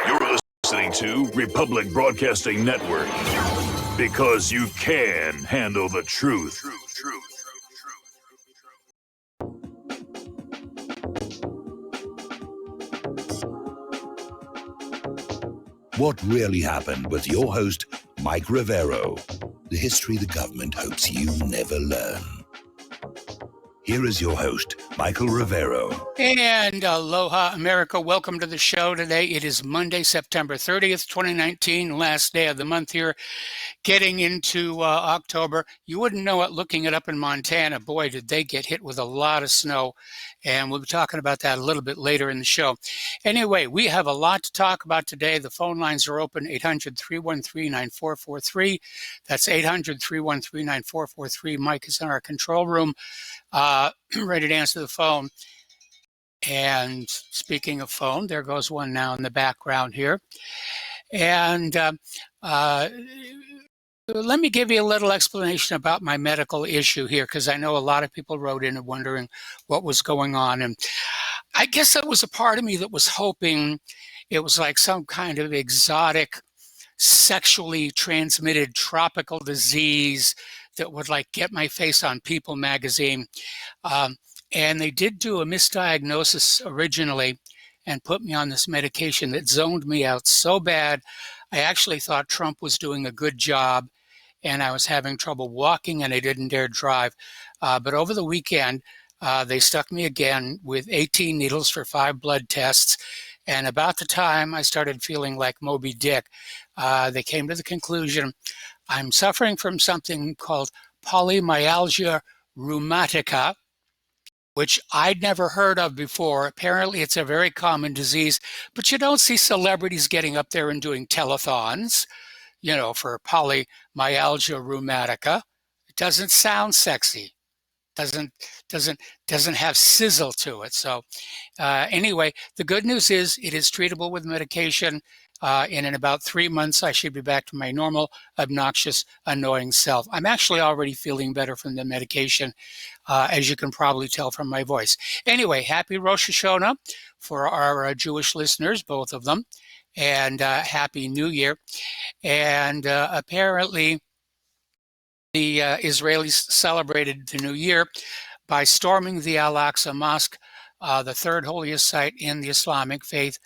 You're listening to Republic Broadcasting Network because you can handle the truth. What really happened with your host, Mike Rivero, the history the government hopes you never learn. Here is your host, Michael Rivero. And aloha, America. Welcome to the show today. It is Monday, September 30th, 2019, last day of the month here, getting into October. You wouldn't know it looking it up in Montana. Boy, did they get hit with a lot of snow. And we'll be talking about that a little bit later in the show. Anyway, we have a lot to talk about today. The phone lines are open, 800-313-9443. That's 800-313-9443. Mike is in our control room, ready to answer the phone. And speaking of phone, there goes one now in the background here. And let me give you a little explanation about my medical issue here, because I know a lot of people wrote in and wondering what was going on. And I guess that was a part of me that was hoping it was like some kind of exotic, sexually transmitted tropical disease that would like get my face on People magazine. And they did do a misdiagnosis originally and put me on this medication that zoned me out so bad. I actually thought Trump was doing a good job and I was having trouble walking and I didn't dare drive. But over the weekend, they stuck me again with 18 needles for 5 blood tests. And about the time I started feeling like Moby Dick, they came to the conclusion I'm suffering from something called polymyalgia rheumatica, which I'd never heard of before. Apparently, it's a very common disease, but you don't see celebrities getting up there and doing telethons, for polymyalgia rheumatica. It doesn't sound sexy. Doesn't have sizzle to it. So anyway, the good news is it is treatable with medication. And in about 3 months, I should be back to my normal, obnoxious, annoying self. I'm actually already feeling better from the medication, as you can probably tell from my voice. Anyway, happy Rosh Hashanah for our Jewish listeners, both of them, and Happy New Year. And apparently, the Israelis celebrated the New Year by storming the Al-Aqsa Mosque, the third holiest site in the Islamic faith,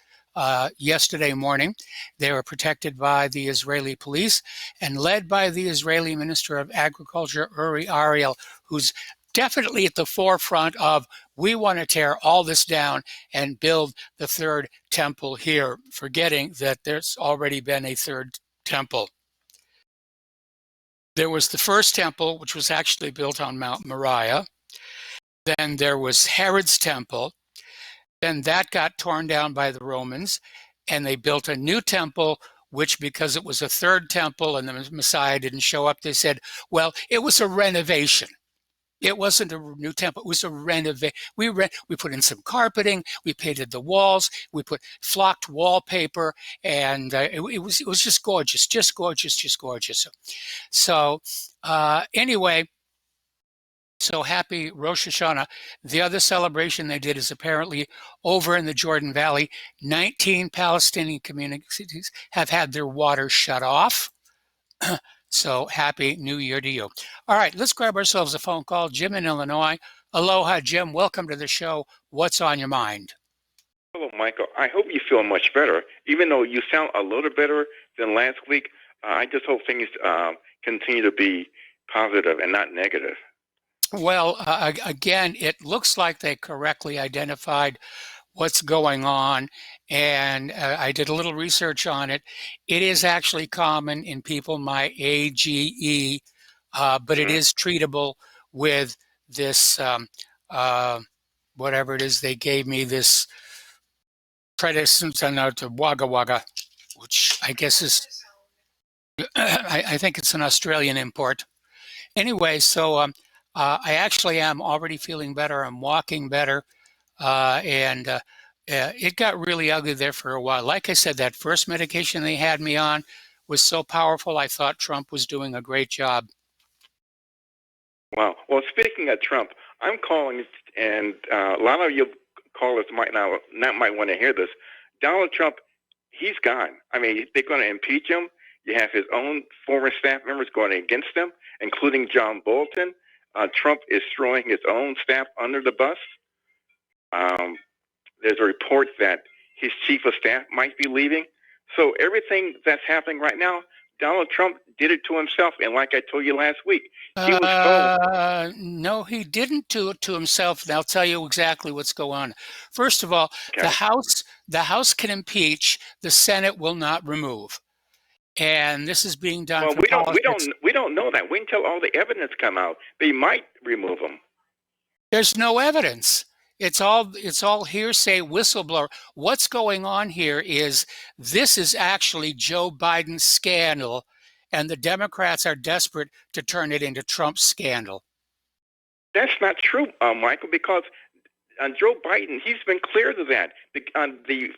yesterday morning. They were protected by the Israeli police and led by the Israeli Minister of Agriculture, Uri Ariel, who's definitely at the forefront of, we want to tear all this down and build the third temple here, forgetting that there's already been a third temple. There was the first temple, which was actually built on Mount Moriah. Then there was Herod's temple. Then that got torn down by the Romans, and they built a new temple, which, because it was a third temple and the Messiah didn't show up, they said, well, it was a renovation. It wasn't a new temple. It was a renovation. We put in some carpeting. We painted the walls. We put flocked wallpaper, and it was just gorgeous, just gorgeous. So anyway. So happy Rosh Hashanah. The other celebration they did is apparently over in the Jordan Valley. 19 Palestinian communities have had their water shut off. So happy New Year to you. All right, let's grab ourselves a phone call. Jim in Illinois. Aloha, Jim. Welcome to the show. What's on your mind? Hello, Michael. I hope you feel much better. Even though you sound a little better than last week, I just hope things continue to be positive and not negative. Well, again, it looks like they correctly identified what's going on, and I did a little research on it. It is actually common in people my AGE, but it is treatable with this, whatever it is they gave me, this prednisone to Wagga Wagga, which I guess is, I think it's an Australian import. Anyway, so I actually am already feeling better. I'm walking better. And it got really ugly there for a while. Like I said, that first medication they had me on was so powerful, I thought Trump was doing a great job. Wow. Well, speaking of Trump, I'm calling, and a lot of you callers might want to hear this. Donald Trump, he's gone. I mean, they're going to impeach him. You have his own former staff members going against him, including John Bolton. Trump is throwing his own staff under the bus. There's a report that his chief of staff might be leaving. So everything that's happening right now, Donald Trump did it to himself. And like I told you last week, he was told. No, he didn't do it to himself. And I'll tell you exactly what's going on. First of all, Okay. the House can impeach, the Senate will not remove. And this is being done Well, for politics. we don't know that. Wait until all the evidence come out. They might remove him. There's no evidence. It's all hearsay, whistleblower. What's going on here is this is actually Joe Biden's scandal, and the Democrats are desperate to turn it into Trump's scandal. That's not true, Michael, because Joe Biden, he's been clear to that. The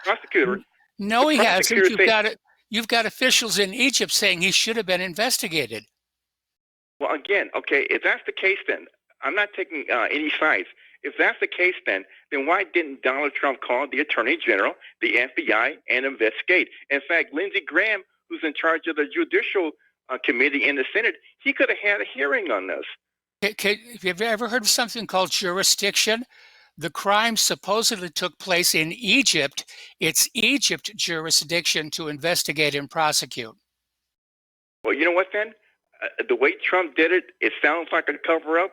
prosecutor. No, he hasn't. You've got officials in Egypt saying he should have been investigated. Well, again, okay, if that's the case, then I'm not taking any sides. If that's the case, then why didn't Donald Trump call the Attorney General, the FBI, and investigate? In fact, Lindsey Graham, who's in charge of the Judicial Committee in the Senate, he could have had a hearing on this. Have you ever heard of something called jurisdiction? The crime supposedly took place in Egypt. It's Egypt jurisdiction to investigate and prosecute. Well, you know what then? The way Trump did it, it sounds like a cover-up.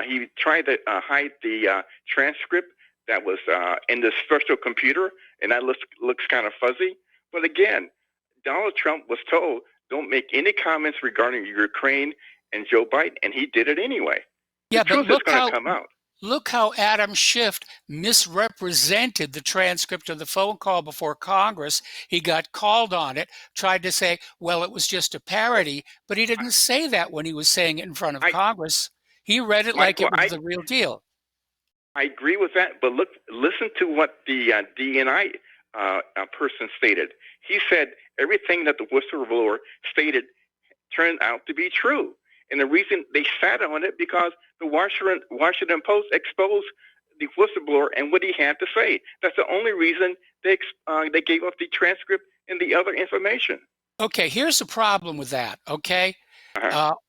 He tried to hide the transcript that was in the special computer, and that looks kind of fuzzy. But again, Donald Trump was told, don't make any comments regarding Ukraine and Joe Biden, and he did it anyway. Yeah, the truth is going to come out. Look how Adam Schiff misrepresented the transcript of the phone call before Congress. He got called on it, tried to say, well, it was just a parody, but he didn't say that when he was saying it in front of Congress. He read it like it was the real deal. I agree with that, but listen to what the DNI person stated. He said everything that the whistleblower stated turned out to be true. And the reason they sat on it because the Washington Post exposed the whistleblower and what he had to say. That's the only reason they gave up the transcript and the other information. Okay, here's the problem with that, okay?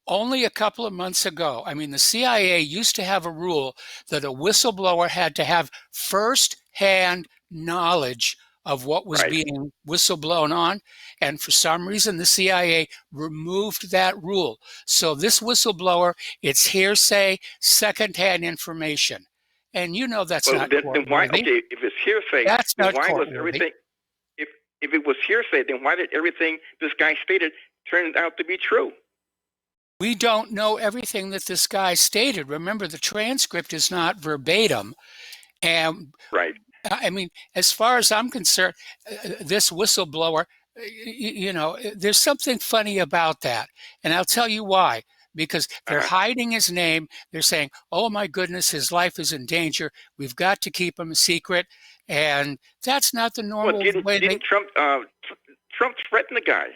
Only a couple of months ago, the CIA used to have a rule that a whistleblower had to have first-hand knowledge of what was being whistleblown on. And for some reason, the CIA removed that rule. So this whistleblower, it's hearsay, second-hand information. And you know that's not court-worthy. Then why, okay, if it's hearsay, that's then not why was court-worthy. everything, if it was hearsay, then why did everything this guy stated turn out to be true? We don't know everything that this guy stated. Remember, the transcript is not verbatim. And as far as I'm concerned, this whistleblower, there's something funny about that. And I'll tell you why. Because they're hiding his name. They're saying, oh, my goodness, his life is in danger. We've got to keep him a secret. And that's not the normal way. Didn't Trump threaten the guy?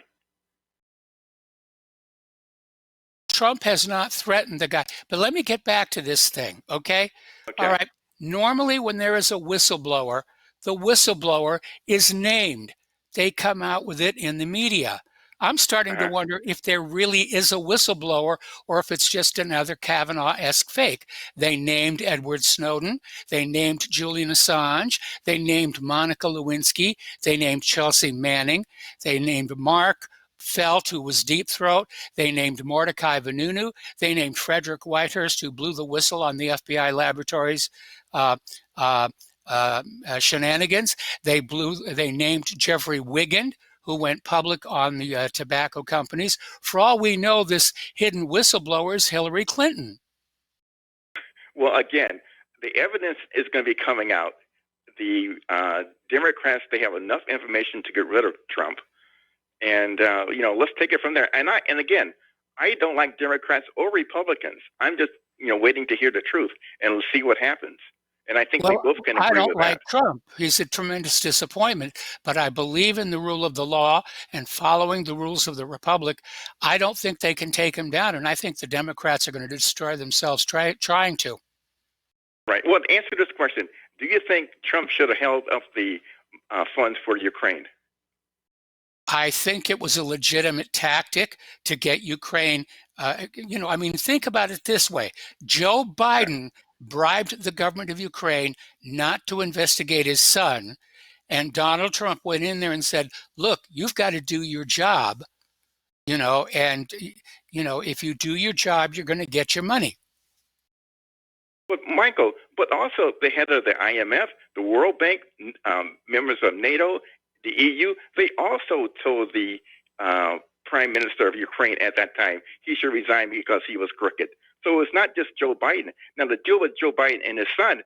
Trump has not threatened the guy. But let me get back to this thing, okay? All right. Normally, when there is a whistleblower, the whistleblower is named. They come out with it in the media. I'm starting to wonder if there really is a whistleblower or if it's just another Kavanaugh-esque fake. They named Edward Snowden. They named Julian Assange. They named Monica Lewinsky. They named Chelsea Manning. They named Mark Felt, who was Deep Throat. They named Mordecai Vanunu. They named Frederick Whitehurst, who blew the whistle on the FBI laboratories shenanigans. They named Jeffrey Wigand, who went public on the tobacco companies. For all we know, this hidden whistleblower is Hillary Clinton. Well, again, the evidence is going to be coming out. The Democrats, they have enough information to get rid of Trump. And, let's take it from there. And again, I don't like Democrats or Republicans. I'm just, waiting to hear the truth and we'll see what happens. And I think we both can agree with that. I don't like Trump. He's a tremendous disappointment, but I believe in the rule of the law and following the rules of the Republic. I don't think they can take him down, and I think the Democrats are going to destroy themselves trying to. Right. Well, to answer this question, do you think Trump should have held up the funds for Ukraine? I think it was a legitimate tactic to get Ukraine. I mean, think about it this way. Joe Biden bribed the government of Ukraine not to investigate his son. And Donald Trump went in there and said, look, you've got to do your job, and, if you do your job, you're going to get your money. But Michael, but also the head of the IMF, the World Bank, members of NATO, the EU, they also told the Prime Minister of Ukraine at that time he should resign because he was crooked. So it's not just Joe Biden. Now the deal with Joe Biden and his son,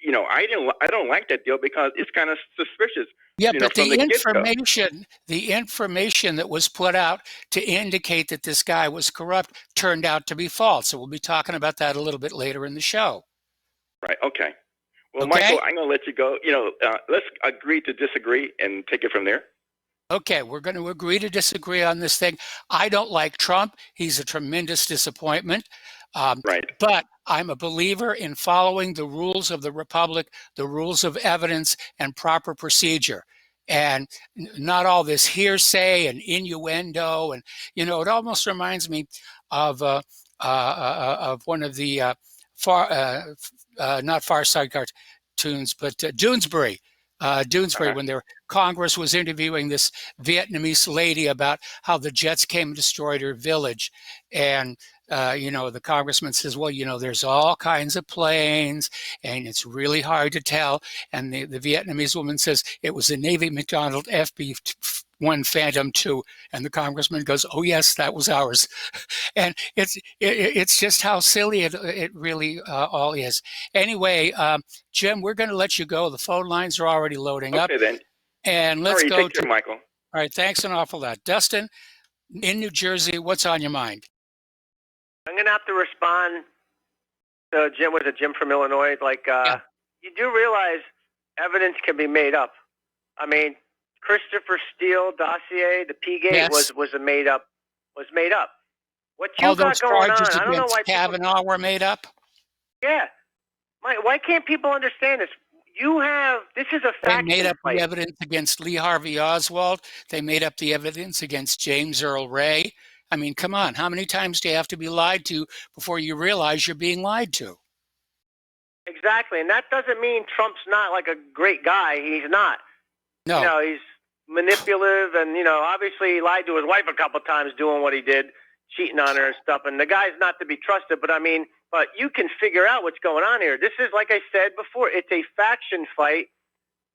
I don't like that deal because it's kind of suspicious. Yeah, but the information that was put out to indicate that this guy was corrupt turned out to be false. So we'll be talking about that a little bit later in the show. Right. Okay. Well, Okay? Michael, I'm going to let you go. Let's agree to disagree and take it from there. Okay, we're going to agree to disagree on this thing. I don't like Trump. He's a tremendous disappointment. Right. But I'm a believer in following the rules of the Republic, the rules of evidence and proper procedure. And not all this hearsay and innuendo. And, it almost reminds me of one of the not Far Side cartoons, but Doonesbury. When their Congress was interviewing this Vietnamese lady about how the jets came and destroyed her village. And, the congressman says, well, there's all kinds of planes and it's really hard to tell. And the Vietnamese woman says it was a Navy McDonnell FB-1 Phantom II. And the congressman goes, oh, yes, that was ours. And it's just how silly it really all is. Anyway, Jim, we're going to let you go. The phone lines are already loading up. Okay, then. And let's go take care, Michael. All right, thanks an awful lot. Dustin, in New Jersey, what's on your mind? I'm going to have to respond to Jim. Was it Jim from Illinois? You do realize evidence can be made up. I mean, Christopher Steele dossier, the P-Gate was made up. What you all got those going charges on? I don't know why Kavanaugh were made up. Yeah, why can't people understand this? This is a fact. They made up fight. the evidence against Lee Harvey Oswald. They made up the evidence against James Earl Ray. I mean, come on. How many times do you have to be lied to before you realize you're being lied to? Exactly. And that doesn't mean Trump's not like a great guy. He's not. No. He's manipulative and, obviously he lied to his wife a couple of times doing what he did, cheating on her and stuff. And the guy's not to be trusted. But you can figure out what's going on here. This is, like I said before, it's a faction fight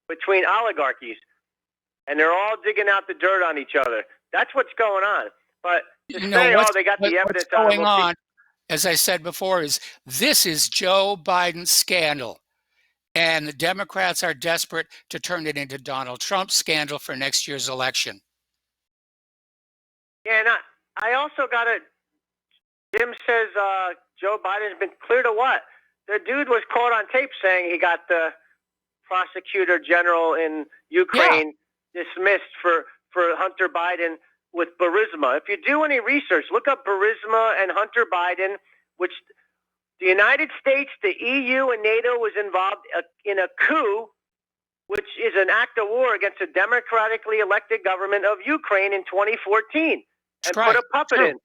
between oligarchies. And they're all digging out the dirt on each other. That's what's going on. But they got the evidence going on, as I said before, this is Joe Biden's scandal. And the Democrats are desperate to turn it into Donald Trump's scandal for next year's election. Yeah, and I also got Jim says Joe Biden's been clear to what? The dude was caught on tape saying he got the prosecutor general in Ukraine dismissed for Hunter Biden with Burisma. If you do any research, look up Burisma and Hunter Biden, which the United States, the EU, and NATO was involved in a coup, which is an act of war against the democratically elected government of Ukraine in 2014, and put a puppet in.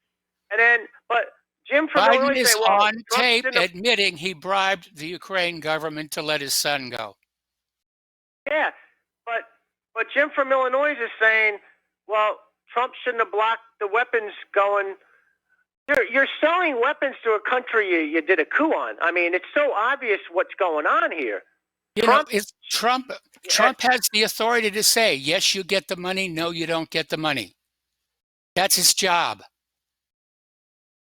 And then, but Jim from Biden Illinois is say, well, on tape admitting he bribed the Ukraine government to let his son go. Yeah, but Jim from Illinois is saying, well, Trump shouldn't have blocked the weapons going. You're selling weapons to a country you did a coup on. I mean, it's so obvious what's going on here. Trump has the authority to say, yes, you get the money. No, you don't get the money. That's his job.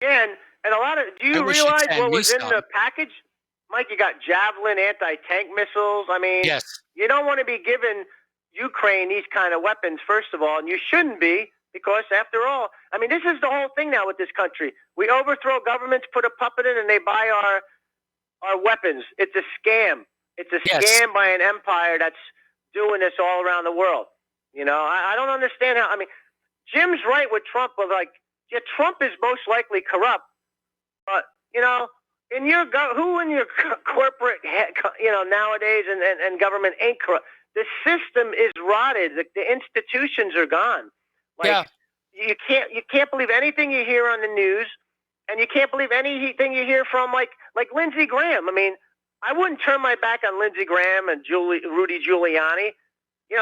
Yeah, and a lot of, do you realize what was in the package? Mike, you got Javelin anti-tank missiles. I mean, yes. You don't want to be giving Ukraine these kind of weapons, first of all, and you shouldn't be, because after all, I mean, this is the whole thing now with this country. We overthrow governments, put a puppet in, and they buy our weapons. It's a scam. It's a scam by an empire that's doing this all around the world. I don't understand how, I mean, Jim's right with Trump of Trump is most likely corrupt, but, who in your corporate head, nowadays and government ain't corrupt? The system is rotted. The institutions are gone. Like, you can't believe anything you hear on the news, and you can't believe anything you hear from like Lindsey Graham. I mean, I wouldn't turn my back on Lindsey Graham and Rudy Giuliani,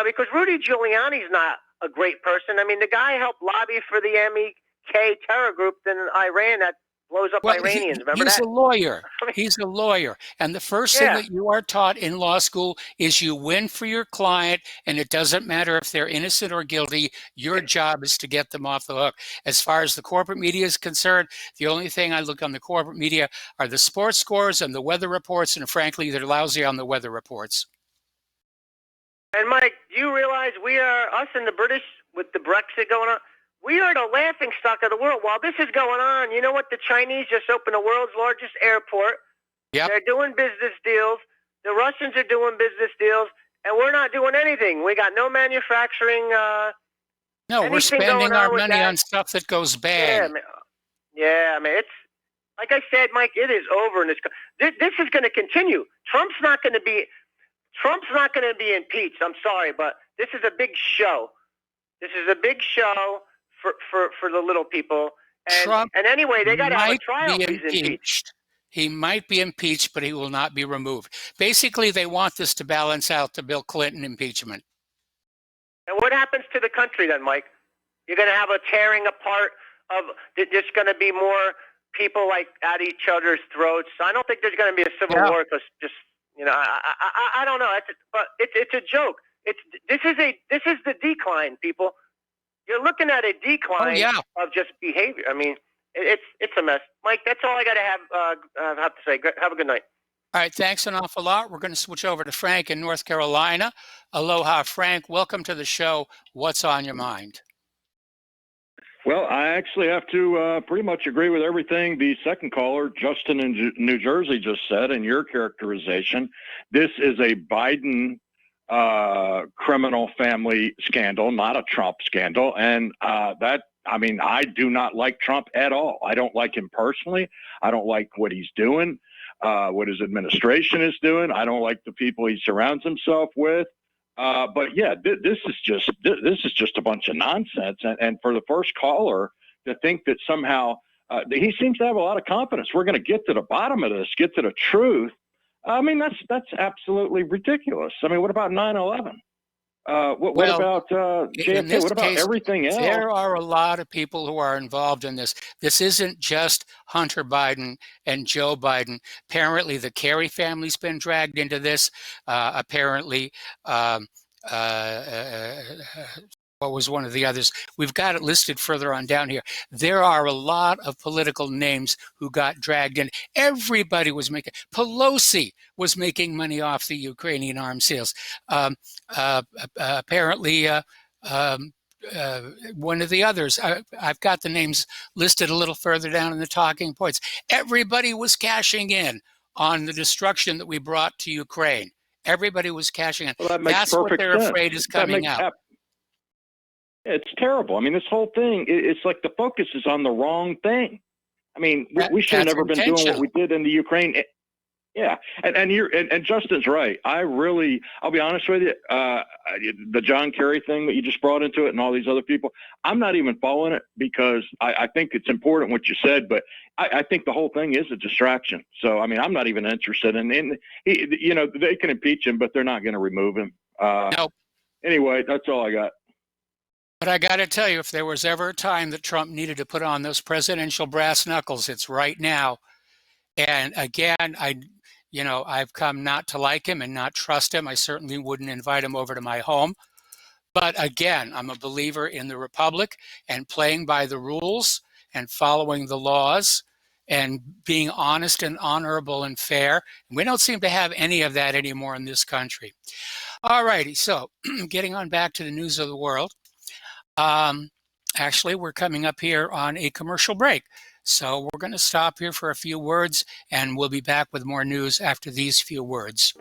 because Rudy Giuliani's not a great person. I mean, the guy helped lobby for the MEK terror group in Iran that blows up Iranians. Remember he's that? a lawyer. He's a lawyer. And the first thing that you are taught in law school is you win for your client, and it doesn't matter if they're innocent or guilty. Your job is to get them off the hook. As far as the corporate media is concerned, the only thing I look on the corporate media are the sports scores and the weather reports, and frankly, they're lousy on the weather reports. And Mike, do you realize us and the British, with the Brexit going on, we are the laughingstock of the world. While this is going on, you know what? The Chinese just opened the world's largest airport. Yep. They're doing business deals. The Russians are doing business deals, and we're not doing anything. We got no manufacturing. No, we're spending our money on stuff that goes bad. Yeah, man. It's like I said, Mike. It is over, and this is going to continue. Trump's not going to be impeached. I'm sorry, but this is a big show. This is a big show for the little people. And anyway, they got to have a trial. He's impeached. He might be impeached, but he will not be removed. Basically, they want this to balance out the Bill Clinton impeachment. And what happens to the country then, Mike? You're going to have a tearing apart of. There's going to be more people like at each other's throats. I don't think there's going to be a civil war. Because just I don't know. But it's a joke. This is the decline, people. You're looking at a decline of just behavior. I mean, it's a mess. Mike, that's all I got to have to say. Have a good night. All right, thanks an awful lot. We're going to switch over to Frank in North Carolina. Aloha, Frank. Welcome to the show. What's on your mind? Well, I actually have to pretty much agree with everything the second caller, Justin in New Jersey, just said in your characterization. This is a Biden criminal family scandal, not a Trump scandal. And I do not like Trump at all. I don't like him personally. I don't like what he's doing, what his administration is doing. I don't like the people he surrounds himself with. But yeah, this is just a bunch of nonsense. And for the first caller to think that somehow he seems to have a lot of confidence. We're going to get to the bottom of this, get to the truth. I mean, that's absolutely ridiculous. I mean, what about 9/11? What about JFK? What about everything else? There are a lot of people who are involved in this. This isn't just Hunter Biden and Joe Biden. Apparently, the Kerry family's been dragged into this. Apparently, what was one of the others? We've got it listed further on down here. There are a lot of political names who got dragged in. Everybody was making. Pelosi was making money off the Ukrainian arms sales. Apparently, one of the others. I've got the names listed a little further down in the talking points. Everybody was cashing in on the destruction that we brought to Ukraine. Everybody was cashing in. Well, that's what they're afraid is coming out. It's terrible. I mean, this whole thing, it's like the focus is on the wrong thing. I mean, we should have never been doing what we did in the Ukraine. Yeah. And Justin's right. I'll be honest with you, the John Kerry thing that you just brought into it and all these other people, I'm not even following it because I think it's important what you said, but I think the whole thing is a distraction. So, I mean, I'm not even interested in they can impeach him, but they're not going to remove him. Nope. Anyway, that's all I got. But I got to tell you, if there was ever a time that Trump needed to put on those presidential brass knuckles, it's right now. And again, I've come not to like him and not trust him. I certainly wouldn't invite him over to my home. But again, I'm a believer in the Republic and playing by the rules and following the laws and being honest and honorable and fair. And we don't seem to have any of that anymore in this country. All righty. So getting on back to the news of the world. Actually, we're coming up here on a commercial break. So we're going to stop here for a few words, and we'll be back with more news after these few words.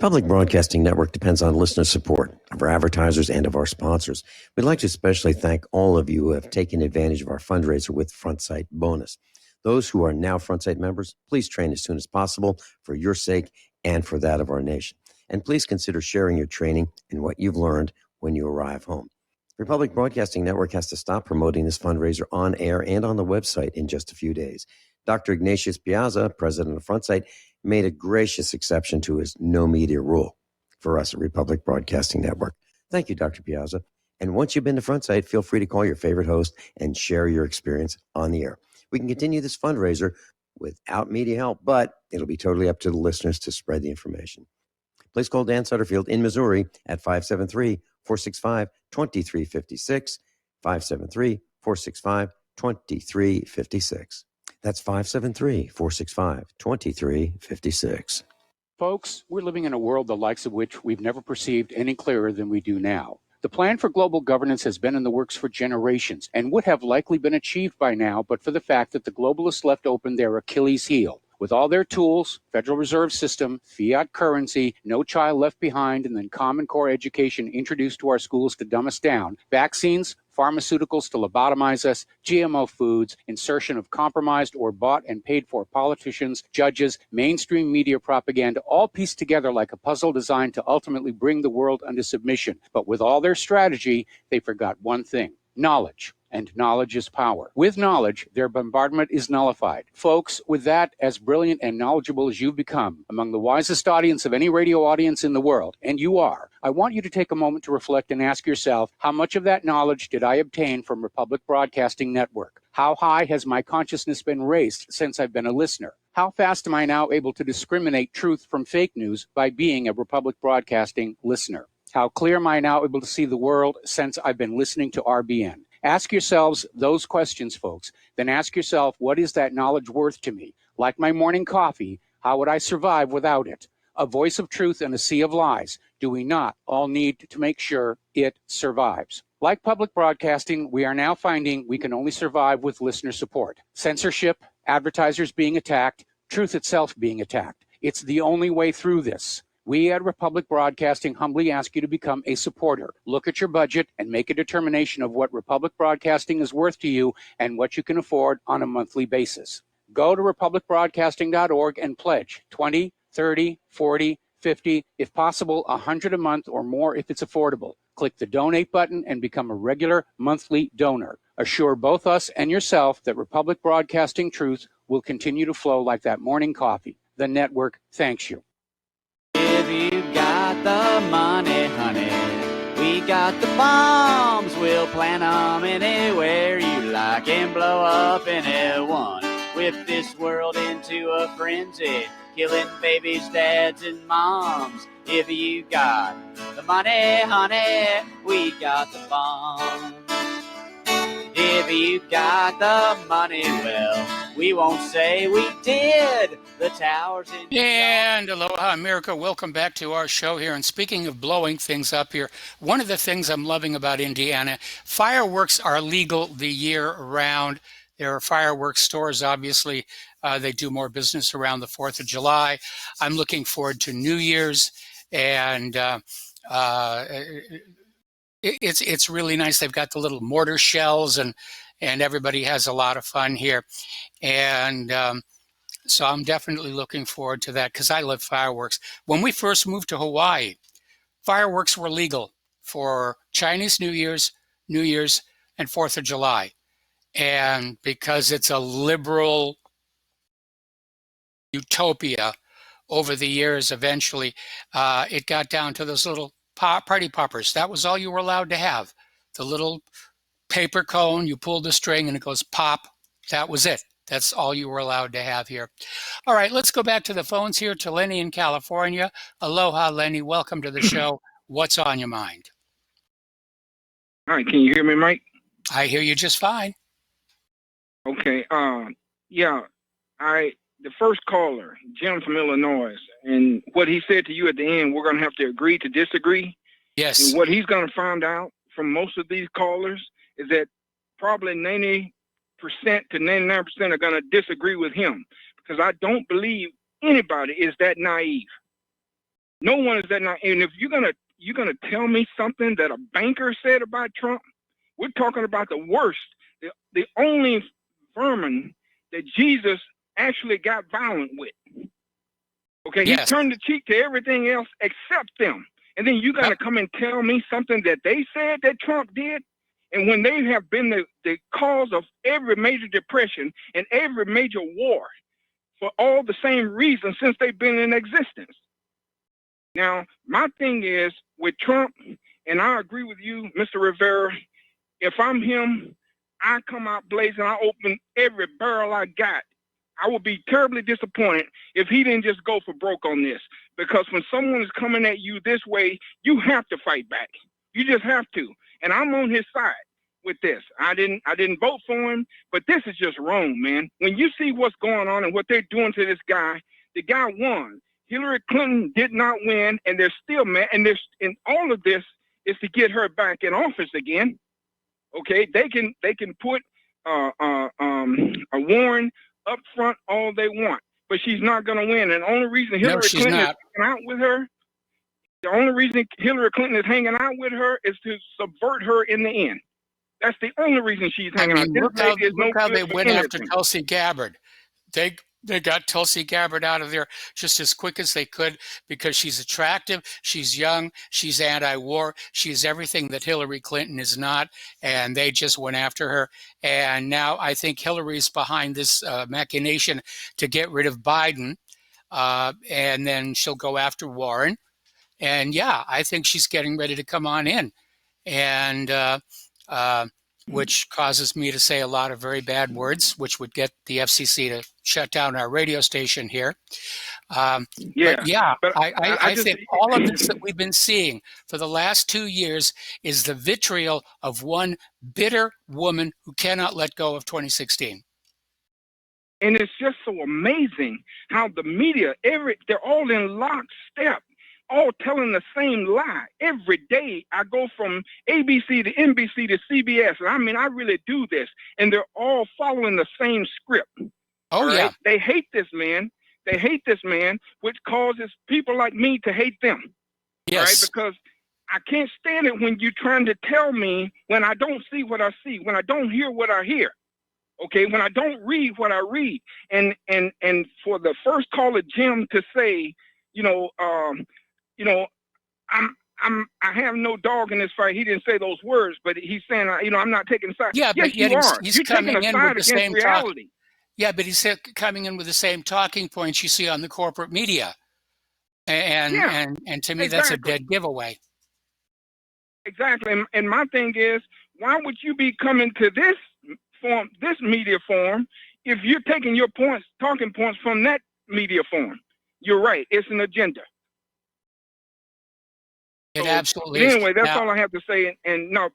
Republic Broadcasting Network depends on listener support of our advertisers and of our sponsors. We'd like to especially thank all of you who have taken advantage of our fundraiser with FrontSight Bonus. Those who are now FrontSight members, please train as soon as possible for your sake and for that of our nation. And please consider sharing your training and what you've learned when you arrive home. Republic Broadcasting Network has to stop promoting this fundraiser on air and on the website in just a few days. Dr. Ignatius Piazza, president of FrontSight, made a gracious exception to his no media rule for us at Republic Broadcasting Network. Thank you, Dr. Piazza. And once you've been to FrontSight, feel free to call your favorite host and share your experience on the air. We can continue this fundraiser without media help, but it'll be totally up to the listeners to spread the information. Please call Dan Sutterfield in Missouri at 573-465-2356, 573-465-2356. That's 573-465-2356. Folks, we're living in a world the likes of which we've never perceived any clearer than we do now. The plan for global governance has been in the works for generations and would have likely been achieved by now, but for the fact that the globalists left open their Achilles heel. With all their tools, Federal Reserve System, fiat currency, no child left behind, and then Common Core education introduced to our schools to dumb us down, vaccines, pharmaceuticals to lobotomize us, GMO foods, insertion of compromised or bought and paid for politicians, judges, mainstream media propaganda, all pieced together like a puzzle designed to ultimately bring the world under submission. But with all their strategy, they forgot one thing: knowledge. And knowledge is power. With knowledge, their bombardment is nullified. Folks, with that, as brilliant and knowledgeable as you've become, among the wisest audience of any radio audience in the world, and you are, I want you to take a moment to reflect and ask yourself, how much of that knowledge did I obtain from Republic Broadcasting Network? How high has my consciousness been raised since I've been a listener? How fast am I now able to discriminate truth from fake news by being a Republic Broadcasting listener? How clear am I now able to see the world since I've been listening to RBN? Ask yourselves those questions, folks. Then ask yourself, what is that knowledge worth to me? Like my morning coffee, how would I survive without it? A voice of truth in a sea of lies. Do we not all need to make sure it survives? Like public broadcasting, we are now finding we can only survive with listener support. Censorship, advertisers being attacked, truth itself being attacked. It's the only way through this. We at Republic Broadcasting humbly ask you to become a supporter. Look at your budget and make a determination of what Republic Broadcasting is worth to you and what you can afford on a monthly basis. Go to republicbroadcasting.org and pledge 20, 30, 40, 50, if possible, 100 a month or more if it's affordable. Click the donate button and become a regular monthly donor. Assure both us and yourself that Republic Broadcasting truth will continue to flow like that morning coffee. The network thanks you. If you got the money, honey, we got the bombs. We'll plant them anywhere you like and blow up anyone. Whip this world into a frenzy, killing babies, dads, and moms. If you got the money, honey, we got the bombs. If you got the money, well, we won't say we did. The towers in... And aloha, America. Welcome back to our show here. And speaking of blowing things up here, one of the things I'm loving about Indiana, fireworks are legal the year round. There are fireworks stores, obviously. They do more business around the 4th of July. I'm looking forward to New Year's, and it's really nice. They've got the little mortar shells, and everybody has a lot of fun here. And so I'm definitely looking forward to that because I love fireworks. When we first moved to Hawaii, fireworks were legal for Chinese New Year's, and 4th of July. And because it's a liberal utopia over the years, eventually it got down to those little party poppers. That was all you were allowed to have. The little paper cone, you pull the string and it goes pop. That was it. That's all you were allowed to have here. All right, let's go back to the phones here to Lenny in California. Aloha, Lenny. Welcome to the show. What's on your mind? All right, can you hear me, Mike? I hear you just fine. Okay. The first caller, Jim from Illinois, and what he said to you at the end, we're going to have to agree to disagree. Yes. And what he's going to find out from most of these callers is that probably 90% to 99% are going to disagree with him, because I don't believe anybody is that naive. No one is that. And if you're gonna tell me something that a banker said about Trump, we're talking about the worst, the only vermin that Jesus actually got violent with. Okay, Yes. he turned the cheek to everything else except them. And then you gotta come and tell me something that they said that Trump did. And when they have been the cause of every major depression and every major war for all the same reasons since they've been in existence. Now, my thing is with Trump, and I agree with you, Mr. Rivera, if I'm him, I come out blazing, I open every barrel I got. I would be terribly disappointed if he didn't just go for broke on this. Because when someone is coming at you this way, you have to fight back. You just have to. And I'm on his side with this. I didn't vote for him, but this is just wrong, man. When you see what's going on and what they're doing to this guy, the guy won. Hillary Clinton did not win, and they're still mad. And all of this is to get her back in office again. Okay, they can put a Warren up front all they want, but she's not going to win. And the only reason Hillary Clinton is hanging out with her, the only reason Hillary Clinton is hanging out with her is to subvert her in the end. That's the only reason she's hanging out. Look how they went after Tulsi Gabbard. They got Tulsi Gabbard out of there just as quick as they could because she's attractive, she's young, she's anti-war, she's everything that Hillary Clinton is not, and they just went after her. And now I think Hillary's behind this machination to get rid of Biden, and then she'll go after Warren. And yeah, I think she's getting ready to come on in, and which causes me to say a lot of very bad words, which would get the FCC to shut down our radio station here. I think all of this that we've been seeing for the last 2 years is the vitriol of one bitter woman who cannot let go of 2016. And it's just so amazing how the media, they're all in lockstep, all telling the same lie. Every day I go from ABC to NBC to CBS, and I mean, I really do this, and they're all following the same script. Oh, right? yeah. They hate this man. They hate this man, which causes people like me to hate them. Yes. Right? Because I can't stand it when you're trying to tell me when I don't see what I see, when I don't hear what I hear. Okay, when I don't read what I read. And for the first caller, Jim, to say, I have no dog in this fight. He didn't say those words, but he's saying, I'm not taking sides. Yeah, yes, but yet he's coming taking a in side with the against same reality. Yeah, but he's coming in with the same talking points you see on the corporate media, and to me that's a dead giveaway. Exactly, and my thing is, why would you be coming to this media form, if you're taking your talking points from that media form? You're right. It's an agenda. It absolutely is. Anyway, that's all I have to say. And no,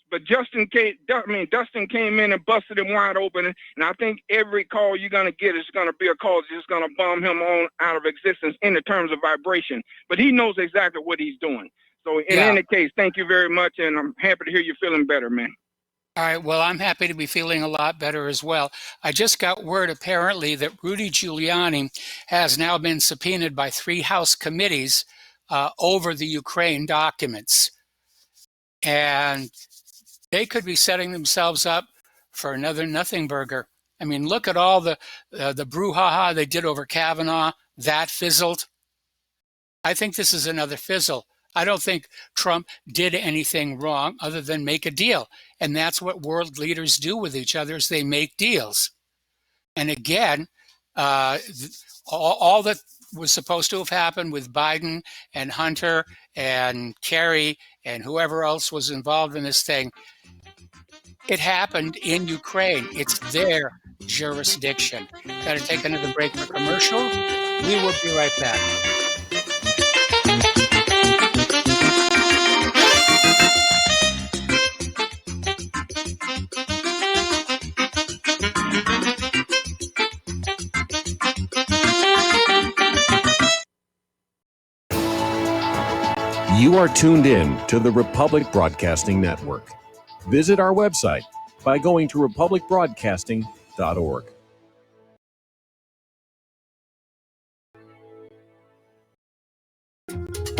but Dustin came in and busted him wide open. And I think every call you're going to get is going to be a call that's just going to bomb him on out of existence in the terms of vibration. But he knows exactly what he's doing. So in any case, thank you very much. And I'm happy to hear you're feeling better, man. All right. Well, I'm happy to be feeling a lot better as well. I just got word apparently that Rudy Giuliani has now been subpoenaed by 3 House committees over the Ukraine documents. And they could be setting themselves up for another nothing burger. I mean, look at all the brouhaha they did over Kavanaugh. That fizzled. I think this is another fizzle. I don't think Trump did anything wrong other than make a deal. And that's what world leaders do with each other, is they make deals. And again, all that was supposed to have happened with Biden and Hunter and Kerry and whoever else was involved in this thing, it happened in Ukraine. It's their jurisdiction. Got to take another break for commercial. We will be right back. You are tuned in to the Republic Broadcasting Network. Visit our website by going to republicbroadcasting.org.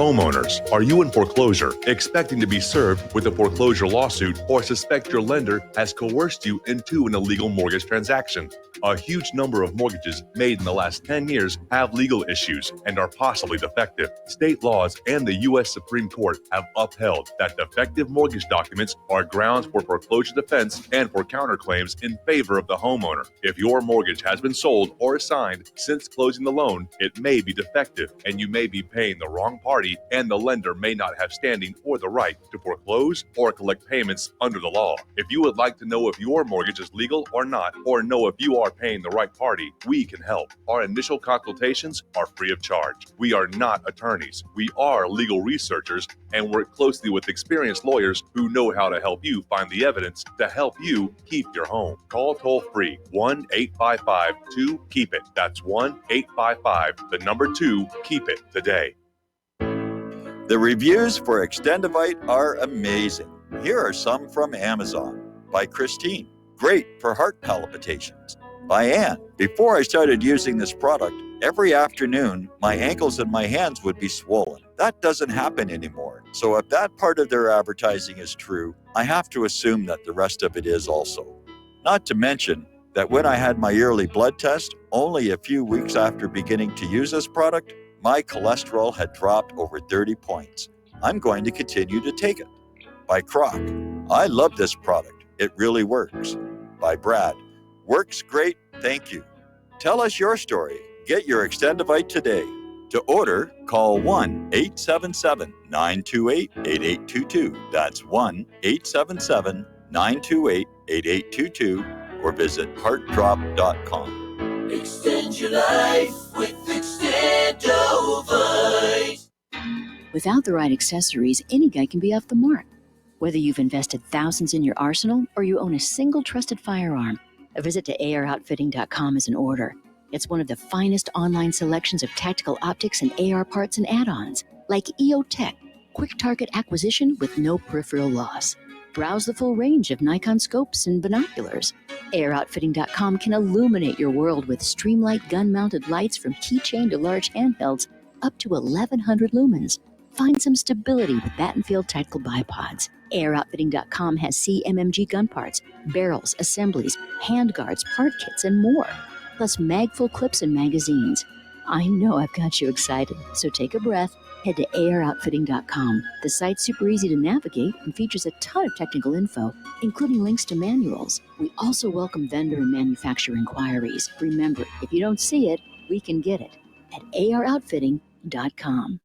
Homeowners, are you in foreclosure, expecting to be served with a foreclosure lawsuit, or suspect your lender has coerced you into an illegal mortgage transaction? A huge number of mortgages made in the last 10 years have legal issues and are possibly defective. State laws and the U.S. Supreme Court have upheld that defective mortgage documents are grounds for foreclosure defense and for counterclaims in favor of the homeowner. If your mortgage has been sold or assigned since closing the loan, it may be defective and you may be paying the wrong party, and the lender may not have standing or the right to foreclose or collect payments under the law. If you would like to know if your mortgage is legal or not, or know if you are paying the right party, we can help. Our initial consultations are free of charge. We are not attorneys. We are legal researchers and work closely with experienced lawyers who know how to help you find the evidence to help you keep your home. Call toll free 1-855-2-KEEP-IT. That's 1-855-2-KEEP-IT today. The reviews for Extendivite are amazing. Here are some from Amazon. By Christine, great for heart palpitations. By Ann, before I started using this product, every afternoon my ankles and my hands would be swollen. That doesn't happen anymore. So if that part of their advertising is true, I have to assume that the rest of it is also. Not to mention that when I had my yearly blood test, only a few weeks after beginning to use this product, my cholesterol had dropped over 30 points. I'm going to continue to take it. By Croc, I love this product. It really works. By Brad, works great, thank you. Tell us your story. Get your Extendivite today. To order, call 1-877-928-8822. That's 1-877-928-8822 or visit heartdrop.com. Extend your life with Extendovite. Without the right accessories, any guy can be off the mark. Whether you've invested thousands in your arsenal or you own a single trusted firearm, a visit to AROutfitting.com is in order. It's one of the finest online selections of tactical optics and AR parts and add-ons, like EOTech, quick target acquisition with no peripheral loss. Browse the full range of Nikon scopes and binoculars. AROutfitting.com can illuminate your world with Streamlight gun-mounted lights from keychain to large handhelds up to 1,100 lumens. Find some stability with Battenfield tactical bipods. AROutfitting.com has CMMG gun parts, barrels, assemblies, handguards, part kits, and more. Plus mag-full clips and magazines. I know I've got you excited, so take a breath. Head to AROutfitting.com. The site's super easy to navigate and features a ton of technical info, including links to manuals. We also welcome vendor and manufacturer inquiries. Remember, if you don't see it, we can get it at AROutfitting.com.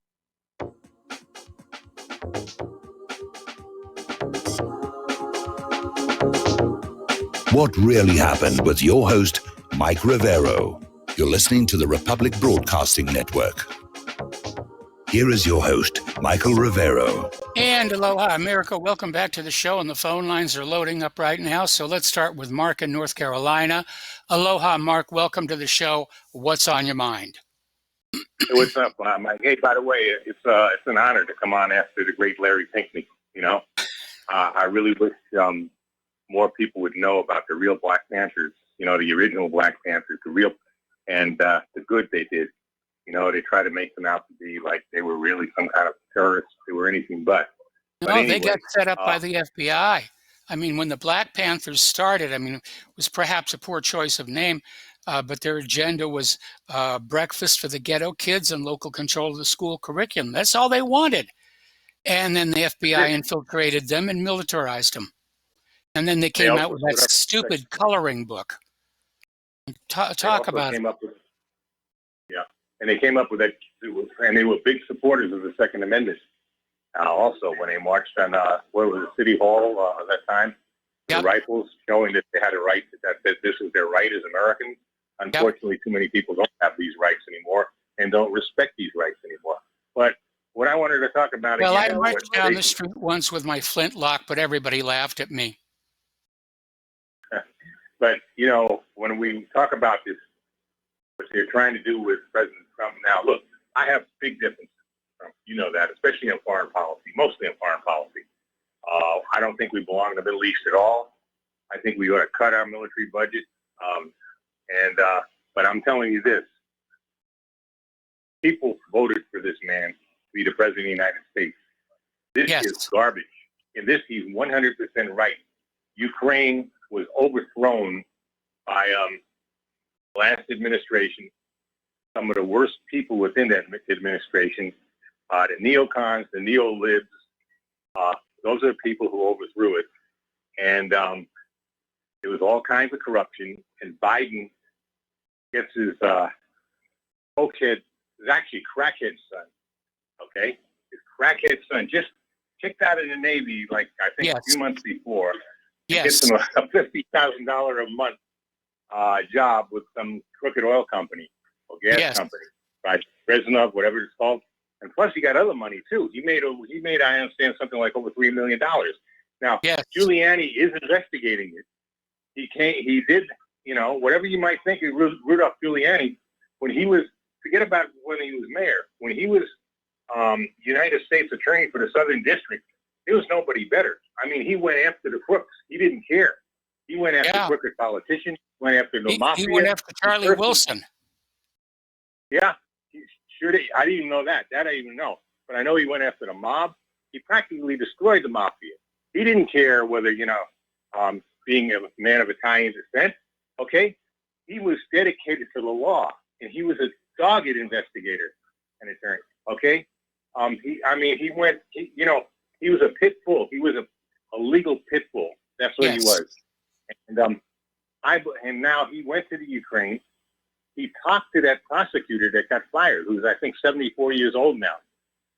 What really happened with your host, Mike Rivero. You're listening to the Republic Broadcasting Network. Here is your host, Michael Rivero. And aloha, America. Welcome back to the show. And the phone lines are loading up right now. So let's start with Mark in North Carolina. Aloha, Mark. Welcome to the show. What's on your mind? Hey, what's up, Mike? Hey, by the way, it's an honor to come on after the great Larry Pinckney. You know, I really wish more people would know about the real Black Panthers. You know, the original Black Panthers, the real, and the good they did. You know, they try to make them out to be like they were really some kind of terrorists. They were anything but. No, anyway, they got set up by the FBI. I mean, when the Black Panthers started, I mean, it was perhaps a poor choice of name, but their agenda was breakfast for the ghetto kids and local control of the school curriculum. That's all they wanted. And then the FBI infiltrated them and militarized them. And then they came out with that stupid coloring book. Talk about it. Yeah. And they came up with that, and they were big supporters of the Second Amendment. Also, when they marched on, what was it, City Hall at that time, the rifles showing that they had a right, that this is their right as Americans. Unfortunately, too many people don't have these rights anymore and don't respect these rights anymore. But what I wanted to talk about again... Well, I marched down the street once with my flintlock, but everybody laughed at me. But, you know, when we talk about this, what they're trying to do with President Trump now, look, I have big differences. You know that, especially in foreign policy, mostly in foreign policy. I don't think we belong in the Middle East at all. I think we ought to cut our military budget. But I'm telling you this, people voted for this man be the president of the United States. This is garbage. In this, he's 100% right. Ukraine was overthrown by last administration, some of the worst people within that administration, the neocons, the neo-libs, those are the people who overthrew it. And there was all kinds of corruption, and Biden gets his cokehead, is actually crackhead son, okay? His crackhead son just kicked out of the Navy, like I think a few months before. Gets him a $50,000 a month job with some crooked oil company or gas company, right? Rezanov, whatever it's called. And plus, he got other money too. He made, I understand, something like over $3 million. Now, Giuliani is investigating it. He did, you know, whatever you might think of Rudolph Giuliani, when he was, forget about when he was mayor, when he was United States Attorney for the Southern District, there was nobody better. I mean, he went after the crooks. He didn't care. He went after crooked politicians. He went after the mafia. He went after Charlie Wilson. Yeah, he sure did. I didn't even know that. That I didn't even know. But I know he went after the mob. He practically destroyed the mafia. He didn't care whether, you know, being a man of Italian descent, okay? He was dedicated to the law, and he was a dogged investigator and attorney, okay? He went, you know, he was a pit bull. He was a legal pit bull. That's what he was. And now he went to the Ukraine. He talked to that prosecutor that got fired, who's I think 74 years old now.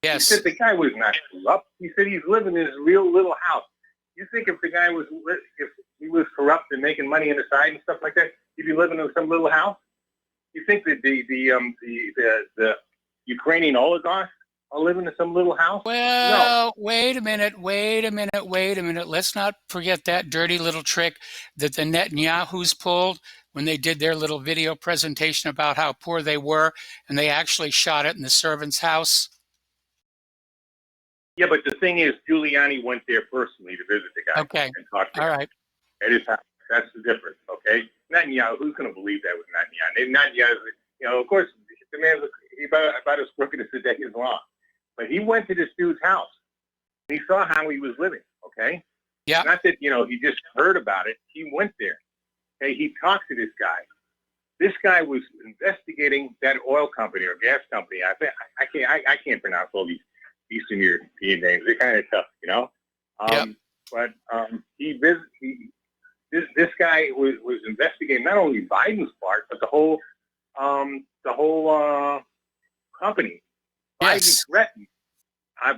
He said the guy was not corrupt. He said he's living in his real little house. You think if the guy was, if he was corrupt and making money on the side and stuff like that, he'd be living in some little house? You think that the Ukrainian oligarchs are living in some little house? Well, no. wait a minute. Let's not forget that dirty little trick that the Netanyahus pulled when they did their little video presentation about how poor they were, and they actually shot it in the servant's house. Yeah, but the thing is, Giuliani went there personally to visit the guy and talk to him. All right. At his house. That's the difference, okay? Netanyahu, who's going to believe that with Netanyahu? Netanyahu, you know, of course, the man's about as crooked as the day is long. But he went to this dude's house. He saw how he was living, okay? Yeah. Not that, you know, he just heard about it. He went there. Okay, he talked to this guy. This guy was investigating that oil company or gas company. I can't pronounce all these Eastern European names. They're kind of tough, you know. But this guy was investigating not only Biden's part, but the whole company. Biden threatened,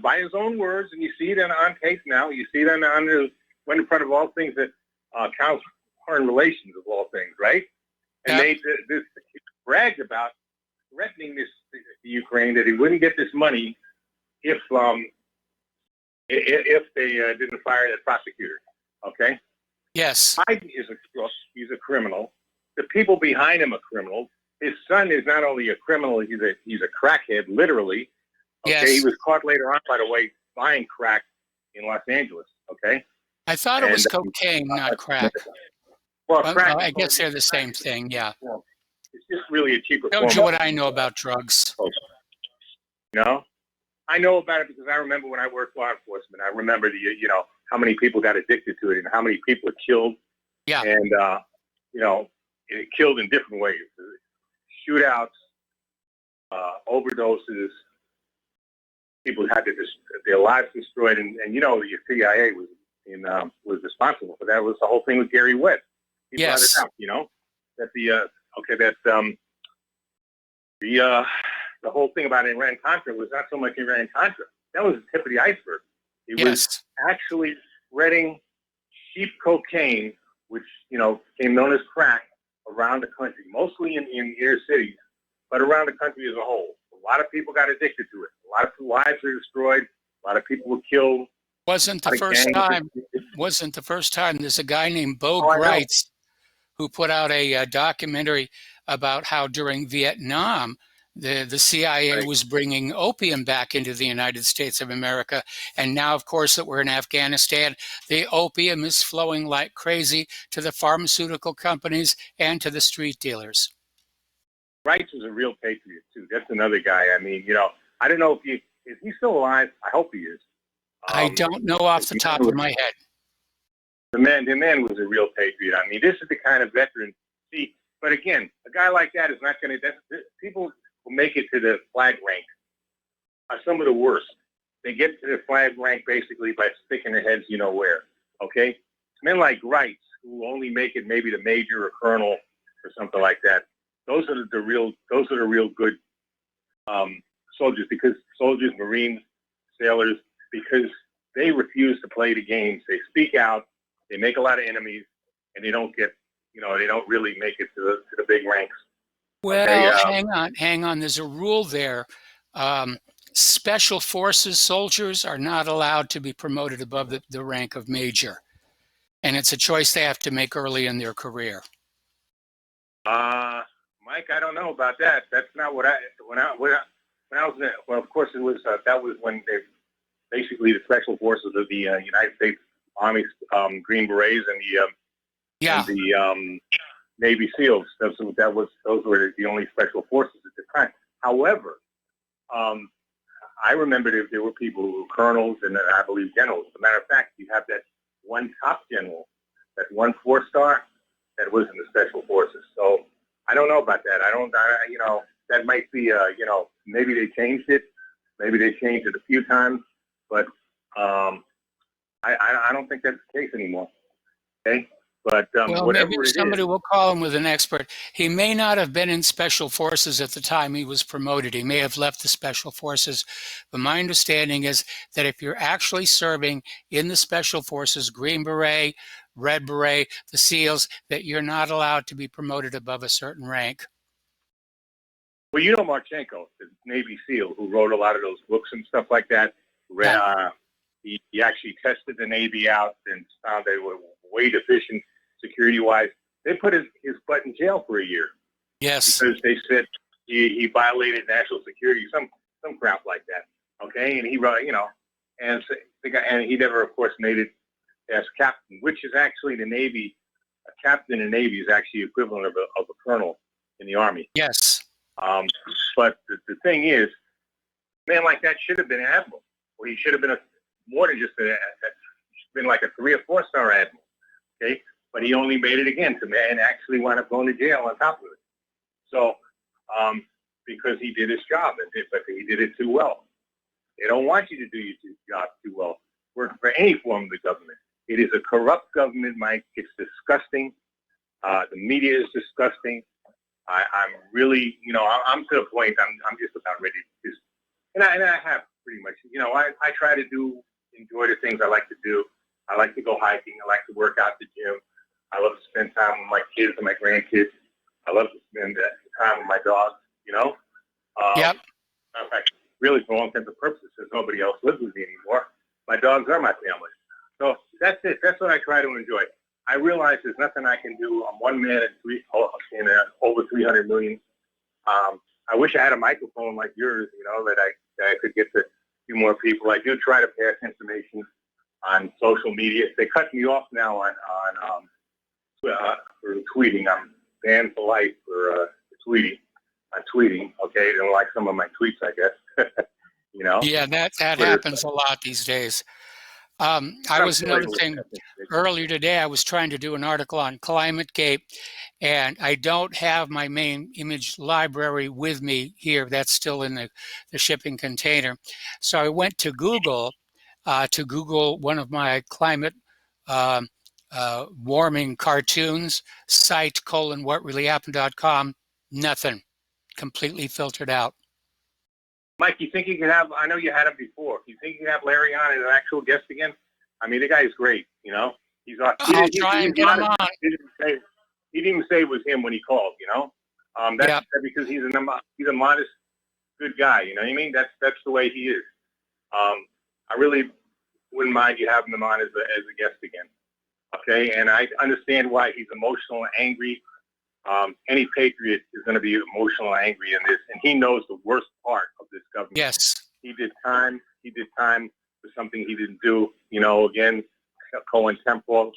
by his own words, and you see it on tape now. You see it went in front of all things that counts foreign relations of all things, right? And they bragged about threatening the Ukraine that he wouldn't get this money if they didn't fire that prosecutor. Okay. Yes. Biden is a crook. He's a criminal. The people behind him are criminals. His son is not only a criminal, he's a crackhead, literally. Okay. He was caught later on, by the way, buying crack in Los Angeles. Okay. I thought it was cocaine, not crack. Well, crack. I guess they're the same thing. Yeah. Well, it's just really a cheaper form. Don't you what I know about drugs? You know, I know about it because I remember when I worked law enforcement. I remember how many people got addicted to it and how many people are killed. Yeah. And it killed in different ways: shootouts, overdoses. People had their lives destroyed, and the CIA was responsible for that. It was the whole thing with Gary Webb. He brought it out, that the whole thing about Iran-Contra was not so much Iran-Contra. That was the tip of the iceberg. It was actually spreading cheap cocaine, which, became known as crack, around the country, mostly in inner cities, but around the country as a whole. A lot of people got addicted to it. A lot of lives were destroyed. A lot of people were killed. Wasn't the first time. There's a guy named Bo Greitz who put out a documentary about how during Vietnam, the CIA was bringing opium back into the United States of America. And now, of course, that we're in Afghanistan, the opium is flowing like crazy to the pharmaceutical companies and to the street dealers. Greitz was a real patriot, too. That's another guy. I mean, I don't know if Is he still alive? I hope he is. I don't know off the top of my head. The man was a real patriot. I mean, this is the kind of veteran. See, but again, a guy like that is not going to. People who make it to the flag rank are some of the worst. They get to the flag rank basically by sticking their heads, you know where. Okay, men like Wrights who only make it maybe to major or colonel or something like that. Those are the real good soldiers, because soldiers, Marines, sailors, because they refuse to play the games. They speak out. They make a lot of enemies, and they don't get, they don't really make it to the big ranks. Well, Okay, hang on. There's a rule there. Special forces soldiers are not allowed to be promoted above the rank of major. And it's a choice they have to make early in their career. Mike, I don't know about that. That's not what when I was in, well, of course it was, that was when they, basically the special forces of the United States Army, Green Berets and the Navy SEALs. Those were the only special forces at the time. However, I remember there were people who were colonels and I believe generals. As a matter of fact, you have that one top general, that 1 4-star that was in the special forces. So I don't know about that. That might be, maybe they changed it. Maybe they changed it a few times, but I don't think that's the case anymore. Okay. But well, whatever maybe somebody will call him with an expert. He may not have been in special forces at the time he was promoted. He may have left the special forces. But my understanding is that if you're actually serving in the special forces, Green Beret, Red Beret, the SEALs, that you're not allowed to be promoted above a certain rank. Well, Marchenko, the Navy SEAL, who wrote a lot of those books and stuff like that. He actually tested the Navy out and found they were way deficient security-wise. They put his butt in jail for a year. Yes. Because they said he violated national security, some crap like that. Okay, and he wrote, and he never, of course, made it as captain, which is actually the Navy. A captain in the Navy is actually equivalent of a colonel in the Army. Yes. But the thing is, a man like that should have been an admiral, or he should have been more than just been like a 3 or 4-star admiral. Okay, but he only made it again and actually wound up going to jail on top of it. So, because he did his job, but he did it too well. They don't want you to do your job too well. Work for any form of the government. It is a corrupt government, Mike. It's disgusting. The media is disgusting. I'm really, I'm to the point. I'm just about ready to just, and I have pretty much. I try to enjoy the things I like to do. I like to go hiking. I like to work out at the gym. I love to spend time with my kids and my grandkids. I love to spend time with my dogs. Yep. In fact, really, for all intents and purposes, since nobody else lives with me anymore, my dogs are my family. So that's it. That's what I try to enjoy. I realize there's nothing I can do. I'm one man in over 300 million. I wish I had a microphone like yours, that I could get to a few more people. I do try to pass information on social media. They cut me off now for tweeting. I'm banned for life for tweeting. I'm tweeting. Okay, they don't like some of my tweets, I guess. Yeah, that happens a lot these days. I was another thing earlier today. I was trying to do an article on ClimateGate, and I don't have my main image library with me here. That's still in the shipping container. So I went to Google one of my climate warming cartoons, site:/whatreallyhappened.com. Nothing. Completely filtered out. Mike, you think you can have, I know you had him before, you think you can have Larry on as an actual guest again? I mean, the guy is great, He's I'll try and get him on. He didn't even say it was him when he called, That's because he's a modest, good guy, you know what I mean? That's the way he is. I really wouldn't mind you having him on as a guest again, okay? And I understand why he's emotional and angry. Any patriot is going to be emotional and angry in this, and he knows the worst part of this government. Yes. He did time for something he didn't do. Again, Cohen Temple,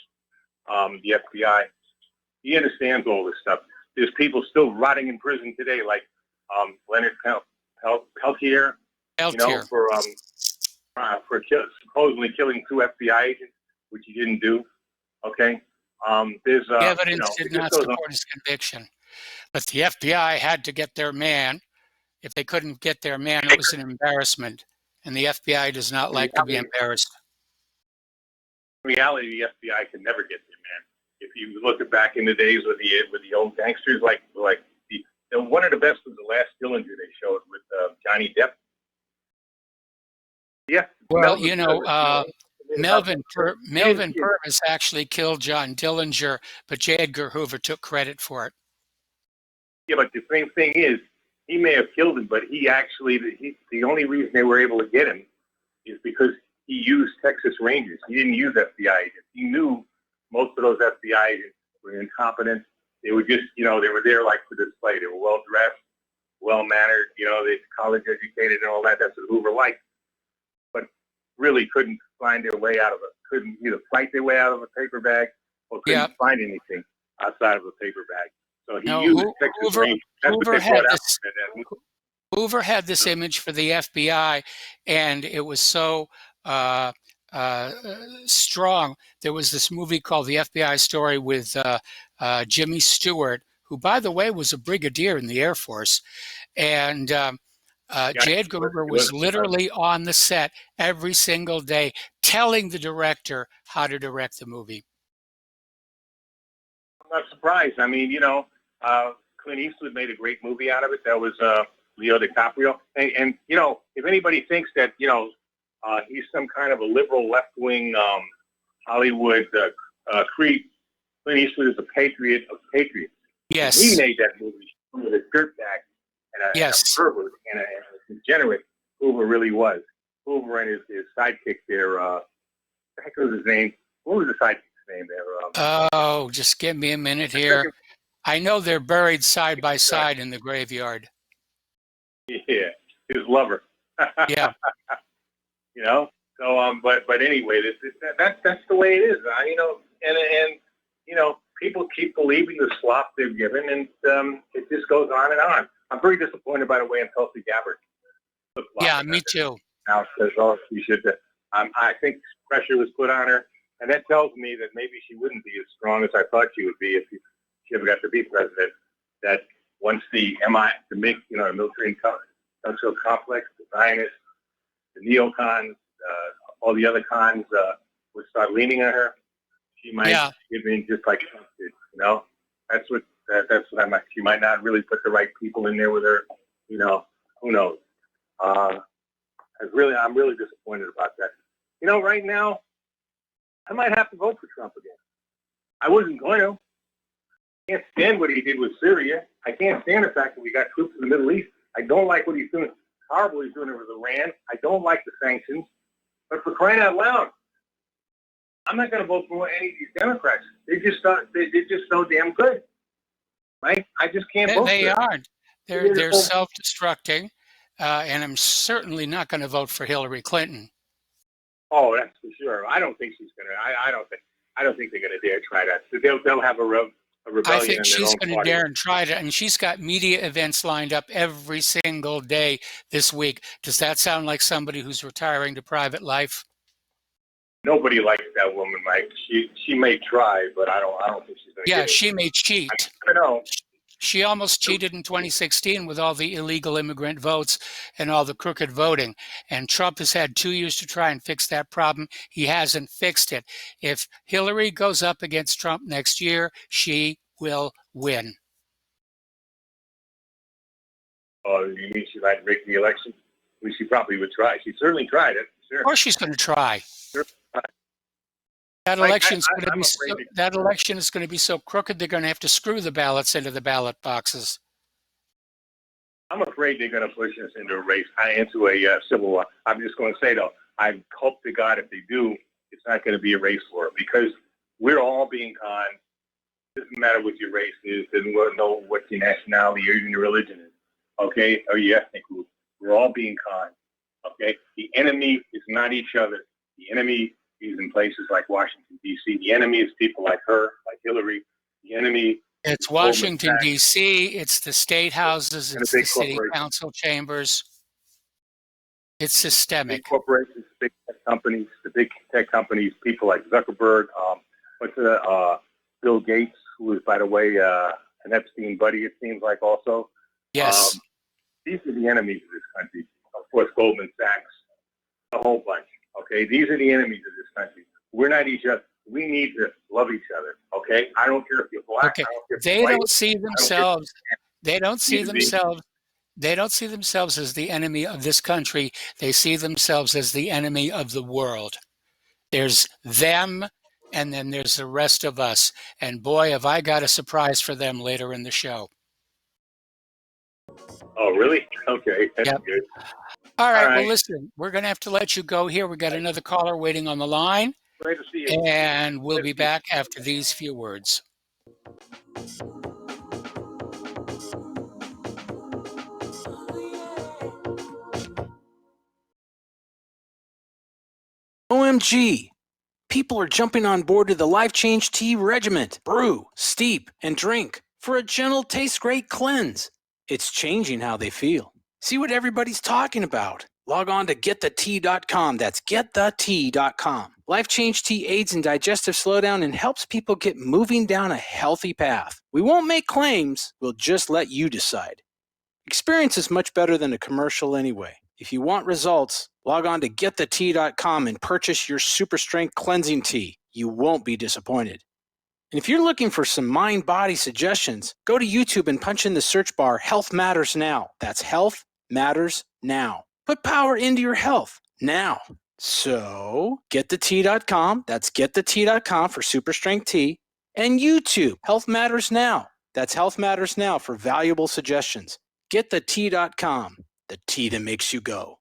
the FBI. He understands all this stuff. There's people still rotting in prison today, like Leonard Peltier, Peltier. Supposedly killing 2 FBI agents, which he didn't do. Okay. There's The evidence it did just not goes on. support his conviction, but the FBI had to get their man. If they couldn't get their man, it was an embarrassment, and the FBI does not like to be embarrassed. In reality, the FBI can never get their man. If you look at back in the days with the old gangsters, one of the best was The Last Dillinger they showed with Johnny Depp. Yeah. Well, Melvin Purvis actually killed John Dillinger, but J. Edgar Hoover took credit for it. Yeah, but the same thing is, he may have killed him, but the only reason they were able to get him is because he used Texas Rangers. He didn't use FBI agents. He knew most of those FBI agents were incompetent. They were just, they were there like for display. They were well dressed, well mannered, they college educated and all that. That's what Hoover liked. But really couldn't find their way out of it. Couldn't either fight their way out of a paper bag or couldn't find anything outside of a paper bag. So he used Texas Rangers. That's what they brought out. Hoover had this image for the FBI, and it was so strong. There was this movie called The FBI Story with Jimmy Stewart, who, by the way, was a brigadier in the Air Force. And J. Edgar Hoover was literally on the set every single day telling the director how to direct the movie. I'm not surprised. I mean, Clint Eastwood made a great movie out of it. That was Leo DiCaprio. And if anybody thinks that, he's some kind of a liberal left-wing Hollywood creep, Clint Eastwood is a patriot of patriots. Yes. He made that movie with a dirtbag and a pervert and a degenerate. Hoover really was. Hoover and his sidekick there, what the heck was his name? What was the sidekick's name there? Just give me a minute here. I know they're buried side by side in the graveyard. Yeah, his lover. Yeah. So but anyway, that's the way it is. People keep believing the slop they're given, and it just goes on and on. I'm very disappointed, by the way, in Tulsi Gabbard. Yeah, me too. Now says, she should. I think pressure was put on her, and that tells me that maybe she wouldn't be as strong as I thought she would be if she ever got to be president. That once the military industrial complex, the Zionists, the neocons, all the other cons would start leaning on her, she might give in just like Trump did. That's what I might. She might not really put the right people in there with her. Who knows? I'm really disappointed about that. Right now, I might have to vote for Trump again. I wasn't going to. I can't stand what he did with Syria. I can't stand the fact that we got troops in the Middle East. I don't like what he's doing. Horrible he's doing it with Iran. I don't like the sanctions. But for crying out loud, I'm not going to vote for any of these Democrats. They're just so damn good, right? I just can't vote. They for them. aren't. They're self-destructing, and I'm certainly not going to vote for Hillary Clinton. Oh, that's for sure. I don't think she's going to. I don't think they're going to dare try that. So they'll have a rebellion. I think she's going to dare and try to, and she's got media events lined up every single day this week. Does that sound like somebody who's retiring to private life? Nobody likes that woman, Mike. She may try, but I don't think she's going to. Yeah, she may cheat. I know. She almost cheated in 2016 with all the illegal immigrant votes and all the crooked voting. And Trump has had 2 years to try and fix that problem. He hasn't fixed it. If Hillary goes up against Trump next year, she will win. Oh, you mean she might rig the election? Well, she probably would try. She certainly tried it. Sure. Of course she's going to try. Sure. That election is going to be so crooked they're going to have to screw the ballots into the ballot boxes. I'm afraid they're going to push us into a race, into a civil war. I'm just going to say, though, I hope to God if they do, it's not going to be a race war because we're all being conned. It doesn't matter what your race is, doesn't know what your nationality or even your religion is, okay, or your ethnic group. We're all being conned, okay? The enemy is not each other. The enemy is in places like Washington, D.C. The enemy is people like her, like Hillary. The enemy. It's Washington, D.C., it's the state houses, it's the city council chambers. It's systemic. Big corporations, big tech companies, people like Zuckerberg, Bill Gates, who is, by the way, an Epstein buddy, it seems like also. Yes. These are the enemies of this country. Of course, Goldman Sachs, a whole bunch. Okay, these are the enemies of this country. We're not each other. We need to love each other. Okay, I don't care if you're black. Okay. I don't care if They you're white. don't see themselves. They don't see Need to be. themselves. They don't see themselves as the enemy of this country. They see themselves as the enemy of the world. There's them, and then there's the rest of us. And boy, have I got a surprise for them later in the show. Oh, really? Okay, that's Yep. good. All right, All right. well, listen, we're going to have to let you go here. We got another caller waiting on the line, Great to see you. and we'll be back after these few words. OMG! People are jumping on board to the Life Change Tea Regiment. Brew, steep, and drink for a gentle, taste great cleanse. It's changing how they feel. See what everybody's talking about. Log on to getthetea.com. That's getthetea.com. Life Change Tea aids in digestive slowdown and helps people get moving down a healthy path. We won't make claims. We'll just let you decide. Experience is much better than a commercial anyway. If you want results, log on to getthetea.com and purchase your super strength cleansing tea. You won't be disappointed. And if you're looking for some mind-body suggestions, go to YouTube and punch in the search bar Health Matters Now. That's Health Matters Now. Put power into your health now. So, getthetea.com. That's getthetea.com for super strength tea. And YouTube, Health Matters Now. That's Health Matters Now for valuable suggestions. Getthetea.com. The tea that makes you go.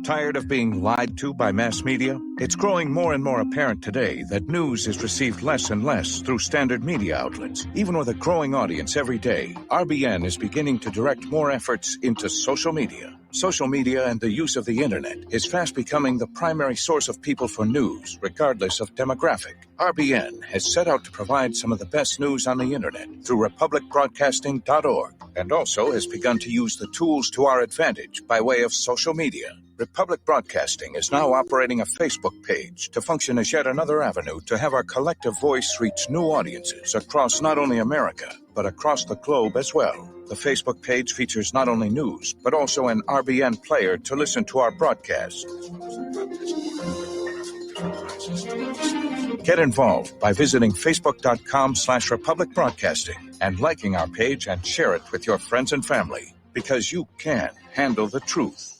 Tired of being lied to by mass media? It's growing more and more apparent today that news is received less and less through standard media outlets. Even with a growing audience every day, RBN is beginning to direct more efforts into social media. Social media and the use of the internet is fast becoming the primary source of people for news, regardless of demographic. RBN has set out to provide some of the best news on the internet through republicbroadcasting.org, and also has begun to use the tools to our advantage by way of social media. Republic Broadcasting is now operating a Facebook page to function as yet another avenue to have our collective voice reach new audiences across not only America, but across the globe as well. The Facebook page features not only news, but also an RBN player to listen to our broadcasts. Get involved by visiting facebook.com/Republic Broadcasting and liking our page and share it with your friends and family, because you can handle the truth.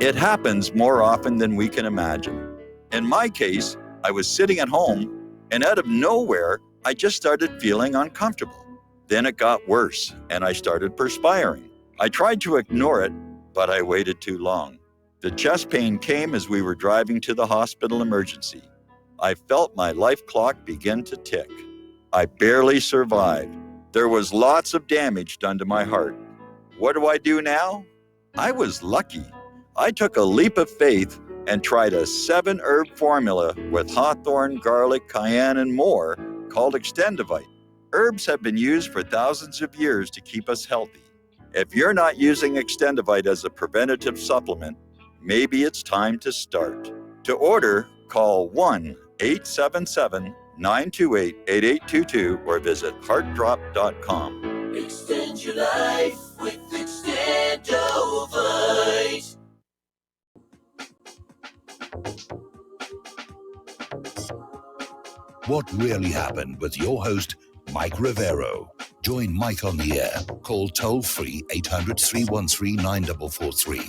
It happens more often than we can imagine. In my case, I was sitting at home, and out of nowhere, I just started feeling uncomfortable. Then it got worse, and I started perspiring. I tried to ignore it, but I waited too long. The chest pain came as we were driving to the hospital emergency. I felt my life clock begin to tick. I barely survived. There was lots of damage done to my heart. What do I do now? I was lucky. I took a leap of faith and tried a 7-herb formula with hawthorn, garlic, cayenne, and more called Extendivite. Herbs have been used for thousands of years to keep us healthy. If you're not using Extendivite as a preventative supplement, maybe it's time to start. To order, call 1-877-928-8822 or visit heartdrop.com. Extend your life with Extendovite. What really happened with your host, Mike Rivero. Join Mike on the air. Call toll-free 800-313-9443.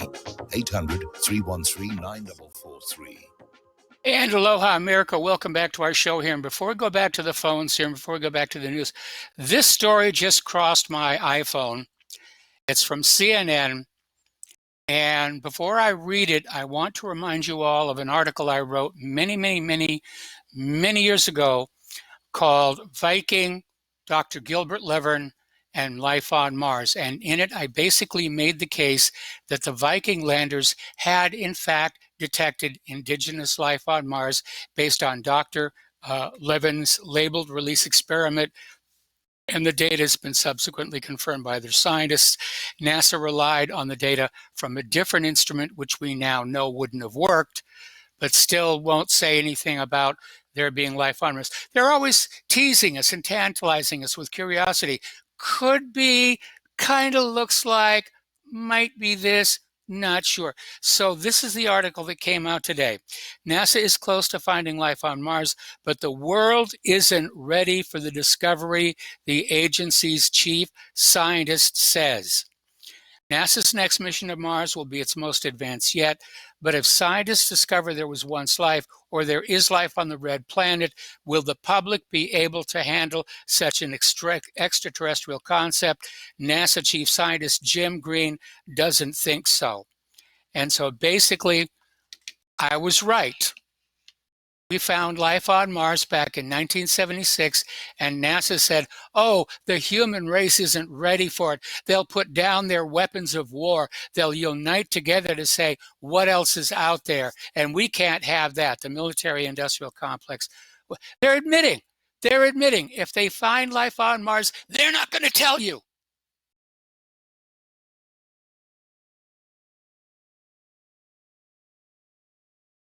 800-313-9443. And aloha, America. Welcome back to our show here. And before we go back to the phones here, and before we go back to the news, this story just crossed my iPhone. It's from CNN. And before I read it, I want to remind you all of an article I wrote many years ago called Viking, Dr. Gilbert Levern, and Life on Mars. And in it, I basically made the case that the Viking landers had, in fact, detected indigenous life on Mars based on Dr. Levern's labeled release experiment And the data has been subsequently confirmed by their scientists. NASA relied on the data from a different instrument, which we now know wouldn't have worked, but still won't say anything about there being life on Mars. They're always teasing us and tantalizing us with curiosity. Could be, kind of looks like, might be this, not sure. So this is the article that came out today. NASA is close to finding life on Mars, but the world isn't ready for the discovery, the agency's chief scientist says. NASA's next mission to Mars will be its most advanced yet, but if scientists discover there was once life or there is life on the red planet, will the public be able to handle such an extraterrestrial concept? NASA Chief Scientist Jim Green doesn't think so. And so basically, I was right. We found life on Mars back in 1976, and NASA said, oh, the human race isn't ready for it. They'll put down their weapons of war. They'll unite together to say, what else is out there? And we can't have that, the military-industrial complex. They're admitting, if they find life on Mars, they're not going to tell you.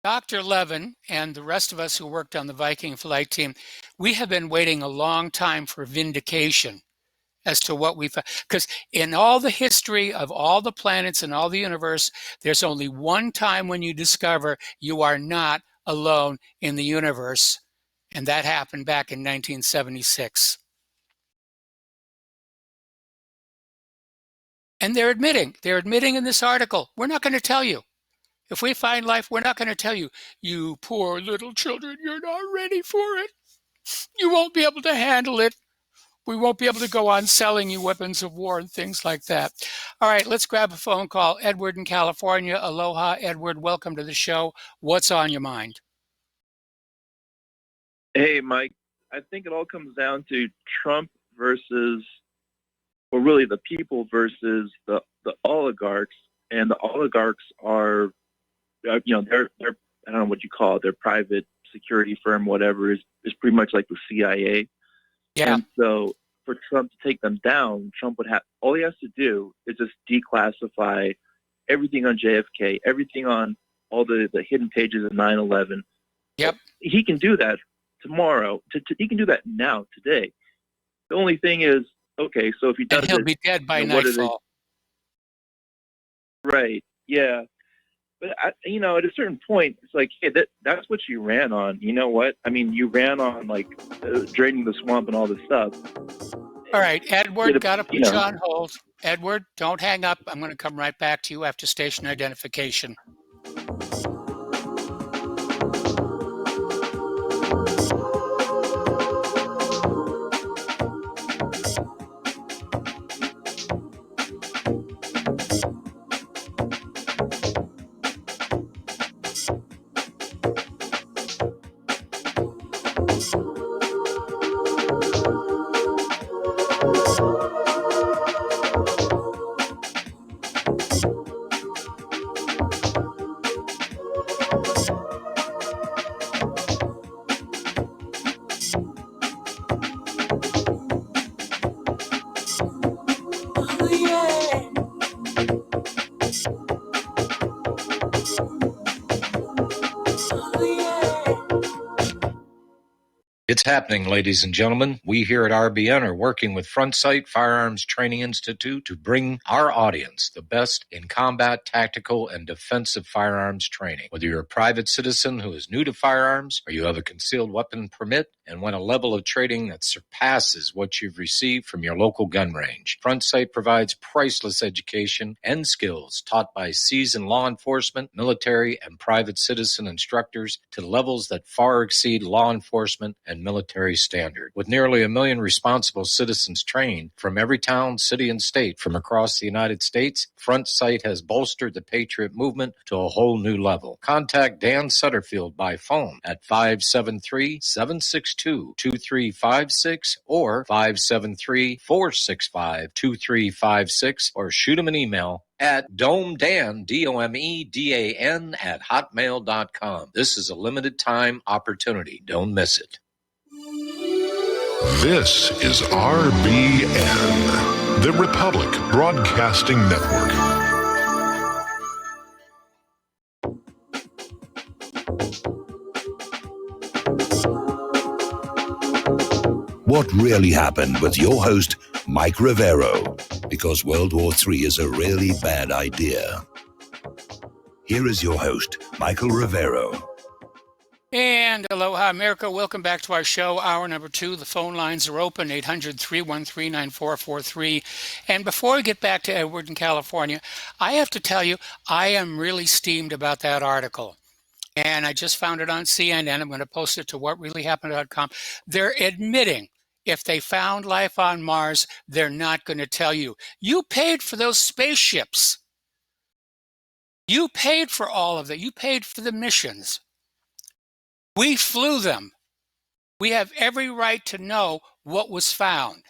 Dr. Levin and the rest of us who worked on the Viking flight team, we have been waiting a long time for vindication as to what we found. Because in all the history of all the planets and all the universe, there's only one time when you discover you are not alone in the universe. And that happened back in 1976. And they're admitting in this article, we're not going to tell you. If we find life, we're not going to tell you, you poor little children, you're not ready for it. You won't be able to handle it. We won't be able to go on selling you weapons of war and things like that. All right, let's grab a phone call. Edward in California. Aloha, Edward. Welcome to the show. What's on your mind? Hey, Mike. I think it all comes down to Trump versus, or really the people versus the oligarchs. And the oligarchs are, they're I don't know what you call it, their private security firm, whatever, is pretty much like the CIA. Yeah. And so for Trump to take them down, Trump would have, all he has to do is just declassify everything on JFK, everything on all the hidden pages of 9/11. Yep. He can do that tomorrow. He can do that now, today. The only thing is, okay, so if he does, and he'll be dead by nightfall. Right. Yeah. But at a certain point, it's like, hey, that's what you ran on. You know what? I mean, you ran on like draining the swamp and all this stuff. All right, Edward, got to put you on hold. Edward, don't hang up. I'm going to come right back to you after station identification. It's happening, ladies and gentlemen. We here at RBN are working with Front Sight Firearms Training Institute to bring our audience the best in combat, tactical, and defensive firearms training. Whether you're a private citizen who is new to firearms or you have a concealed weapon permit and want a level of training that surpasses what you've received from your local gun range, Front Sight provides priceless education and skills taught by seasoned law enforcement, military, and private citizen instructors to levels that far exceed law enforcement and military standard. With nearly 1 million responsible citizens trained from every town, city, and state from across the United States, Front Sight has bolstered the Patriot movement to a whole new level. Contact Dan Sutterfield by phone at 573-762-2356 or 573-465-2356 or shoot him an email at domedan, DOMEDAN, at hotmail.com. This is a limited time opportunity. Don't miss it. This is RBN, the Republic Broadcasting Network. What really happened with your host, Mike Rivero, because World War III is a really bad idea. Here is your host, Michael Rivero. And aloha, America. Welcome back to our show, hour number 2. The phone lines are open, 800-313-9443. And before we get back to Edward in California, I have to tell you, I am really steamed about that article. And I just found it on CNN. I'm going to post it to whatreallyhappened.com. They're admitting if they found life on Mars, they're not going to tell you. You paid for those spaceships. You paid for all of that. You paid for the missions. We flew them. We have every right to know what was found.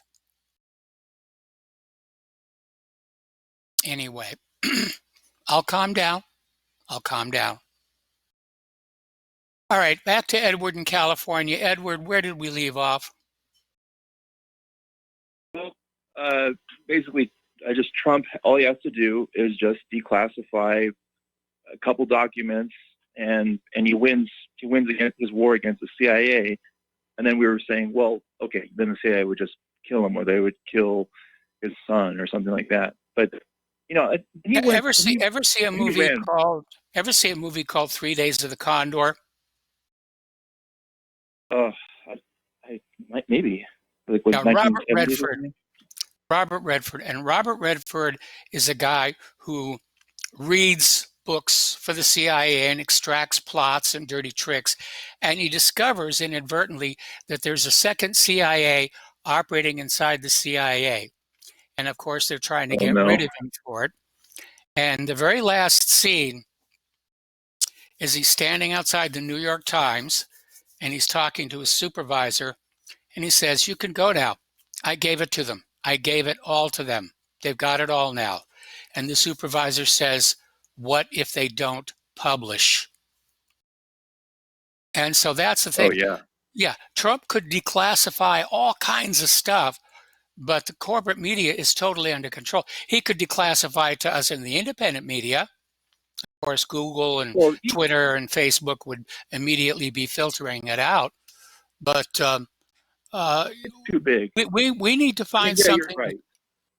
Anyway, I'll calm down. All right, back to Edward in California. Edward, where did we leave off? Well, basically, Trump, all he has to do is just declassify a couple documents, and he wins against his war against the CIA. And then we were saying, well, okay, then the CIA would just kill him, or they would kill his son, or something like that. But ever see a movie called 3 Days of the Condor? Maybe. Robert Redford. And Robert Redford is a guy who reads books for the CIA and extracts plots and dirty tricks. And he discovers inadvertently that there's a second CIA operating inside the CIA. And of course, they're trying to get rid of him for it. And the very last scene is he's standing outside the New York Times and he's talking to his supervisor. And he says, "You can go now. I gave it to them. I gave it all to them. They've got it all now." And the supervisor says, "What if they don't publish?" And so that's the thing. Oh, yeah. Yeah, Trump could declassify all kinds of stuff, but the corporate media is totally under control. He could declassify to us in the independent media. Of course, Google and Twitter and Facebook would immediately be filtering it out. But it's too big. We need to find something. You're right.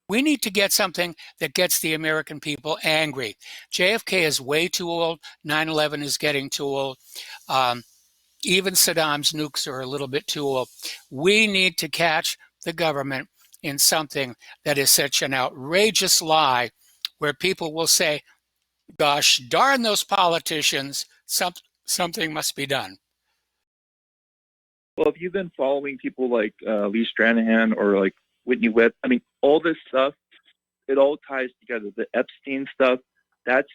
We need to get something that gets the American people angry. JFK is way too old. 9/11 is getting too old. Even Saddam's nukes are a little bit too old. We need to catch the government in something that is such an outrageous lie where people will say, "Gosh darn those politicians, something must be done." Well, if you've been following people like Lee Stranahan or like Whitney Webb, I mean, all this stuff, it all ties together. The Epstein stuff, that's,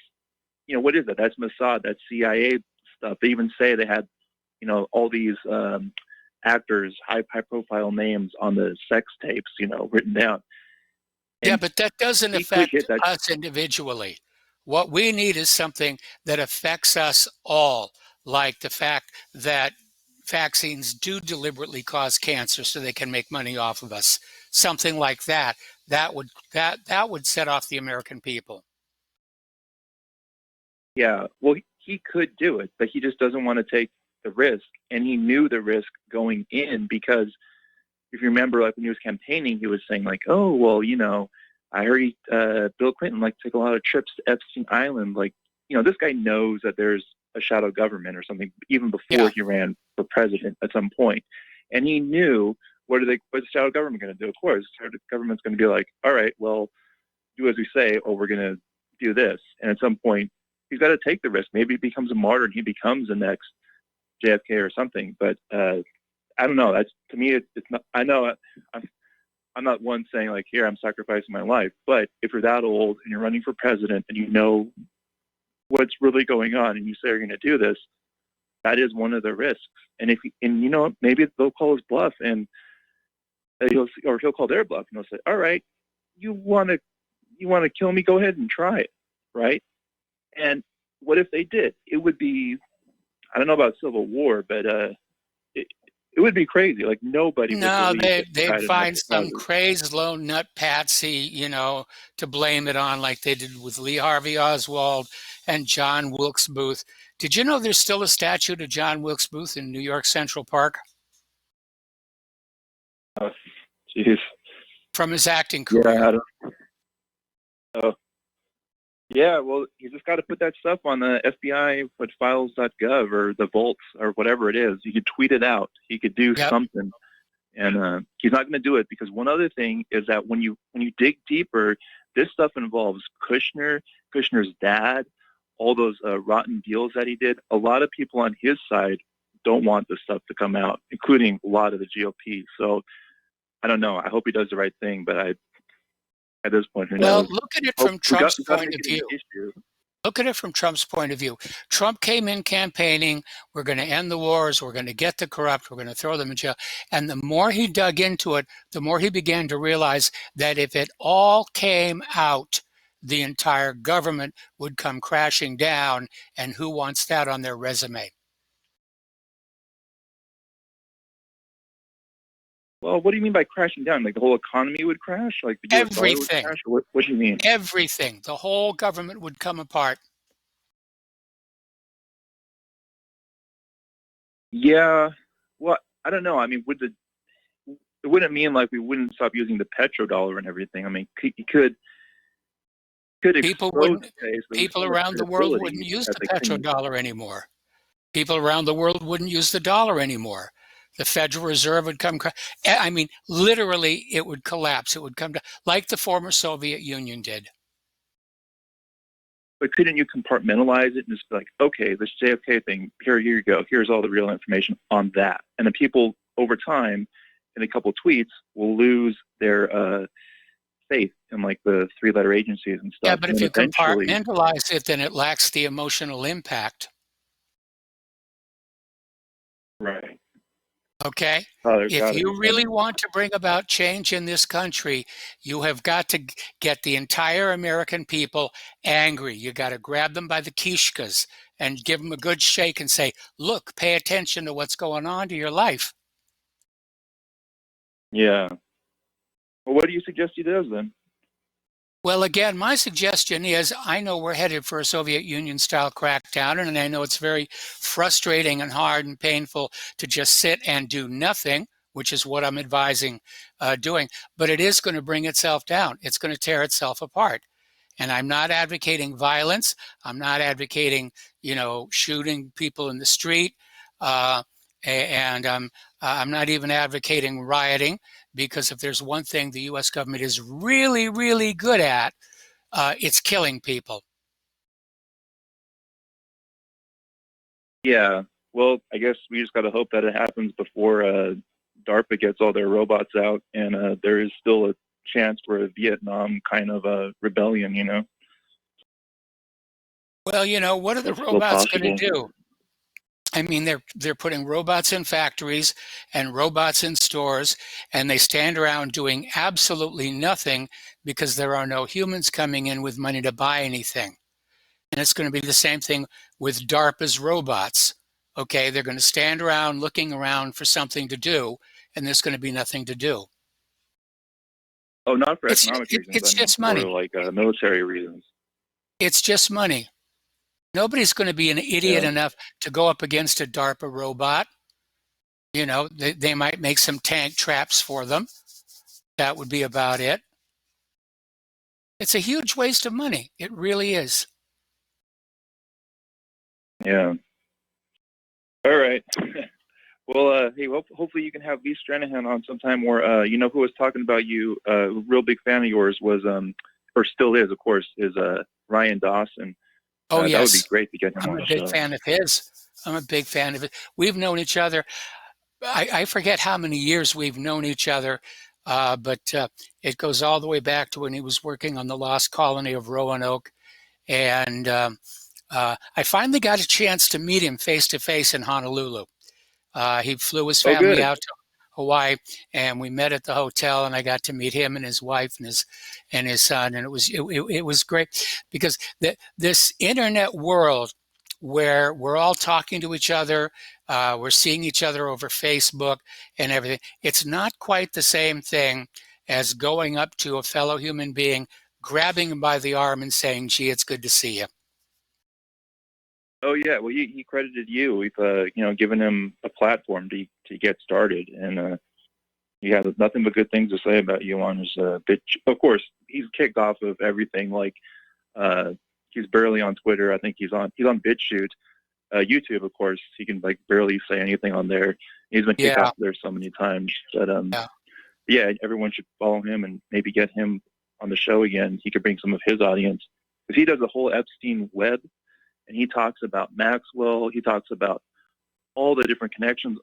what is that? That's Mossad, that's CIA stuff. They even say they had, all these actors, high profile names on the sex tapes, written down. And yeah, but that doesn't affect us individually. What we need is something that affects us all, like the fact that vaccines do deliberately cause cancer so they can make money off of us. Something like that. That would set off the American people. Yeah, well, he could do it, but he just doesn't want to take the risk. And he knew the risk going in, because if you remember, like when he was campaigning, he was saying like, "Oh, well, I heard Bill Clinton took a lot of trips to Epstein Island." Like, this guy knows that there's a shadow government or something, even before he ran for president at some point. And he knew, what's the shadow government going to do? Of course, the shadow government's going to be like, "All right, well, do as we say, or we're going to do this." And at some point, he's got to take the risk. Maybe he becomes a martyr and he becomes the next JFK or something. But I don't know. That's, to me, it's not. I know I'm not one saying like, "Here, I'm sacrificing my life." But if you're that old and you're running for president and you know what's really going on and you say you're going to do this, that is one of the risks. And maybe they'll call his bluff, and he'll call their bluff, and he'll say, "All right, you want to kill me? Go ahead and try it." Right? And what if they did? It would be, I don't know about civil war, but it it would be crazy. Like nobody would No, believe they that they'd Biden find was some positive. crazed lone nut patsy, you know, to blame it on, like they did with Lee Harvey Oswald and John Wilkes Booth. Did you know there's still a statue to John Wilkes Booth in New York Central Park Jeez. from his acting Yeah, career? I don't. Oh, yeah. Well, you just got to put that stuff on the FBI, what files.gov or the vaults or whatever it is. You could tweet it out. He could do Yep. something, and he's not going to do it because one other thing is that when you dig deeper, this stuff involves Kushner's dad, all those rotten deals that he did. A lot of people on his side don't want this stuff to come out, including a lot of the GOP. So I don't know. I hope he does the right thing, but at this point, who Well, knows? look at it Oh, from Trump's we got to point make of it an view. issue. Look at it from Trump's point of view. Trump came in campaigning, we're going to end the wars, we're going to get the corrupt, we're going to throw them in jail. And the more he dug into it, the more he began to realize that if it all came out, the entire government would come crashing down. And who wants that on their resume? Well, what do you mean by crashing down? Like the whole economy would crash? Like the US dollar would Everything. crash? Or what do you mean? Everything. The whole government would come apart. Yeah. Well, I don't know. I mean, it wouldn't mean like we wouldn't stop using the petrodollar and everything. I mean, you could People expose wouldn't. the case, but People with around the world credibility wouldn't use as the they couldn't. petrodollar anymore. People around the world wouldn't use the dollar anymore. The Federal Reserve would come. I mean, literally, it would collapse. It would come down like the former Soviet Union did. But couldn't you compartmentalize it and just be like, okay, this JFK thing, here you go. Here's all the real information on that. And then people over time, in a couple of tweets, will lose their faith in like the three-letter agencies and stuff. Yeah, but and if you then eventually, compartmentalize it, then it lacks the emotional impact. right. Okay? There's If gotta you be really something. want to bring about change in this country, you have got to get the entire American people angry. You got to grab them by the kishkas and give them a good shake and say, look, pay attention to what's going on to your life. Yeah. Well, what do you suggest he does then? Well, again, my suggestion is I know we're headed for a Soviet Union style crackdown, and I know it's very frustrating and hard and painful to just sit and do nothing, which is what I'm advising doing. But it is going to bring itself down. It's going to tear itself apart. And I'm not advocating violence. I'm not advocating, shooting people in the street. And I'm not even advocating rioting, because if there's one thing the U.S. government is really, really good at, it's killing people. Yeah. Well, I guess we just got to hope that it happens before DARPA gets all their robots out, and there is still a chance for a Vietnam kind of a rebellion, Well, what are the That's still robots going to possible. do? I mean, they're putting robots in factories and robots in stores, and they stand around doing absolutely nothing because there are no humans coming in with money to buy anything. And it's going to be the same thing with DARPA's robots. Okay, they're going to stand around looking around for something to do, and there's going to be nothing to do. Oh, not for It's economic reasons. it's I mean, just for money. like military reasons. It's just money. Nobody's going to be an idiot Yeah. enough to go up against a DARPA robot. They might make some tank traps for them. That would be about it. It's a huge waste of money. It really is. Yeah. All right. Well, hey, hopefully you can have Lee Stranahan on sometime. Or who was talking about you? A real big fan of yours was, or still is, of course, is Ryan Dawson. Oh, That would yes. be great to get him I'm on a the big show. fan of his. I'm a big fan of it. We've known each other. I forget how many years we've known each other, but it goes all the way back to when he was working on the Lost Colony of Roanoke. And I finally got a chance to meet him face to face in Honolulu. He flew his Oh, family good. out to Hawaii, and we met at the hotel, and I got to meet him and his wife and his son, and it was great because this internet world where we're all talking to each other, we're seeing each other over Facebook and everything. It's not quite the same thing as going up to a fellow human being, grabbing him by the arm and saying, gee, it's good to see you. Oh yeah, well he credited you with given him a platform to get started, and he has nothing but good things to say about you on his bitch. Of course, he's kicked off of everything. Like he's barely on Twitter. I think he's on BitChute. YouTube, of course, he can like barely say anything on there. He's been kicked off there so many times. But yeah, everyone should follow him and maybe get him on the show again. He could bring some of his audience, because he does the whole Epstein web, and he talks about Maxwell. He talks about all the different connections.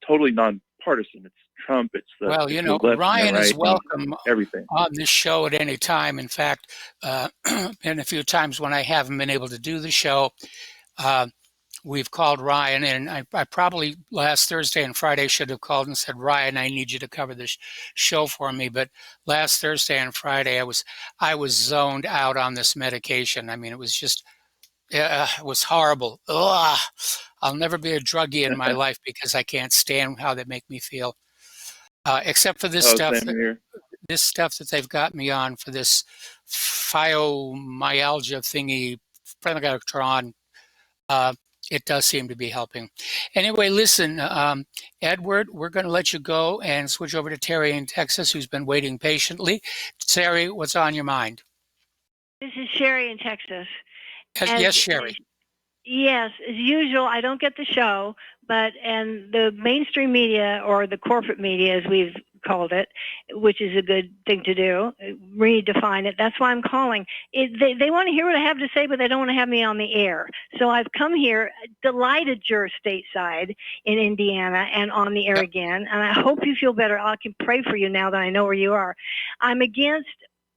Totally nonpartisan. It's Trump. It's the left Ryan and the is right, welcome everything on this show at any time. In fact, and a few times when I haven't been able to do the show, we've called Ryan, and I probably last Thursday and Friday should have called and said, Ryan, I need you to cover this show for me. But last Thursday and Friday, I was zoned out on this medication. I mean, it was just, it was horrible. Ugh. I'll never be a druggie in my life because I can't stand how they make me feel. Except for this stuff that they've got me on for this fibromyalgia thingy, Phenergatron. It does seem to be helping. Anyway, listen, Edward, we're going to let you go and switch over to Terry in Texas, who's been waiting patiently. Terry, what's on your mind? This is Sherry in Texas. Yes, Sherry. Yes, as usual, I don't get the show, and the mainstream media, or the corporate media as we've called it, which is a good thing to do, redefine it. That's why I'm calling. They want to hear what I have to say, but they don't want to have me on the air. So I've come here, delighted you're stateside in Indiana and on the air again, and I hope you feel better. I can pray for you now that I know where you are. I'm against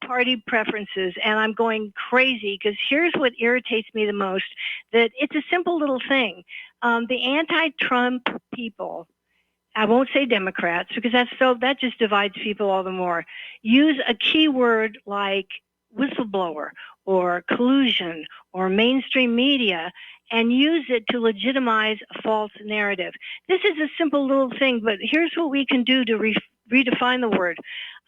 party preferences, and I'm going crazy because here's what irritates me the most, that it's a simple little thing. The anti-Trump people, I won't say Democrats because that just divides people all the more, use a keyword like whistleblower or collusion or mainstream media and use it to legitimize a false narrative. This is a simple little thing, but here's what we can do to redefine the word.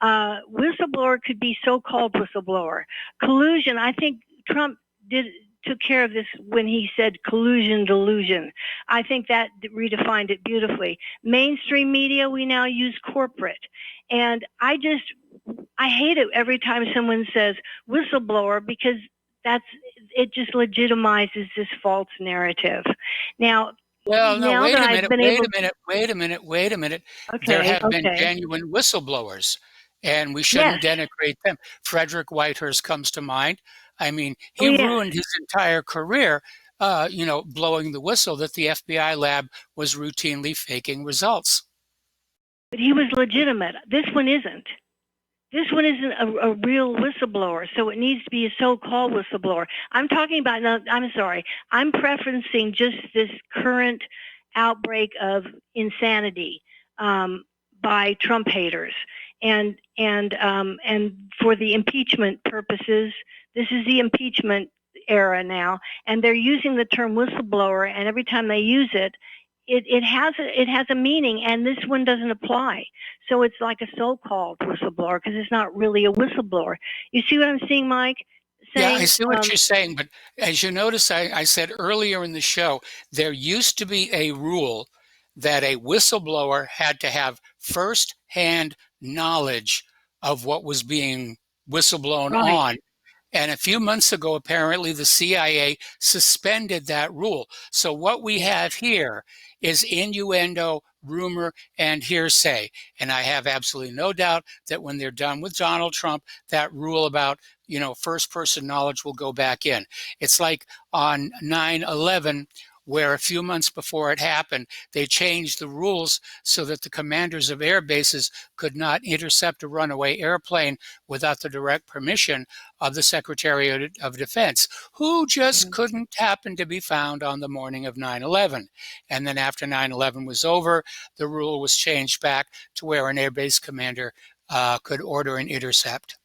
Whistleblower could be so-called whistleblower. Collusion, I think Trump took care of this when he said collusion delusion. I think that redefined it beautifully. Mainstream media, we now use corporate. And I hate it every time someone says whistleblower, because it just legitimizes this false narrative. Now, well, no, wait a minute. Okay, there have been genuine whistleblowers, and we shouldn't denigrate them. Frederick Whitehurst comes to mind. I mean, he ruined his entire career, blowing the whistle that the FBI lab was routinely faking results. But he was legitimate. This one isn't. This one isn't a real whistleblower, so it needs to be a so-called whistleblower. I'm talking about, I'm sorry, I'm preferencing just this current outbreak of insanity by Trump haters. And for the impeachment purposes, this is the impeachment era now, and they're using the term whistleblower, and every time they use it, it has a meaning, and this one doesn't apply. So it's like a so-called whistleblower because it's not really a whistleblower. You see what I'm seeing, Mike? Yeah, I see what you're saying, but as you notice, I said earlier in the show, there used to be a rule that a whistleblower had to have first-hand knowledge of what was being whistleblown on. And a few months ago, apparently, the CIA suspended that rule. So what we have here is innuendo, rumor, and hearsay. And I have absolutely no doubt that when they're done with Donald Trump, that rule about, first-person knowledge will go back in. It's like on 9/11, where a few months before it happened, they changed the rules so that the commanders of air bases could not intercept a runaway airplane without the direct permission of the Secretary of Defense, who just couldn't happen to be found on the morning of 9/11. And then after 9/11 was over, the rule was changed back to where an airbase commander could order an intercept.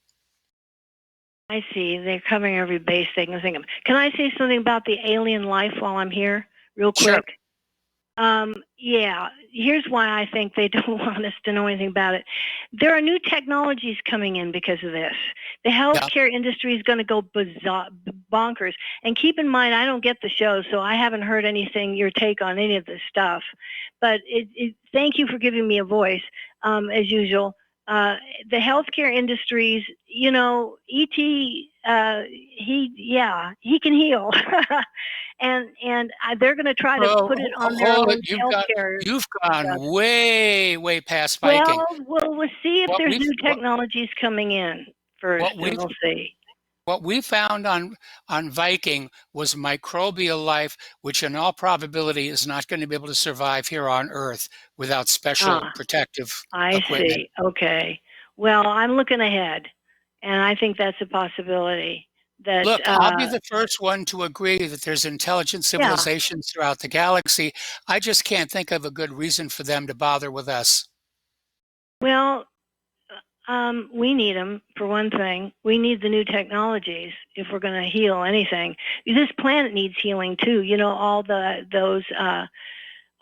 I see. They're covering every base they can think of. Can I say something about the alien life while I'm here, real quick? Sure. Yeah, here's why I think they don't want us to know anything about it. There are new technologies coming in because of this. The healthcare industry is going to go bonkers. And keep in mind, I don't get the show, so I haven't heard anything, your take on any of this stuff. But thank you for giving me a voice, as usual. The healthcare industries, you know, E.T., he can heal. and they're going to try to put it on their Hold own it. healthcare. You've gone way past Viking. Well, we'll see if there's new technologies coming in first, and we'll see. What we found on Viking was microbial life, which in all probability is not going to be able to survive here on Earth without special protective equipment. I see. Okay. Well, I'm looking ahead, and I think that's a possibility. That, look, I'll be the first one to agree that there's intelligent civilizations throughout the galaxy. I just can't think of a good reason for them to bother with us. Well, we need them, for one thing. We need the new technologies if we're going to heal anything. This planet needs healing, too. You know, all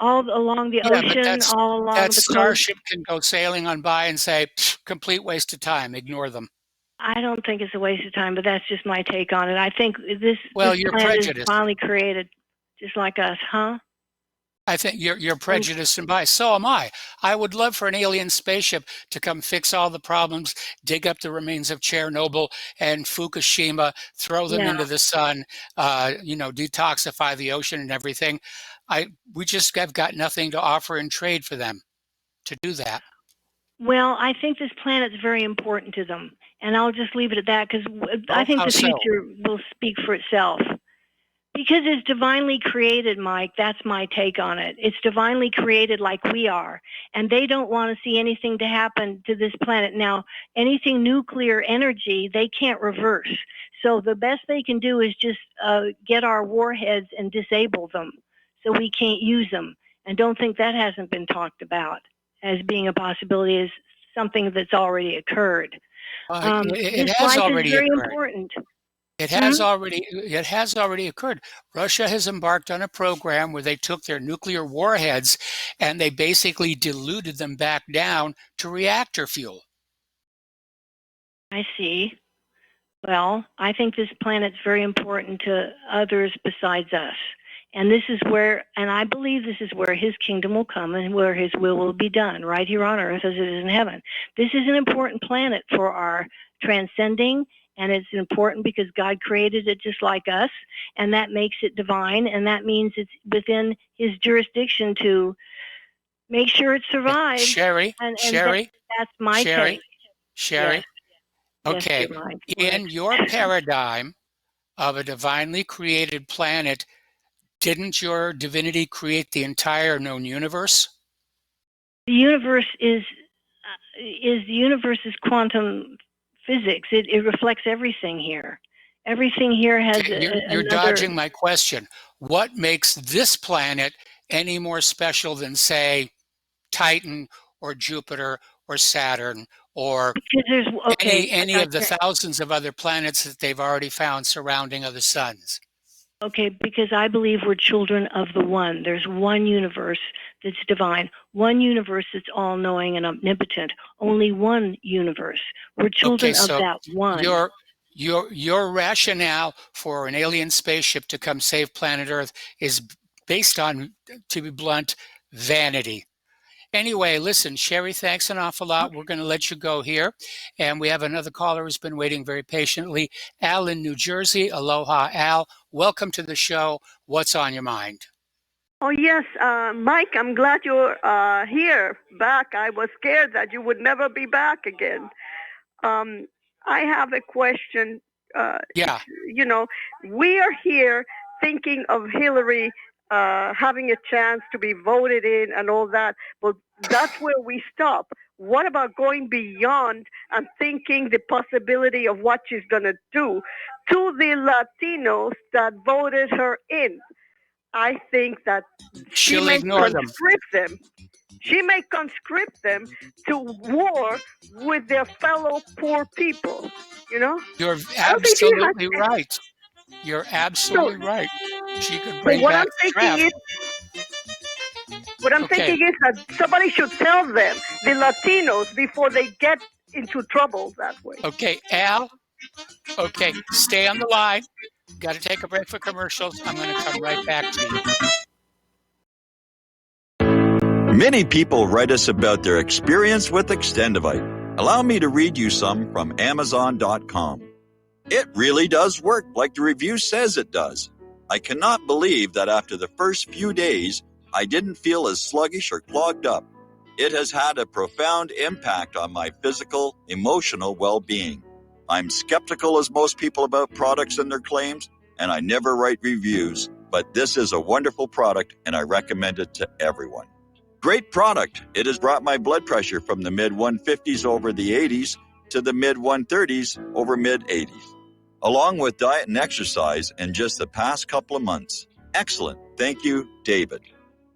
along the ocean, all along the coast. Starship can go sailing on by and say, complete waste of time, ignore them. I don't think it's a waste of time, but that's just my take on it. I think this you're planet is prejudiced. finally created just like us, huh? I think you're prejudiced and biased. So am I. I would love for an alien spaceship to come fix all the problems, dig up the remains of Chernobyl and Fukushima, throw them into the sun, detoxify the ocean and everything. We just have got nothing to offer in trade for them to do that. Well, I think this planet's very important to them, and I'll just leave it at that because I think the future will speak for itself. Because it's divinely created, Mike. That's my take on it. It's divinely created like we are, and they don't want to see anything to happen to this planet. Now, anything nuclear energy, they can't reverse. So the best they can do is just get our warheads and disable them so we can't use them. And don't think that hasn't been talked about as being a possibility, as something that's already occurred. It has already very occurred. Important. It has already occurred. Russia has embarked on a program where they took their nuclear warheads and they basically diluted them back down to reactor fuel. I see. Well, I think this planet's very important to others besides us. And this is where, and I believe this is where his kingdom will come and where his will be done, right here on earth as it is in heaven. This is an important planet for our transcending, and it's important because God created it just like us, and that makes it divine, and that means it's within his jurisdiction to make sure it survives. Sherry, that's my take. Sherry, yes. Okay, in your paradigm of a divinely created planet, didn't your divinity create the entire known universe? The universe is quantum physics. It reflects everything here. Everything here has. You're dodging my question. What makes this planet any more special than, say, Titan or Jupiter or Saturn or any of the thousands of other planets that they've already found surrounding other suns? Okay, because I believe we're children of the one. There's one universe that's divine, one universe that's all-knowing and omnipotent, only one universe. We're children of that one. Your rationale for an alien spaceship to come save planet Earth is based on, to be blunt, vanity. Anyway, listen, Sherry, thanks an awful lot. We're going to let you go here. And we have another caller who's been waiting very patiently. Al in New Jersey. Aloha, Al. Welcome to the show. What's on your mind? Oh, yes. Mike, I'm glad you're here, back. I was scared that you would never be back again. I have a question. You know, we are here thinking of Hillary having a chance to be voted in and all that, but that's where we stop. What about going beyond and thinking the possibility of what she's going to do to the Latinos that voted her in? I think that she'll ignore them. Them. She may conscript them to war with their fellow poor people. You know, You're I don't think she has. absolutely right. You're absolutely right. She could So bring what back I'm the draft. thinking is, Okay. that somebody should tell them, the Latinos, before they get into trouble that way. Okay, Al. Okay, stay on the line. Got to take a break for commercials. I'm going to come right back to you. Many people write us about their experience with Extendivite. Allow me to read you some from Amazon.com. It really does work like the review says it does. I cannot believe that after the first few days, I didn't feel as sluggish or clogged up. It has had a profound impact on my physical, emotional well-being. I'm skeptical as most people about products and their claims, and I never write reviews, but this is a wonderful product and I recommend it to everyone. Great product. It has brought my blood pressure from the mid-150s over the 80s to the mid-130s over mid-80s, along with diet and exercise in just the past couple of months. Excellent. Thank you, David.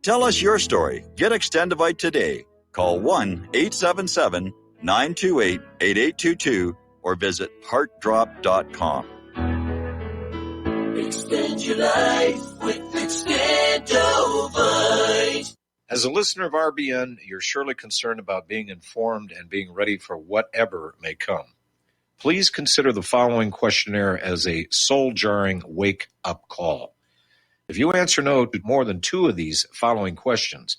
Tell us your story. Get Extendivite today. Call 1-877-928-8822 or visit heartdrop.com. Extend your life with Extendovite. As a listener of RBN, you're surely concerned about being informed and being ready for whatever may come. Please consider the following questionnaire as a soul-jarring wake-up call. If you answer no to more than 2 of these following questions,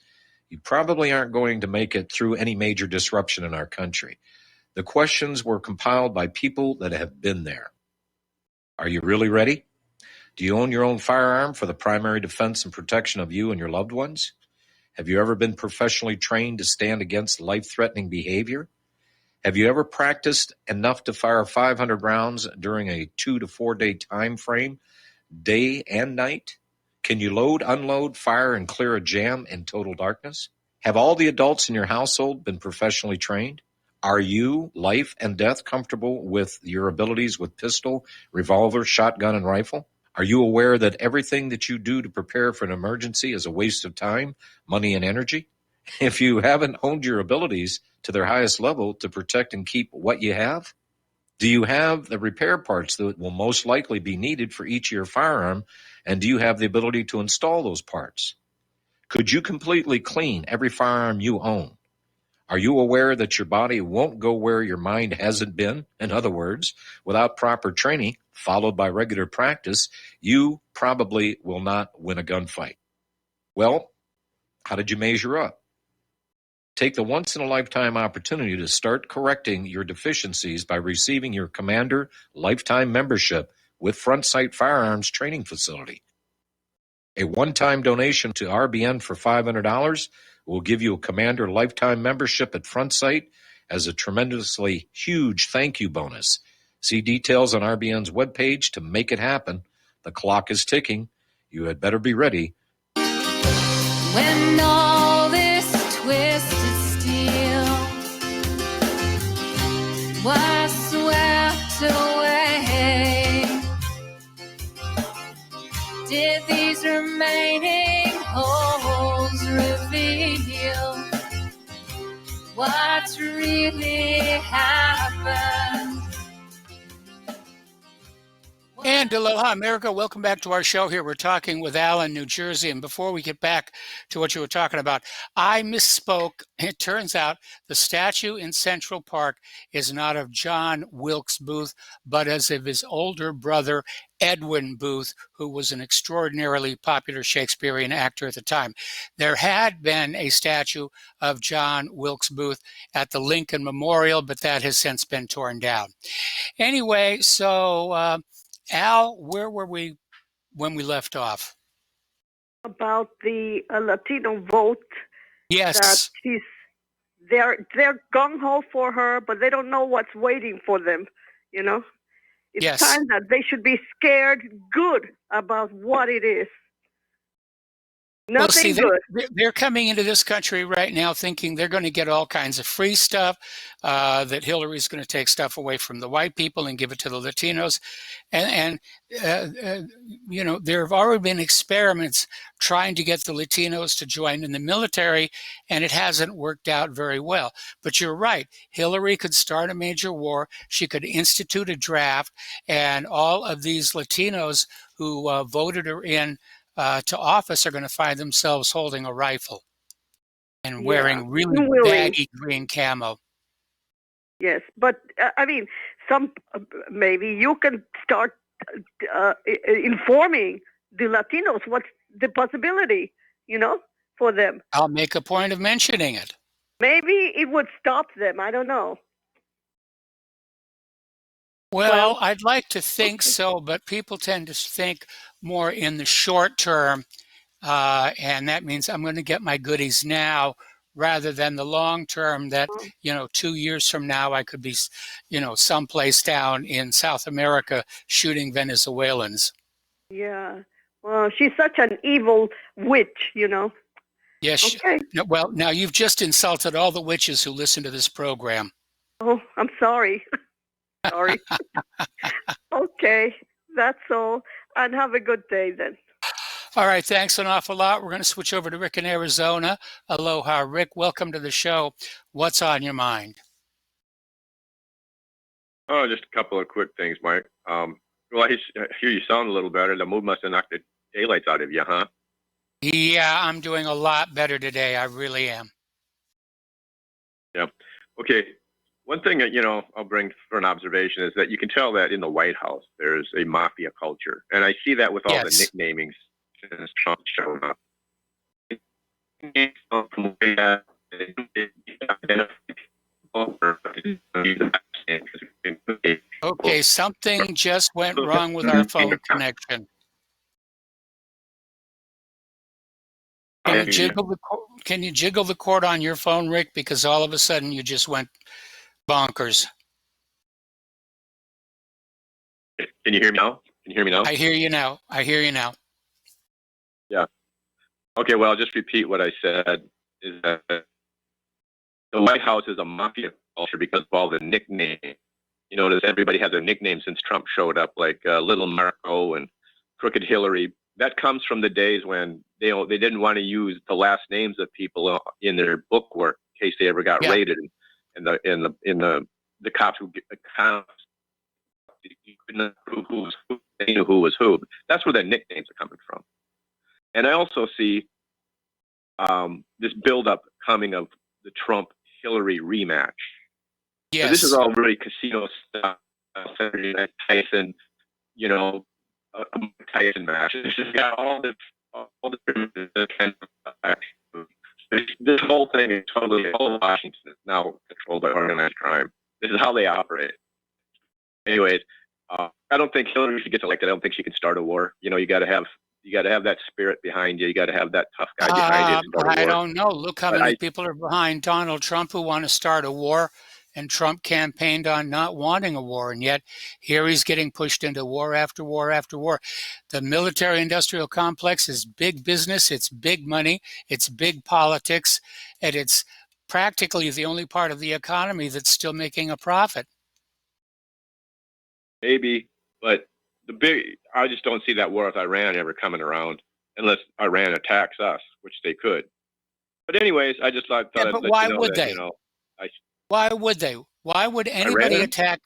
you probably aren't going to make it through any major disruption in our country. The questions were compiled by people that have been there. Are you really ready? Do you own your own firearm for the primary defense and protection of you and your loved ones? Have you ever been professionally trained to stand against life-threatening behavior? Have you ever practiced enough to fire 500 rounds during a 2 to 4 day time frame, day and night? Can you load, unload, fire, and clear a jam in total darkness? Have all the adults in your household been professionally trained? Are you, life and death, comfortable with your abilities with pistol, revolver, shotgun, and rifle? Are you aware that everything that you do to prepare for an emergency is a waste of time, money, and energy? If you haven't honed your abilities to their highest level to protect and keep what you have? Do you have the repair parts that will most likely be needed for each of your firearm, and do you have the ability to install those parts? Could you completely clean every firearm you own? Are you aware that your body won't go where your mind hasn't been? In other words, without proper training, followed by regular practice, you probably will not win a gunfight. Well, how did you measure up? Take the once-in-a-lifetime opportunity to start correcting your deficiencies by receiving your Commander Lifetime Membership with Front Sight Firearms Training Facility. A one-time donation to RBN for $500 will give you a Commander Lifetime Membership at Front Sight as a tremendously huge thank you bonus. See details on RBN's webpage to make it happen. The clock is ticking. You had better be ready. When all this twisted steel was swept away, did these remaining holes reveal what's really happened? And aloha, America. Welcome back to our show here. We're talking with Al in New Jersey. And before we get back to what you were talking about, I misspoke. It turns out the statue in Central Park is not of John Wilkes Booth, but as of his older brother, Edwin Booth, who was an extraordinarily popular Shakespearean actor at the time. There had been a statue of John Wilkes Booth at the Lincoln Memorial, but that has since been torn down. Anyway, so Al, where were we when we left off? About the Latino vote. Yes. That they're gung-ho for her, but they don't know what's waiting for them, you know? It's time that they should be scared good about what it is. Well, see, Nothing good. they're coming into this country right now thinking they're going to get all kinds of free stuff, that Hillary's going to take stuff away from the white people and give it to the Latinos. And there have already been experiments trying to get the Latinos to join in the military, and it hasn't worked out very well. But you're right. Hillary could start a major war. She could institute a draft, and all of these Latinos who voted her in to office are going to find themselves holding a rifle and wearing really baggy green camo. Yes, but I mean, maybe you can start informing the Latinos what's the possibility, for them. I'll make a point of mentioning it. Maybe it would stop them. I don't know. Well, I'd like to think so, but people tend to think more in the short term, and that means I'm going to get my goodies now rather than the long term that, 2 years from now I could be, someplace down in South America shooting Venezuelans. Yeah. Well, she's such an evil witch, Yes. Okay. Well, now you've just insulted all the witches who listen to this program. Oh, I'm sorry. Sorry. Okay, that's all. And have a good day then. All right, thanks an awful lot. We're going to switch over to Rick in Arizona. Aloha, Rick. Welcome to the show. What's on your mind? Oh, just a couple of quick things, Mike. Well, I hear you sound a little better. The mood must have knocked the daylights out of you, huh? Yeah, I'm doing a lot better today. I really am. Yeah. Okay. One thing that, I'll bring for an observation is that you can tell that in the White House, there's a mafia culture. And I see that with all the nicknamings since Trump showed up. Okay, something just went wrong with our phone connection. Can you jiggle the cord on your phone, Rick? Because all of a sudden you just went bonkers. Can you hear me now? I hear you now. Yeah. Okay, well, I'll just repeat what I said, is that the White House is a mafia culture because of all the nicknames. You notice everybody has a nickname since Trump showed up, like Little Marco and Crooked Hillary. That comes from the days when they didn't want to use the last names of people in their bookwork in case they ever got raided. And the cops who they knew who was who. That's where the nicknames are coming from. And I also see this buildup coming of the Trump-Hillary rematch. Yes. So this is all really casino stuff. Tyson, a Tyson match. It's just got all the kind of this whole thing is totally, all of Washington is now controlled by organized crime. This is how they operate. Anyways, I don't think Hillary should get elected. I don't think she can start a war. You got to have that spirit behind you. You got to have that tough guy behind you. I don't know. Look how many people are behind Donald Trump who want to start a war, and Trump campaigned on not wanting a war, and yet here he's getting pushed into war after war after war. The military-industrial complex is big business. It's big money. It's big politics, and it's practically the only part of the economy that's still making a profit. Maybe, but I just don't see that war with Iran ever coming around unless Iran attacks us, which they could. But anyways, I just thought. Yeah, but why would they? Why would they? Why would anybody attack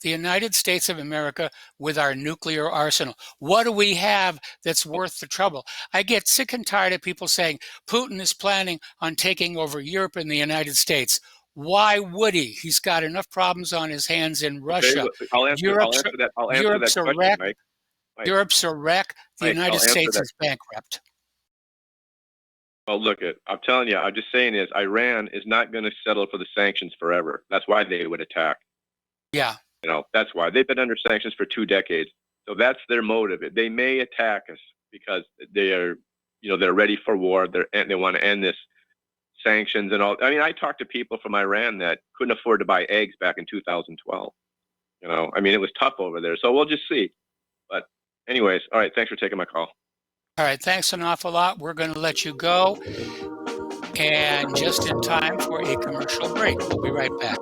the United States of America with our nuclear arsenal? What do we have that's worth the trouble? I get sick and tired of people saying Putin is planning on taking over Europe and the United States. Why would he? He's got enough problems on his hands in Russia. Okay, I'll answer that question, Mike. Europe's a wreck. The United States is bankrupt. Well, look, I'm telling you, I'm just saying is Iran is not going to settle for the sanctions forever. That's why they would attack. Yeah. That's why they've been under sanctions for 2 decades. So that's their motive. They may attack us because they are, they're ready for war. They want to end this sanctions and all. I mean, I talked to people from Iran that couldn't afford to buy eggs back in 2012. I mean, it was tough over there. So we'll just see. But anyways, all right. Thanks for taking my call. All right, thanks an awful lot. We're going to let you go, and just in time for a commercial break. We'll be right back.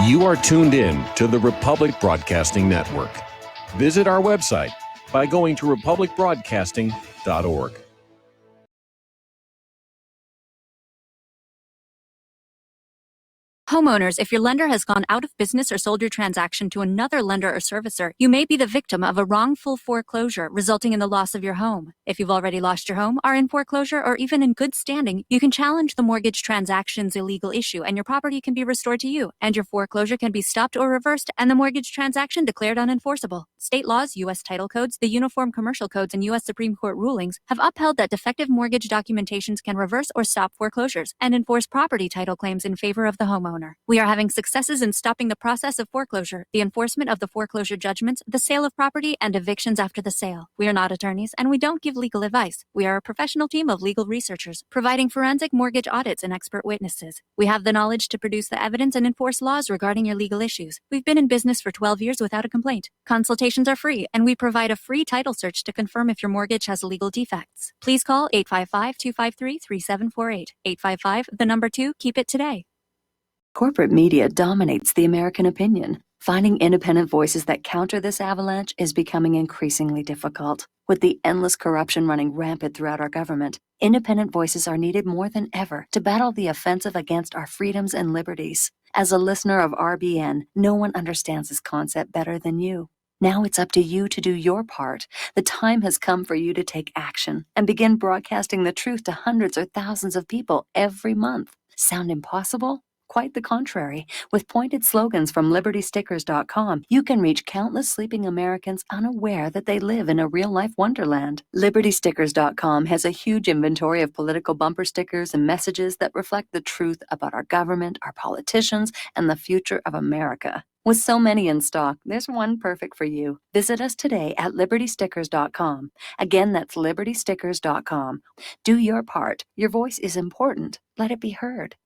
You are tuned in to the Republic Broadcasting Network. Visit our website by going to republicbroadcasting.org. Homeowners, if your lender has gone out of business or sold your transaction to another lender or servicer, you may be the victim of a wrongful foreclosure resulting in the loss of your home. If you've already lost your home, are in foreclosure, or even in good standing, you can challenge the mortgage transaction's illegal issue and your property can be restored to you, and your foreclosure can be stopped or reversed and the mortgage transaction declared unenforceable. State laws, U.S. title codes, the Uniform Commercial Codes, and U.S. Supreme Court rulings have upheld that defective mortgage documentations can reverse or stop foreclosures and enforce property title claims in favor of the homeowner. We are having successes in stopping the process of foreclosure, the enforcement of the foreclosure judgments, the sale of property, and evictions after the sale. We are not attorneys, and we don't give legal advice. We are a professional team of legal researchers, providing forensic mortgage audits and expert witnesses. We have the knowledge to produce the evidence and enforce laws regarding your legal issues. We've been in business for 12 years without a complaint. Consultations are free, and we provide a free title search to confirm if your mortgage has legal defects. Please call 855-253-3748. 855, 2, keep it today. Corporate media dominates the American opinion. Finding independent voices that counter this avalanche is becoming increasingly difficult. With the endless corruption running rampant throughout our government, independent voices are needed more than ever to battle the offensive against our freedoms and liberties. As a listener of RBN, no one understands this concept better than you. Now it's up to you to do your part. The time has come for you to take action and begin broadcasting the truth to hundreds or thousands of people every month. Sound impossible? Quite the contrary. With pointed slogans from LibertyStickers.com, you can reach countless sleeping Americans unaware that they live in a real-life wonderland. LibertyStickers.com has a huge inventory of political bumper stickers and messages that reflect the truth about our government, our politicians, and the future of America. With so many in stock, there's one perfect for you. Visit us today at LibertyStickers.com. Again, that's LibertyStickers.com. Do your part. Your voice is important. Let it be heard.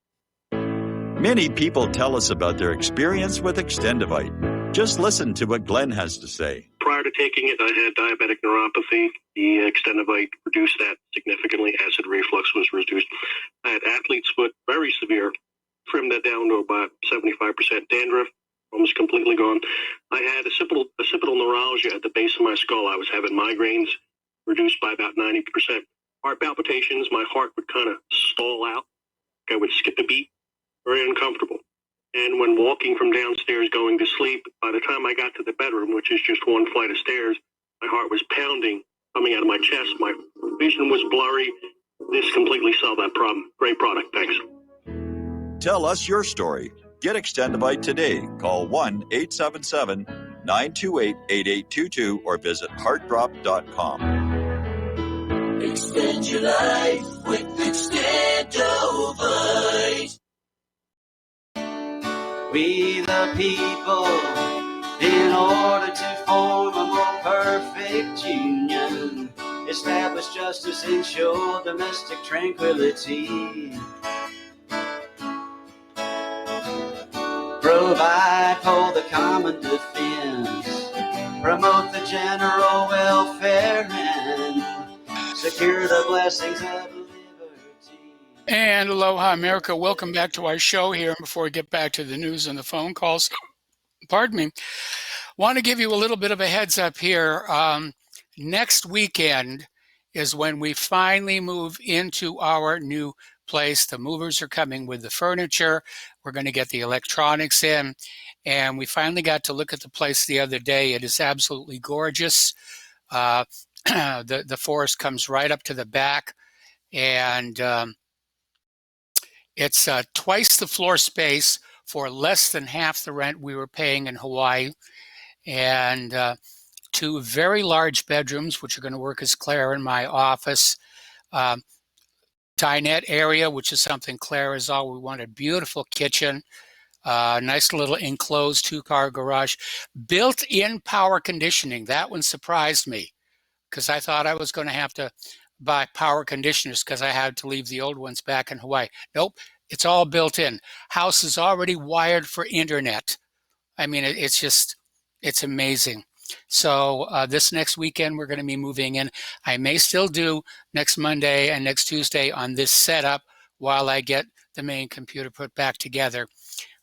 Many people tell us about their experience with Extendivite. Just listen to what Glenn has to say. Prior to taking it, I had diabetic neuropathy. The Extendivite reduced that significantly. Acid reflux was reduced. I had athlete's foot, very severe. Trimmed that down to about 75%. Dandruff, almost completely gone. I had occipital neuralgia at the base of my skull. I was having migraines, reduced by about 90%. Heart palpitations, my heart would kind of stall out. I would skip a beat. Very uncomfortable. And when walking from downstairs going to sleep, by the time I got to the bedroom, which is just one flight of stairs, my heart was pounding, coming out of my chest. My vision was blurry. This completely solved that problem. Great product. Thanks. Tell us your story. Get Extendivite today. Call 1-877-928-8822 or visit heartdrop.com. Extend your life with Extendivite. We the people, in order to form a more perfect union, establish justice, ensure domestic tranquility, provide for the common defense, promote the general welfare, and secure the blessings of And aloha, America. Welcome back to our show here. And before we get back to the news and the phone calls, pardon me, want to give you a little bit of a heads up here. Next weekend is when we finally move into our new place. The movers are coming with the furniture. We're going to get the electronics in. And we finally got to look at the place the other day. It is absolutely gorgeous. The forest comes right up to the back. And it's twice the floor space for less than half the rent we were paying in Hawaii, and 2 very large bedrooms, which are going to work as Claire and my office. dinette area, which is something Claire is all. We want a beautiful kitchen, nice little enclosed 2-car garage, built-in power conditioning. That one surprised me because I thought I was going to have to buy power conditioners because I had to leave the old ones back in Hawaii. Nope, it's all built in. House is already wired for internet. I mean, it's amazing. So this next weekend, we're going to be moving in. I may still do next Monday and next Tuesday on this setup while I get the main computer put back together.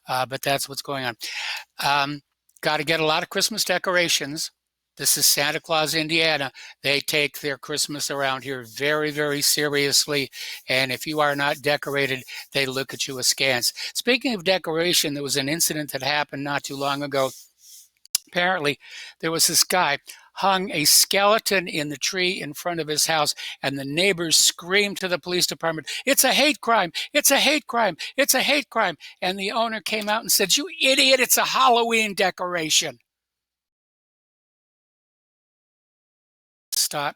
But that's what's going on. Got to get a lot of Christmas decorations. This is Santa Claus, Indiana. They take their Christmas around here very, very seriously. And if you are not decorated, they look at you askance. Speaking of decoration, there was an incident that happened not too long ago. Apparently, there was this guy hung a skeleton in the tree in front of his house, and the neighbors screamed to the police department, "It's a hate crime! It's a hate crime! It's a hate crime!" And the owner came out and said, "You idiot, it's a Halloween decoration." Stop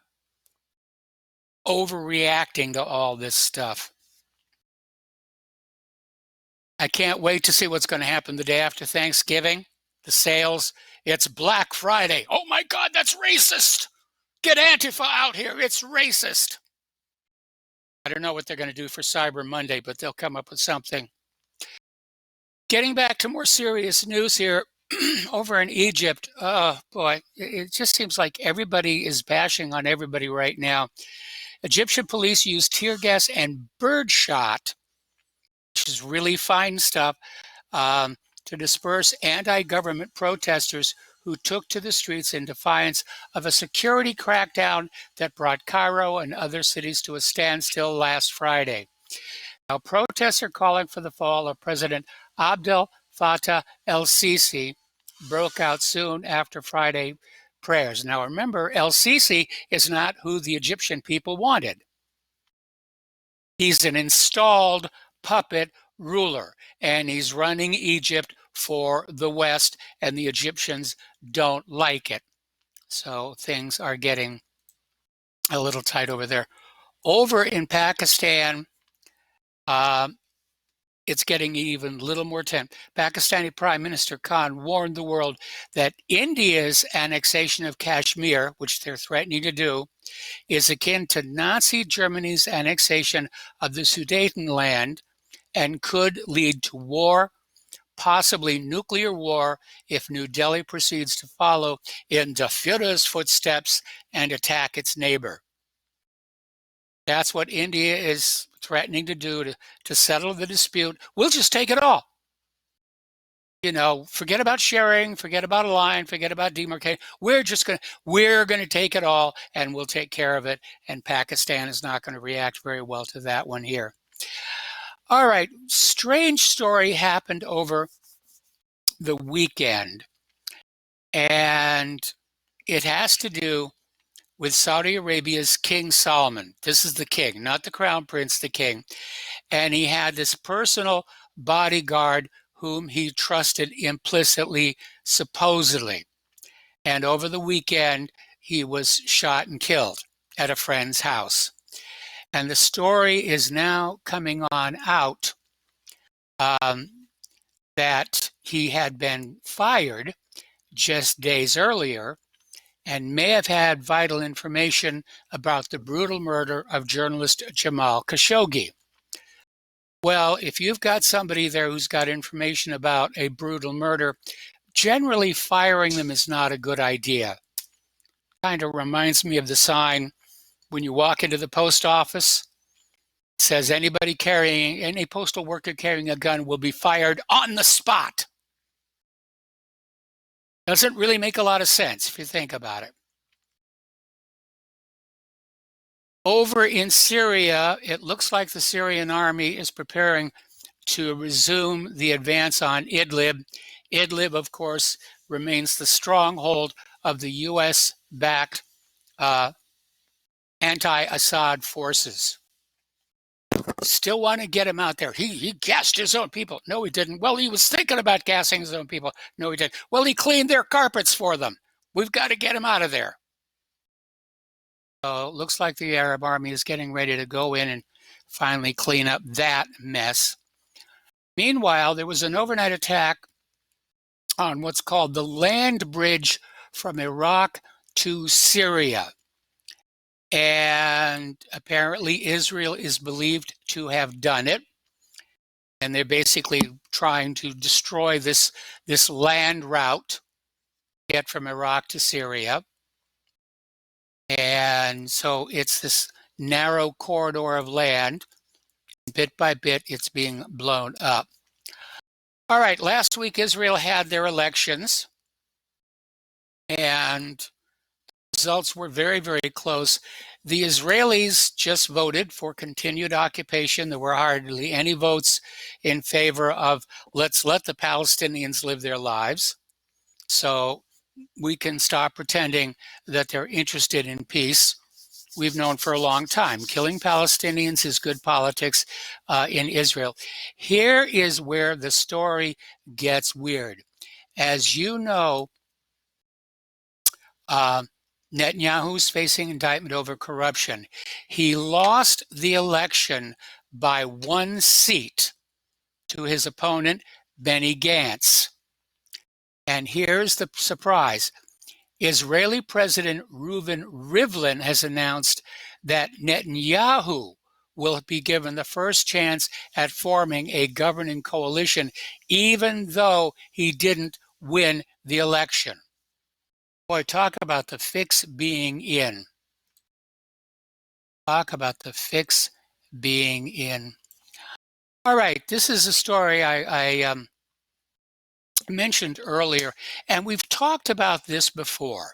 overreacting to all this stuff. I can't wait to see what's going to happen the day after Thanksgiving. The sales. It's Black Friday. Oh my God, that's racist. Get Antifa out here. It's racist. I don't know what they're going to do for Cyber Monday, but they'll come up with something. Getting back to more serious news here, over in Egypt, oh boy, it just seems like everybody is bashing on everybody right now. Egyptian police used tear gas and birdshot, which is really fine stuff, to disperse anti-government protesters who took to the streets in defiance of a security crackdown that brought Cairo and other cities to a standstill last Friday. Now, protests are calling for the fall of President Abdel Fattah el-Sisi, broke out soon after Friday prayers. Now, remember, el-Sisi is not who the Egyptian people wanted. He's an installed puppet ruler, and he's running Egypt for the West, and the Egyptians don't like it. So things are getting a little tight over there. Over in Pakistan, it's getting even a little more tense. Pakistani Prime Minister Khan warned the world that India's annexation of Kashmir, which they're threatening to do, is akin to Nazi Germany's annexation of the Sudetenland and could lead to war, possibly nuclear war, if New Delhi proceeds to follow in the Führer's footsteps and attack its neighbor. That's what India is threatening to do to settle the dispute. We'll just take it all. You know, forget about sharing, forget about a line, forget about demarcation. We're going to take it all, and we'll take care of it. And Pakistan is not going to react very well to that one here. All right, strange story happened over the weekend, and it has to do with Saudi Arabia's King Salman. This is the king, not the crown prince, the king. And he had this personal bodyguard whom he trusted implicitly, supposedly. And over the weekend, he was shot and killed at a friend's house. And the story is now coming on out that he had been fired just days earlier and may have had vital information about the brutal murder of journalist Jamal Khashoggi. Well, if you've got somebody there who's got information about a brutal murder, generally firing them is not a good idea. Kind of reminds me of the sign when you walk into the post office. It says any postal worker carrying a gun will be fired on the spot. Doesn't really make a lot of sense if you think about it. Over in Syria, it looks like the Syrian army is preparing to resume the advance on Idlib. Idlib, of course, remains the stronghold of the U.S.-backed anti-Assad forces. Still want to get him out there. He gassed his own people. No, he didn't. Well, he was thinking about gassing his own people. No, he didn't. Well, he cleaned their carpets for them. We've got to get him out of there. So it looks like the Arab army is getting ready to go in and finally clean up that mess. Meanwhile, there was an overnight attack on what's called the land bridge from Iraq to Syria. And apparently Israel is believed to have done it. And they're basically trying to destroy this land route, get from Iraq to Syria. And so it's this narrow corridor of land. Bit by bit, it's being blown up. All right, last week Israel had their elections, and results were very, very close. The Israelis just voted for continued occupation. There were hardly any votes in favor of let's let the Palestinians live their lives. So we can stop pretending that they're interested in peace. We've known for a long time. Killing Palestinians is good politics in Israel. Here is where the story gets weird. As you know, Netanyahu's facing indictment over corruption. He lost the election by 1 seat to his opponent, Benny Gantz. And here's the surprise. Israeli President Reuven Rivlin has announced that Netanyahu will be given the first chance at forming a governing coalition, even though he didn't win the election. Boy, talk about the fix being in. Talk about the fix being in. All right, this is a story I mentioned earlier, and we've talked about this before.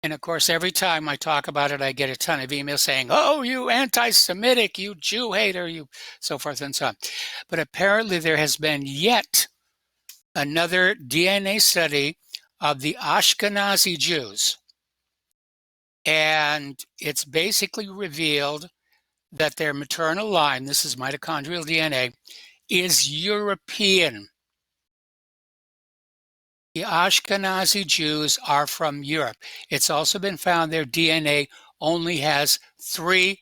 And of course, every time I talk about it, I get a ton of emails saying, oh, you anti-Semitic, you Jew hater, you so forth and so on. But apparently there has been yet another DNA study of the Ashkenazi Jews. And it's basically revealed that their maternal line, this is mitochondrial DNA, is European. The Ashkenazi Jews are from Europe. It's also been found their DNA only has 3%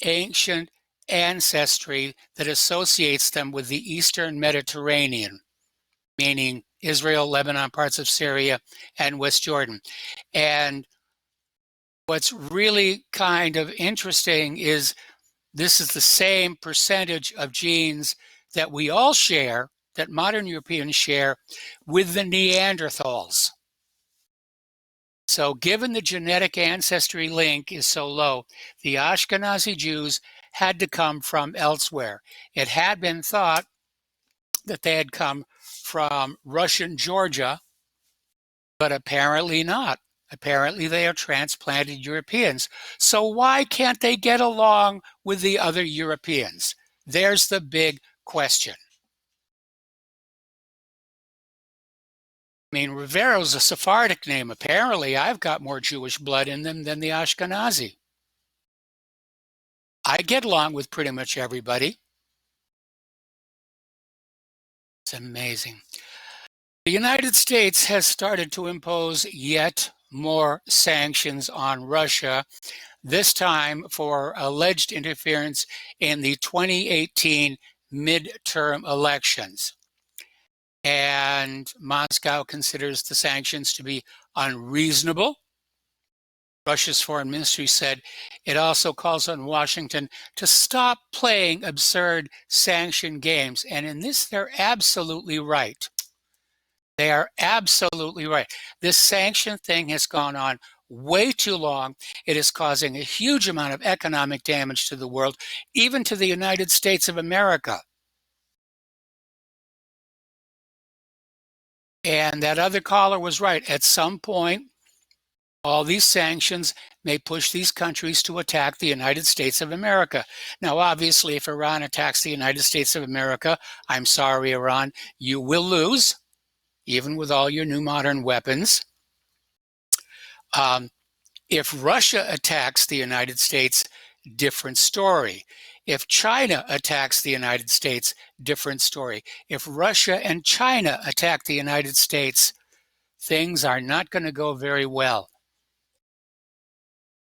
ancient ancestry that associates them with the Eastern Mediterranean, meaning Israel, Lebanon, parts of Syria, and West Jordan. And what's really kind of interesting is this is the same percentage of genes that we all share, that modern Europeans share with the Neanderthals. So given the genetic ancestry link is so low, the Ashkenazi Jews had to come from elsewhere. It had been thought that they had come from Russian Georgia, but apparently not. Apparently they are transplanted Europeans. So why can't they get along with the other Europeans? There's the big question. I mean, Rivero's a Sephardic name. Apparently, I've got more Jewish blood in them than the Ashkenazi. I get along with pretty much everybody. It's amazing. The United States has started to impose yet more sanctions on Russia, this time for alleged interference in the 2018 midterm elections. And Moscow considers the sanctions to be unreasonable. Russia's foreign ministry said it also calls on Washington to stop playing absurd sanction games. And in this, they're absolutely right. They are absolutely right. This sanction thing has gone on way too long. It is causing a huge amount of economic damage to the world, even to the United States of America. And that other caller was right. At some point, all these sanctions may push these countries to attack the United States of America. Now, obviously, if Iran attacks the United States of America, I'm sorry, Iran, you will lose, even with all your new modern weapons. If Russia attacks the United States, different story. If China attacks the United States, different story. If Russia and China attack the United States, things are not going to go very well.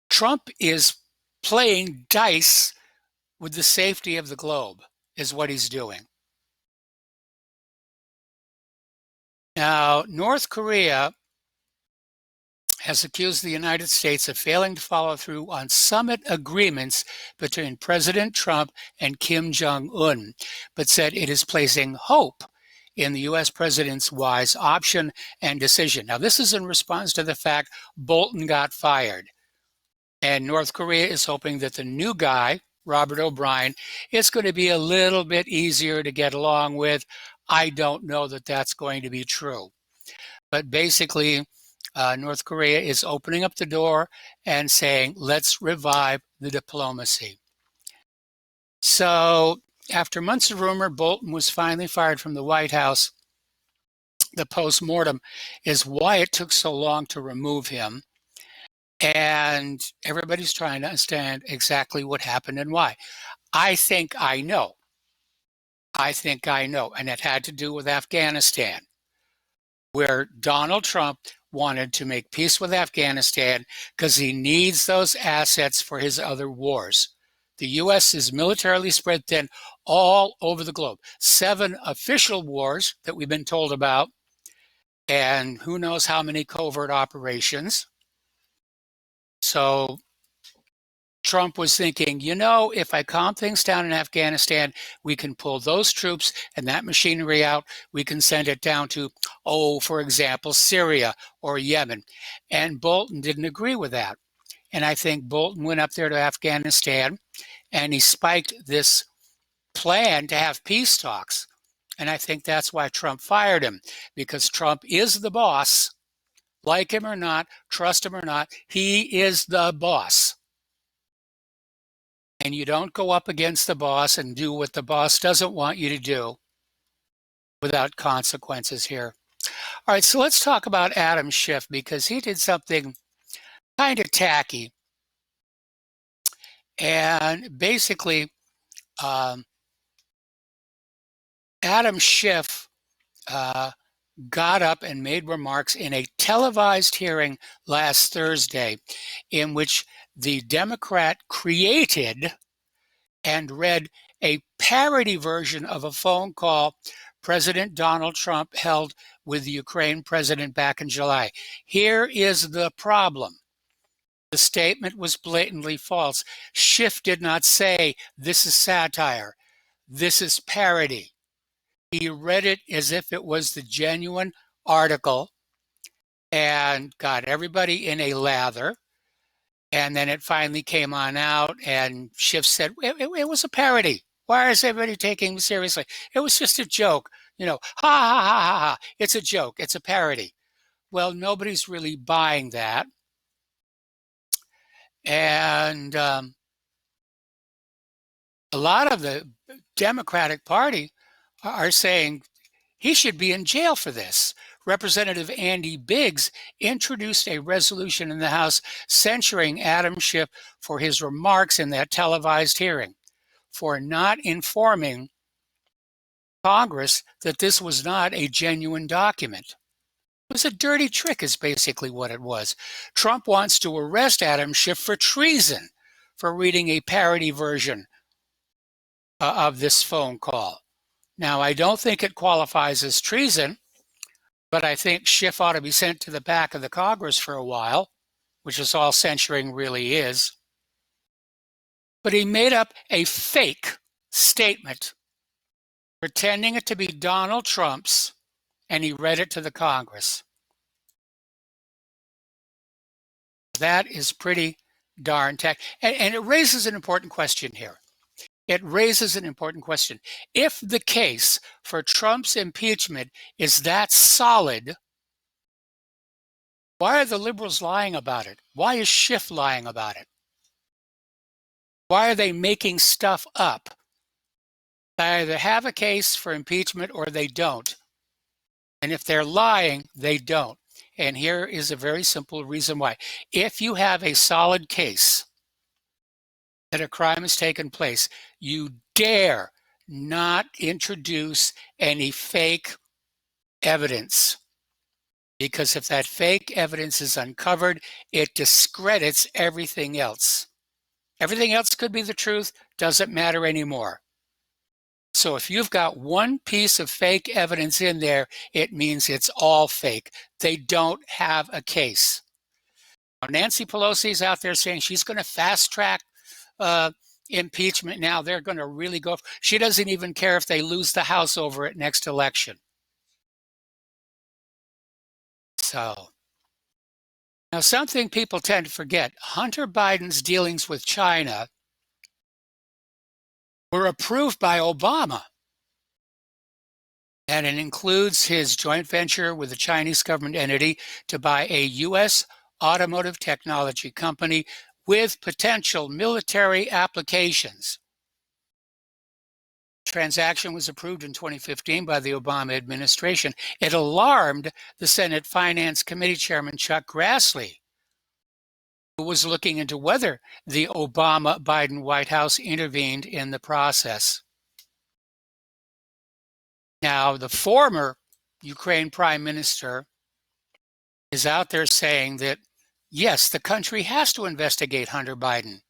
Trump is playing dice with the safety of the globe is what he's doing. Now, North Korea has accused the United States of failing to follow through on summit agreements between President Trump and Kim Jong-un, but said it is placing hope in the U.S. president's wise option and decision. Now, this is in response to the fact Bolton got fired, and North Korea is hoping that the new guy, Robert O'Brien, is going to be a little bit easier to get along with. I don't know that that's going to be true. But basically, North Korea is opening up the door and saying, let's revive the diplomacy. So after months of rumor, Bolton was finally fired from the White House. The post-mortem is why it took so long to remove him. And everybody's trying to understand exactly what happened and why. I think I know. And it had to do with Afghanistan, where Donald Trump wanted to make peace with Afghanistan because he needs those assets for his other wars. The U.S. is militarily spread thin all over the globe. 7 official wars that we've been told about, and who knows how many covert operations. So Trump was thinking, you know, if I calm things down in Afghanistan, we can pull those troops and that machinery out. We can send it down to, for example, Syria or Yemen. And Bolton didn't agree with that. And I think Bolton went up there to Afghanistan and he spiked this plan to have peace talks. And I think that's why Trump fired him, because Trump is the boss. Like him or not, trust him or not, he is the boss. And you don't go up against the boss and do what the boss doesn't want you to do without consequences here. All right, so let's talk about Adam Schiff, because he did something kind of tacky. And basically, Adam Schiff got up and made remarks in a televised hearing last Thursday in which the Democrat created and read a parody version of a phone call President Donald Trump held with the Ukraine president back in July. Here is the problem. The statement was blatantly false. Schiff did not say, this is satire, this is parody. He read it as if it was the genuine article and got everybody in a lather. And then it finally came on out and Schiff said, it was a parody. Why is everybody taking me seriously? It was just a joke. You know, ha, ha, ha, ha, ha. It's a joke. It's a parody. Well, nobody's really buying that. And a lot of the Democratic Party are saying he should be in jail for this. Representative Andy Biggs introduced a resolution in the House censuring Adam Schiff for his remarks in that televised hearing, for not informing Congress that this was not a genuine document. It was a dirty trick is basically what it was. Trump wants to arrest Adam Schiff for treason for reading a parody version of this phone call. Now, I don't think it qualifies as treason, but I think Schiff ought to be sent to the back of the Congress for a while, which is all censuring really is. But he made up a fake statement, pretending it to be Donald Trump's, and he read it to the Congress. That is pretty darn tacky. And it raises an important question here. It raises an important question. If the case for Trump's impeachment is that solid, why are the liberals lying about it? Why is Schiff lying about it? Why are they making stuff up? They either have a case for impeachment or they don't. And if they're lying, they don't. And here is a very simple reason why. If you have a solid case that a crime has taken place, you dare not introduce any fake evidence. Because if that fake evidence is uncovered, it discredits everything else. Everything else could be the truth, doesn't matter anymore. So if you've got one piece of fake evidence in there, it means it's all fake. They don't have a case. Now, Nancy Pelosi's out there saying she's going to fast track impeachment now. They're going to really go. She doesn't even care if they lose the House over it next election. So, now something people tend to forget, Hunter Biden's dealings with China were approved by Obama. And it includes his joint venture with a Chinese government entity to buy a U.S. automotive technology company with potential military applications. The transaction was approved in 2015 by the Obama administration. It alarmed the Senate Finance Committee Chairman Chuck Grassley, who was looking into whether the Obama-Biden White House intervened in the process. Now, the former Ukraine Prime Minister is out there saying that, yes, the country has to investigate Hunter Biden.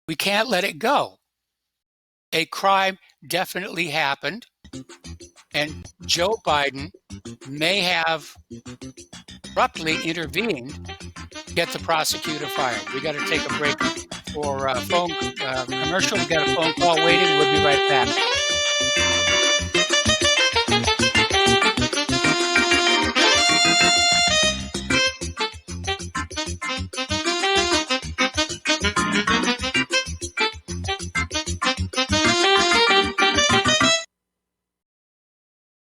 We can't let it go. A crime definitely happened, and Joe Biden may have abruptly intervened to get the prosecutor fired. We got to take a break for a phone commercial. We got a phone call waiting. We'll be right back.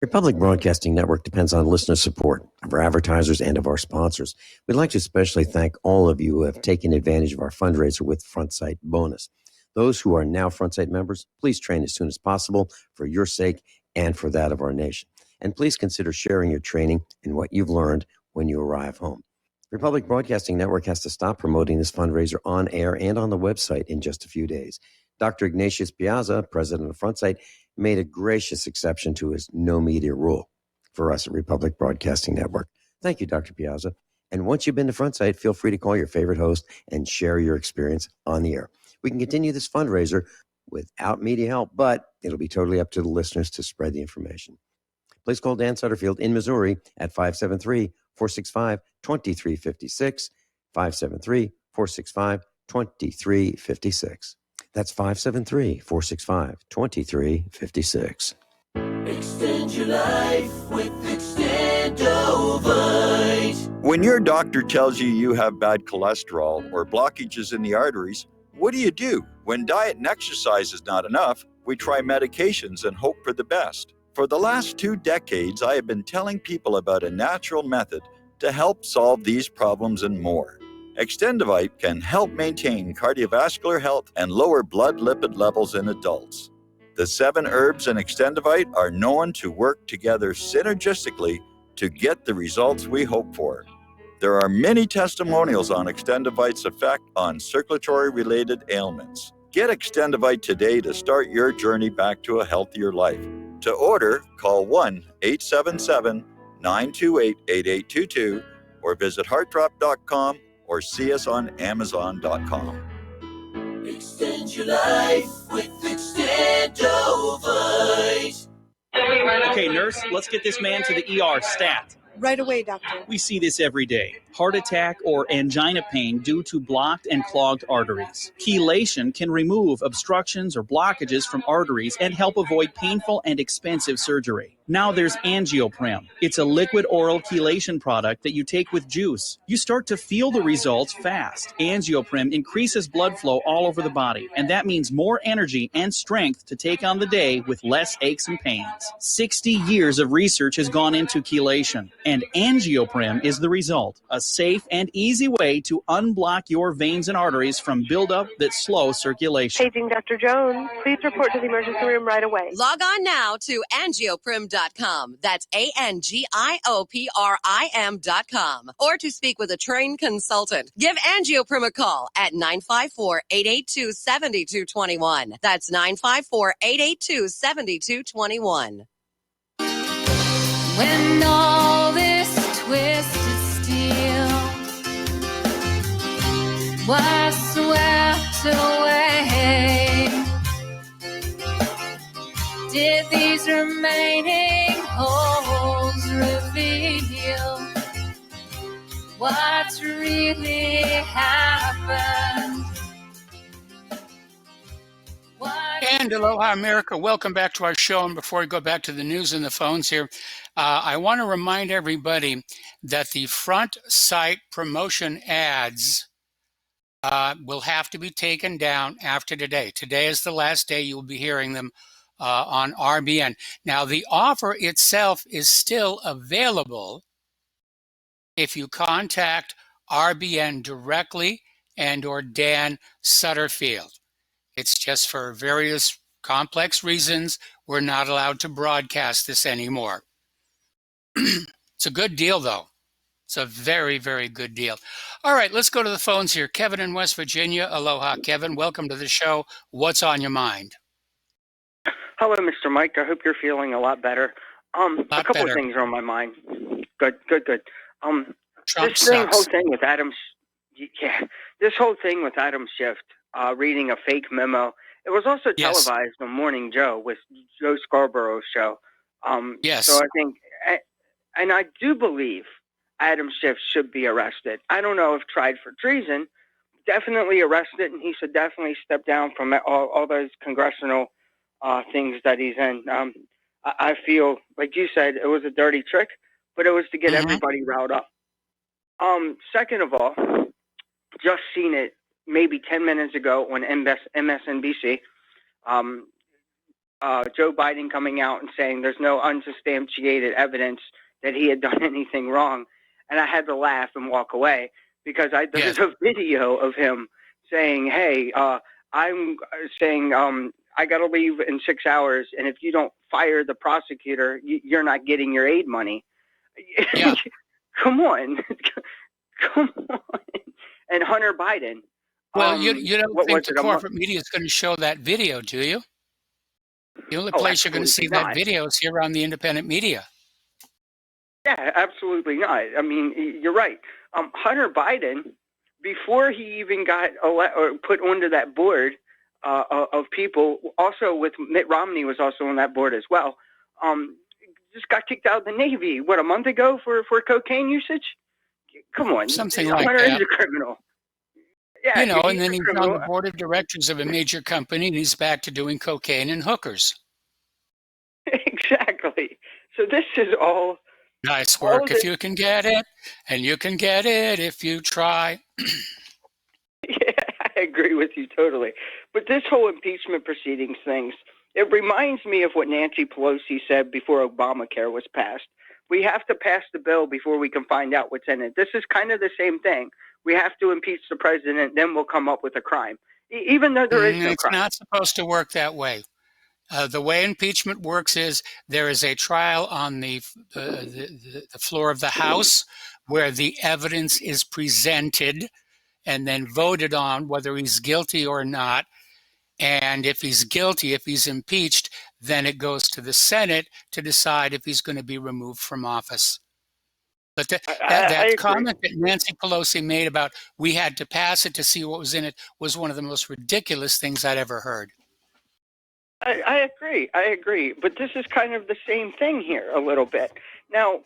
Republic Broadcasting Network depends on listener support of our advertisers and of our sponsors. We'd like to especially thank all of you who have taken advantage of our fundraiser with FrontSight Bonus. Those who are now FrontSight members, please train as soon as possible for your sake and for that of our nation. And please consider sharing your training and what you've learned when you arrive home. Republic Broadcasting Network has to stop promoting this fundraiser on air and on the website in just a few days. Dr. Ignatius Piazza, president of FrontSight, made a gracious exception to his no media rule for us at Republic Broadcasting Network. Thank you, Dr. Piazza. And once you've been to FrontSight, feel free to call your favorite host and share your experience on the air. We can continue this fundraiser without media help, but it'll be totally up to the listeners to spread the information. Please call Dan Sutterfield in Missouri at 573-465-2356, 573-465-2356. That's 573-465-2356. Extend your life with Extendovite. When your doctor tells you you have bad cholesterol or blockages in the arteries, what do? When diet and exercise is not enough, we try medications and hope for the best. For the last 2 decades, I have been telling people about a natural method to help solve these problems and more. Extendovite can help maintain cardiovascular health and lower blood lipid levels in adults. The 7 herbs in Extendovite are known to work together synergistically to get the results we hope for. There are many testimonials on Extendovite's effect on circulatory-related ailments. Get Extendovite today to start your journey back to a healthier life. To order, call 1-877-928-8822 or visit heartdrop.com or see us on Amazon.com. Extend your life with Extendovite. Okay, nurse, let's get this man to the ER stat. Right away, doctor. We see this every day. Heart attack or angina pain due to blocked and clogged arteries. Chelation can remove obstructions or blockages from arteries and help avoid painful and expensive surgery. Now there's Angioprim. It's a liquid oral chelation product that you take with juice. You start to feel the results fast. Angioprim increases blood flow all over the body, and that means more energy and strength to take on the day with less aches and pains. 60 years of research has gone into chelation, and Angioprim is the result. A safe and easy way to unblock your veins and arteries from buildup that slow circulation. Paging Dr. Jones. Please report to the emergency room right away. Log on now to angioprim.com. That's ANGIOPRIM.com. Or to speak with a trained consultant. Give Angioprim a call at 954-882-7221. That's 954-882-7221. When all this twisted steel was swept away. remaining holes reveal what's really happened. And aloha, America. Welcome back to our show. And before we go back to the news and the phones here, I want to remind everybody that the front site promotion ads will have to be taken down after today. Today is the last day you will be hearing them on RBN. Now, the offer itself is still available if you contact RBN directly and or Dan Sutterfield. It's just for various complex reasons, we're not allowed to broadcast this anymore. It's a good deal, though. It's a very, very good deal. All right, let's go to the phones here. Kevin in West Virginia. Aloha, Kevin. Welcome to the show. What's on your mind? Hello, Mr. Mike. I hope you're feeling a lot better. A couple of things are on my mind. Good. Trump This sucks. whole thing with Adam Schiff reading a fake memo. It was also Yes. televised on Morning Joe with Joe Scarborough's show. Yes. So I think, and I do believe Adam Schiff should be arrested. I don't know if tried for treason, definitely arrested, and he should definitely step down from all those congressional things that he's in. I feel, like you said, it was a dirty trick, but it was to get everybody riled up. Second of all, just seen it maybe 10 minutes ago on MSNBC. Joe Biden coming out and saying there's no unsubstantiated evidence that he had done anything wrong. And I had to laugh and walk away because there's a video of him saying, hey, I'm saying I got to leave in 6 hours. And if you don't fire the prosecutor, you're not getting your aid money. Yeah. Come on. And Hunter Biden. Well, you don't think the corporate media is going to show that video, do you? The only place you're going to see absolutely that not. video is here on the independent media. Yeah, absolutely not. I mean, you're right. Hunter Biden, before he even got put onto that board of people, also with Mitt Romney was also on that board as well, just got kicked out of the Navy, a month ago for cocaine usage? Come on. Something like Hunter that. is a criminal. Yeah, And then a he's criminal. on the board of directors of a major company, and he's back to doing cocaine and hookers. Exactly. So this is all Nice work if you can get it, and you can get it if you try. Yeah, I agree with you totally. But this whole impeachment proceedings things, it reminds me of what Nancy Pelosi said before Obamacare was passed. We have to pass the bill before we can find out what's in it. This is kind of the same thing. We have to impeach the president, then we'll come up with a crime, even though there is no It's crime. not supposed to work that way. The way impeachment works is there is a trial on the floor of the House where the evidence is presented and then voted on whether he's guilty or not. And if he's guilty, if he's impeached, then it goes to the Senate to decide if he's going to be removed from office. But I agree. comment that Nancy Pelosi made about we had to pass it to see what was in it was one of the most ridiculous things I'd ever heard. I agree. But this is kind of the same thing here a little bit. Now,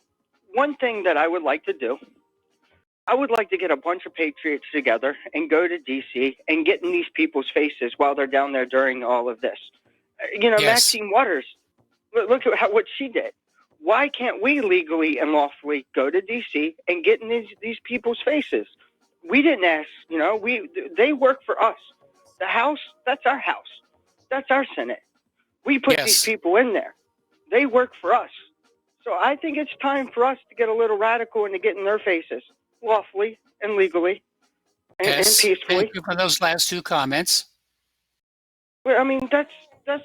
one thing that I would like to do, I would like to get a bunch of patriots together and go to D.C. and get in these people's faces while they're down there during all of this. Yes. Maxine Waters, look at what she did. Why can't we legally and lawfully go to D.C. and get in these people's faces? We didn't ask, they work for us. The House, that's our House. That's our Senate. We put these people in there. They work for us. So I think it's time for us to get a little radical and to get in their faces, lawfully and legally and peacefully. Thank you for those last two comments. Well, I mean, that's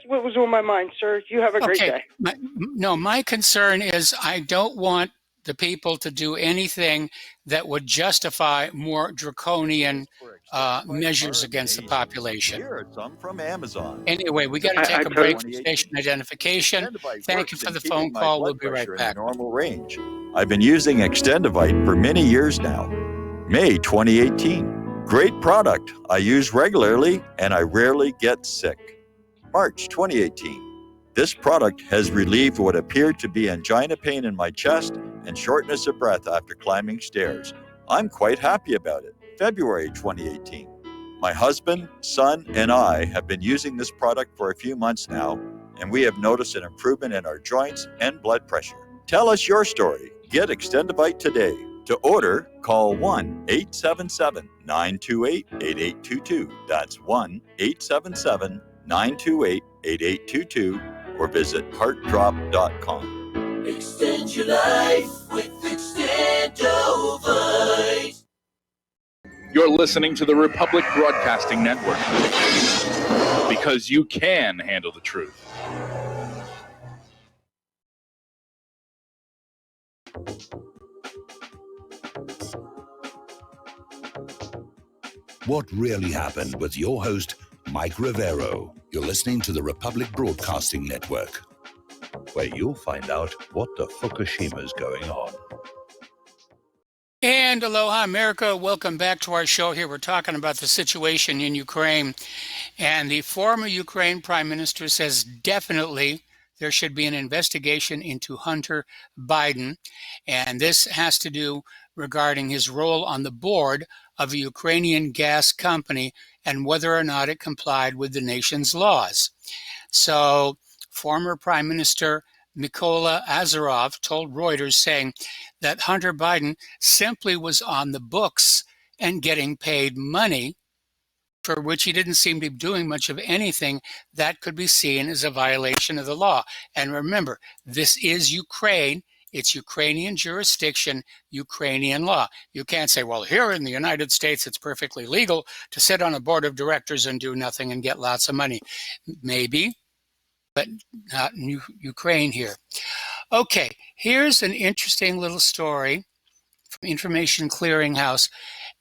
what was on my mind, sir. You have a great day. My concern is I don't want the people to do anything that would justify more draconian measures against the population. Here are some from Amazon. Anyway, we got to take a break for station identification. Thank you for the phone call. We'll be right back. Normal range. I've been using Extendivite for many years now. May 2018. Great product. I use regularly and I rarely get sick. March 2018. This product has relieved what appeared to be angina pain in my chest and shortness of breath after climbing stairs. I'm quite happy about it. February 2018. My husband, son, and I have been using this product for a few months now, and we have noticed an improvement in our joints and blood pressure. Tell us your story. Get Extendivite today. To order, call 1-877-928-8822. That's 1-877-928-8822 or visit heartdrop.com. Extend your life with Extendovite. You're listening to the Republic Broadcasting Network because you can handle the truth. What really happened with your host, Mike Rivero. You're listening to the Republic Broadcasting Network, where you'll find out what the Fukushima's going on. And aloha, America. Welcome back to our show here. We're talking about the situation in Ukraine. And the former Ukraine Prime Minister says definitely there should be an investigation into Hunter Biden. And this has to do regarding his role on the board of a Ukrainian gas company and whether or not it complied with the nation's laws. So former Prime Minister Mykola Azarov told Reuters, saying that Hunter Biden simply was on the books and getting paid money for which he didn't seem to be doing much of anything that could be seen as a violation of the law. And remember, this is Ukraine. It's Ukrainian jurisdiction, Ukrainian law. You can't say, well, here in the United States, it's perfectly legal to sit on a board of directors and do nothing and get lots of money. Maybe, but not in Ukraine here. Okay, here's an interesting little story from Information Clearinghouse.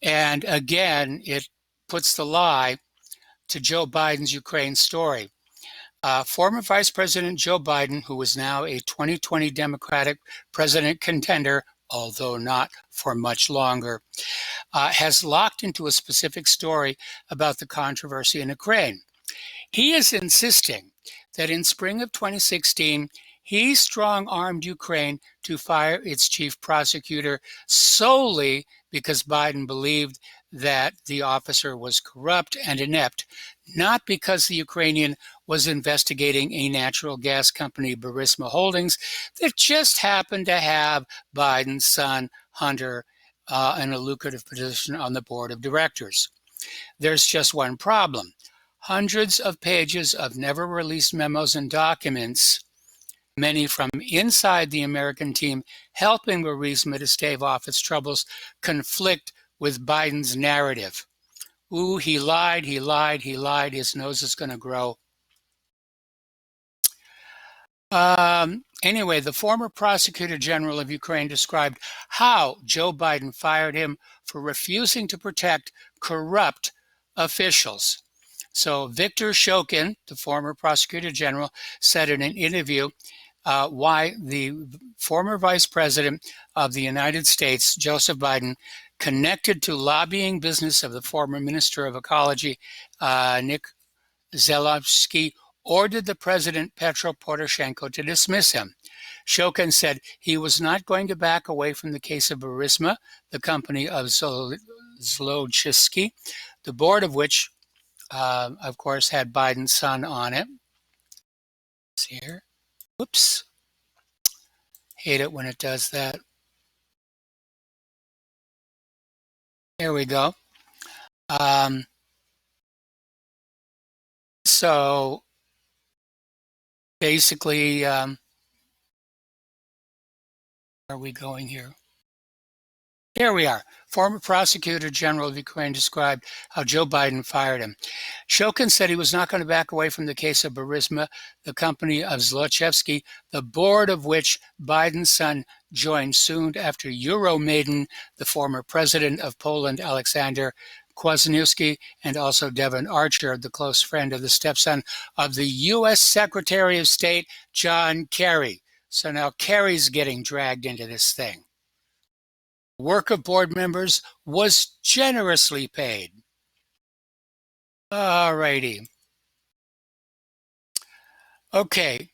And again, it puts the lie to Joe Biden's Ukraine story. Former Vice President Joe Biden, who is now a 2020 Democratic president contender, although not for much longer, has locked into a specific story about the controversy in Ukraine. He is insisting that in spring of 2016, he strong-armed Ukraine to fire its chief prosecutor solely because Biden believed that the officer was corrupt and inept, not because the Ukrainian was investigating a natural gas company, Burisma Holdings, that just happened to have Biden's son, Hunter, in a lucrative position on the board of directors. There's just one problem. Hundreds of pages of never-released memos and documents, many from inside the American team helping Burisma to stave off its troubles, conflict with Biden's narrative. Ooh, he lied, he lied, he lied, his nose is going to grow. Anyway, the former prosecutor general of Ukraine described how Joe Biden fired him for refusing to protect corrupt officials. So Viktor Shokin, the former prosecutor general, said in an interview why the former vice president of the United States, Joseph Biden, connected to lobbying business of the former Minister of Ecology, Nick Zelensky, ordered the president, Petro Poroshenko, to dismiss him. Shokin said he was not going to back away from the case of Burisma, the company of Zlochevsky, the board of which, of course, had Biden's son on it. Let's see here. Whoops. Hate it when it does that. There we go. So basically, where are we going here? Here we are. Former Prosecutor General of Ukraine described how Joe Biden fired him. Shokin said he was not going to back away from the case of Burisma, the company of Zlochevsky, the board of which Biden's son joined soon after Euromaidan, the former president of Poland, Alexander Kwasniewski, and also Devon Archer, the close friend of the stepson of the U.S. Secretary of State, John Kerry. So now Kerry's getting dragged into this thing. Work of board members was generously paid. All righty. Okay,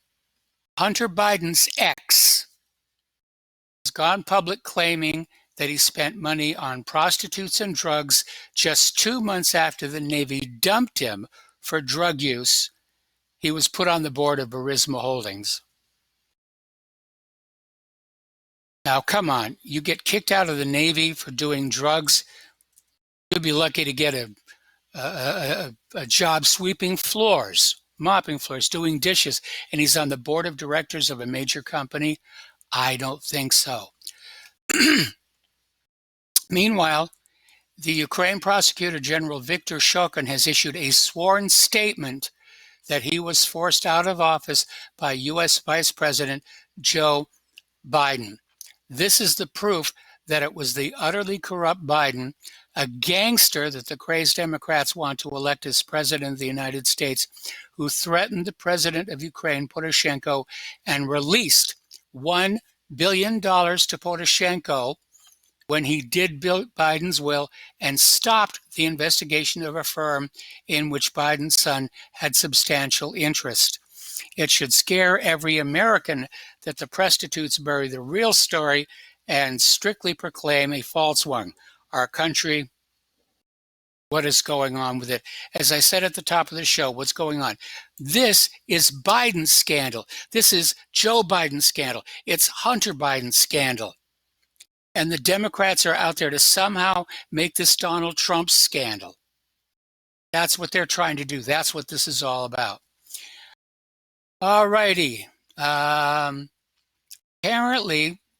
Hunter Biden's ex has gone public claiming that he spent money on prostitutes and drugs just 2 months after the Navy dumped him for drug use. He was put on the board of Burisma Holdings. Now, come on, you get kicked out of the Navy for doing drugs, you'd be lucky to get a job sweeping floors, mopping floors, doing dishes, and he's on the board of directors of a major company? I don't think so. Meanwhile, the Ukraine Prosecutor General Viktor Shokin has issued a sworn statement that he was forced out of office by U.S. Vice President Joe Biden. This is the proof that it was the utterly corrupt Biden, a gangster that the crazed Democrats want to elect as president of the United States, who threatened the president of Ukraine, Poroshenko, and released $1 billion to Poroshenko when he did Biden's will and stopped the investigation of a firm in which Biden's son had substantial interest. It should scare every American that the prostitutes bury the real story and strictly proclaim a false one. Our country, what is going on with it? As I said at the top of the show, what's going on? This is Biden's scandal. This is Joe Biden's scandal. It's Hunter Biden's scandal. And the Democrats are out there to somehow make this Donald Trump scandal. That's what they're trying to do. That's what this is all about. All righty. Apparently,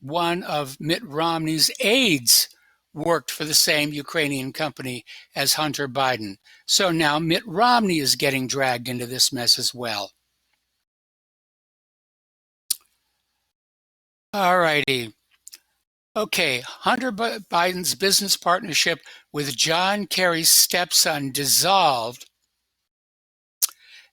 one of Mitt Romney's aides worked for the same Ukrainian company as Hunter Biden. So now Mitt Romney is getting dragged into this mess as well. All righty. Okay, Hunter Biden's business partnership with John Kerry's stepson dissolved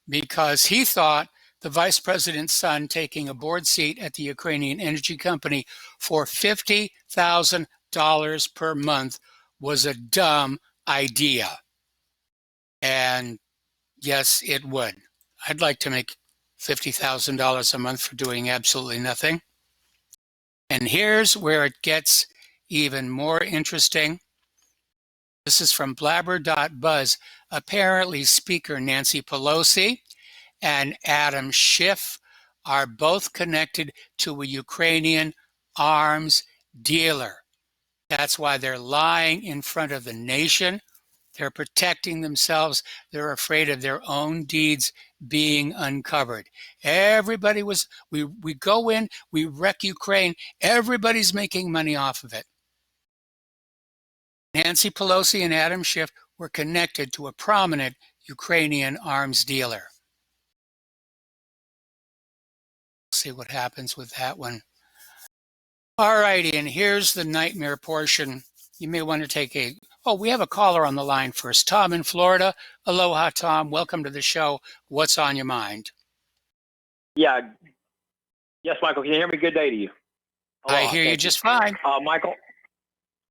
because he thought the vice president's son taking a board seat at the Ukrainian energy company for $50,000 per month was a dumb idea. And yes, it would. I'd like to make $50,000 a month for doing absolutely nothing. And here's where it gets even more interesting. This is from blabber.buzz. Apparently, Speaker Nancy Pelosi and Adam Schiff are both connected to a Ukrainian arms dealer. That's why they're lying in front of the nation. They're protecting themselves. They're afraid of their own deeds being uncovered. Everybody we go in, we wreck Ukraine. Everybody's making money off of it. Nancy Pelosi and Adam Schiff were connected to a prominent Ukrainian arms dealer. See what happens with that one. All righty, and here's the nightmare portion. You may want to take we have a caller on the line first. Tom in Florida. Aloha, Tom. Welcome to the show. What's on your mind? Yeah. Yes, Michael. Can you hear me? Good day to you. Aloha. I hear you just fine. Michael.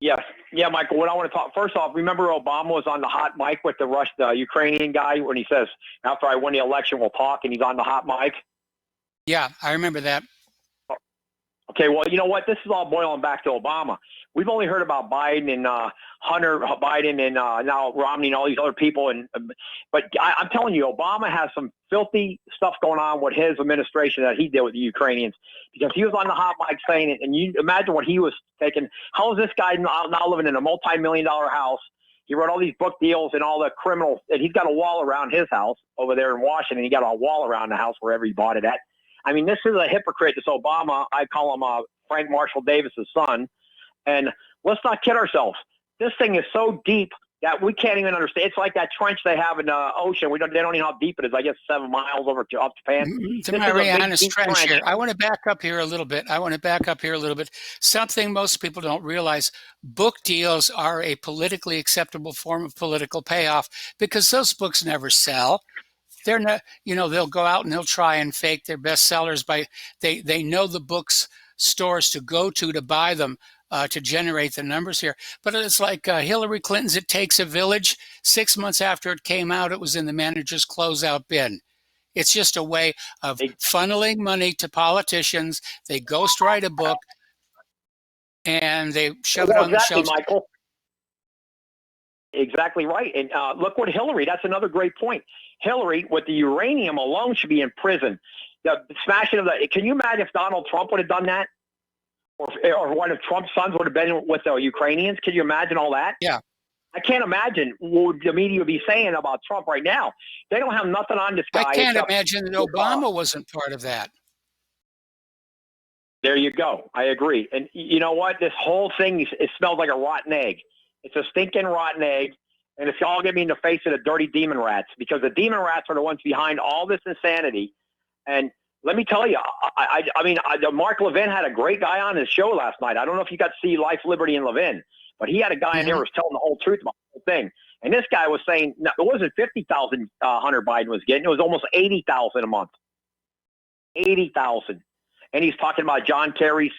Yes. Yeah, Michael, what I want to talk, first off, remember Obama was on the hot mic with the Ukrainian guy when he says, after I win the election, we'll talk, and he's on the hot mic? Yeah, I remember that. Okay, well, you know what? This is all boiling back to Obama. We've only heard about Biden and Hunter Biden and now Romney and all these other people. But I'm telling you, Obama has some filthy stuff going on with his administration that he did with the Ukrainians, because he was on the hot mic saying it. And you imagine what he was taking. How is this guy now living in a multi-million-dollar house? He wrote all these book deals and all the criminal. And he's got a wall around his house over there in Washington. He got a wall around the house wherever he bought it at. I mean, this is a hypocrite, this Obama. I call him Frank Marshall Davis's son. And let's not kid ourselves. This thing is so deep that we can't even understand. It's like that trench they have in the ocean. They don't even know how deep it is. I guess 7 miles over to Japan. The Marianas Trench here. I want to back up here a little bit. Something most people don't realize: book deals are a politically acceptable form of political payoff because those books never sell. They're not, they'll go out and they'll try and fake their bestsellers by they know the books stores to go to buy them to generate the numbers here. But it's like Hillary Clinton's It Takes a Village. 6 months after it came out, it was in the manager's closeout bin. It's just a way of funneling money to politicians. They ghostwrite a book and they shove it on the shelves. Michael. Exactly right. And look what Hillary, that's another great point. Hillary, with the uranium alone, should be in prison. The smashing of the, can you imagine if Donald Trump would have done that? Or one of Trump's sons would have been with the Ukrainians? Can you imagine all that? Yeah. I can't imagine what the media would be saying about Trump right now. They don't have nothing on this guy. I can't imagine that Obama wasn't part of that. There you go. I agree. And you know what? This whole thing, it smells like a rotten egg. It's a stinking rotten egg, and it's all going to be in the face of the dirty demon rats, because the demon rats are the ones behind all this insanity. And let me tell you, Mark Levin had a great guy on his show last night. I don't know if you got to see Life, Liberty, and Levin, but he had a guy in there who was telling the whole truth about the whole thing. And this guy was saying, no, it wasn't 50,000 Hunter Biden was getting. It was almost 80,000 a month. 80,000. And he's talking about John Kerry's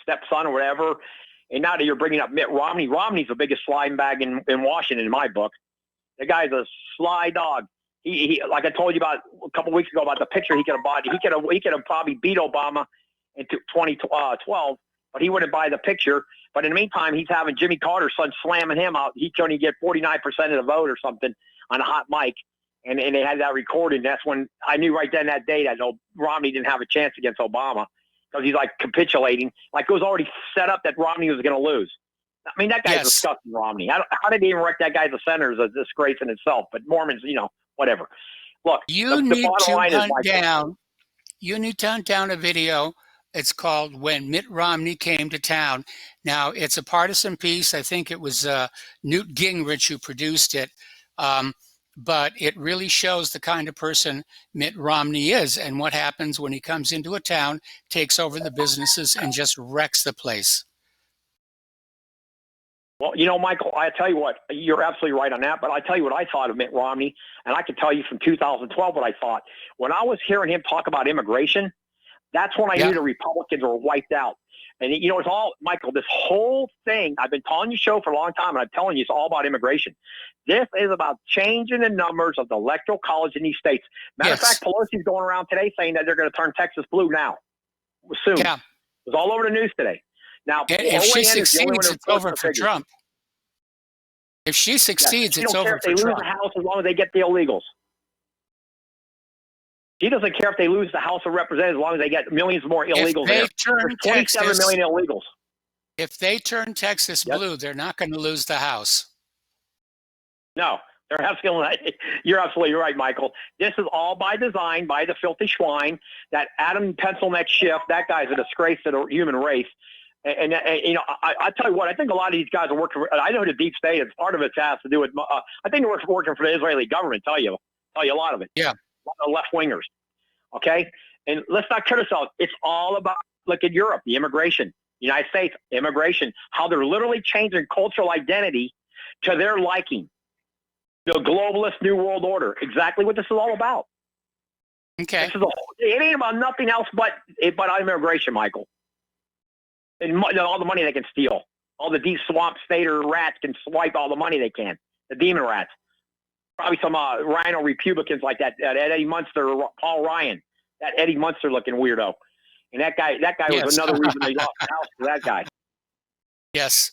stepson or whatever. And now that you're bringing up Mitt Romney, Romney's the biggest slime bag in Washington, in my book. The guy's a sly dog. He like I told you about a couple weeks ago about the picture he could have bought. He could have probably beat Obama in 2012, but he wouldn't buy the picture. But in the meantime, he's having Jimmy Carter's son slamming him out. He can only get 49% of the vote or something on a hot mic. And they had that recorded. That's when I knew right then that day that Romney didn't have a chance against Obama, because he's like capitulating. Like it was already set up that Romney was going to lose. I mean, that guy's disgusting, Romney. How did they even elect that guy as a senator is a disgrace in itself. But Mormons, whatever. Look, you need to hunt down a video. It's called When Mitt Romney Came to Town. Now, it's a partisan piece. I think it was Newt Gingrich who produced it. But it really shows the kind of person Mitt Romney is and what happens when he comes into a town, takes over the businesses, and just wrecks the place. Well, Michael, I tell you what, you're absolutely right on that. But I tell you what I thought of Mitt Romney, and I can tell you from 2012 what I thought. When I was hearing him talk about immigration, that's when I knew the Republicans were wiped out. And, it's all, Michael, this whole thing, I've been telling you show for a long time, and I'm telling you it's all about immigration. This is about changing the numbers of the electoral college in these states. Matter of fact, Pelosi's going around today saying that they're going to turn Texas blue now, soon. Yeah. It was all over the news today. Now, if she succeeds, it's over for Trump. If she succeeds, it's over for Trump. They lose the House as long as they get the illegals. He doesn't care if they lose the House of Representatives as long as they get millions more illegals there. There's 27 million illegals. If they turn Texas blue, they're not going to lose the House. No, they're absolutely. You're absolutely right, Michael. This is all by design, by the filthy swine. That Adam Pencilneck Schiff, that guy's a disgrace to the human race. And I tell you what, I think a lot of these guys are working. I know the deep state. It's part of it has to do with. I think they're working for the Israeli government. Tell you a lot of it. Yeah. The left wingers, okay? And let's not kid ourselves. It's all about, look at Europe, the immigration, United States, immigration, how they're literally changing cultural identity to their liking. The globalist new world order, exactly what this is all about. Okay. It ain't about nothing else but immigration, Michael. And all the money they can steal. All the deep swamp stater rats can swipe all the money they can, the demon rats. Probably some rhino Republicans like that Eddie Munster, Paul Ryan, that Eddie Munster looking weirdo. And that guy was another reason they lost the House to that guy. Yes.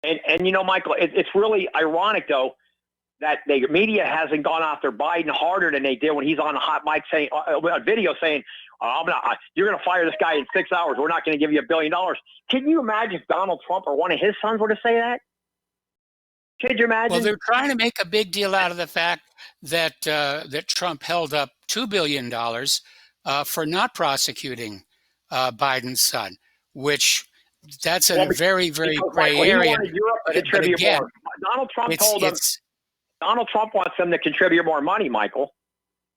And Michael, it's really ironic, though, that the media hasn't gone after Biden harder than they did when he's on a hot mic saying, a video saying, you're going to fire this guy in 6 hours. We're not going to give you $1 billion. Can you imagine if Donald Trump or one of his sons were to say that? Could you imagine? Well, they're trying to make a big deal out of the fact that that Trump held up $2 billion for not prosecuting Biden's son, which that's a very, very gray area. But again, Donald Trump told them. Donald Trump wants them to contribute more money, Michael.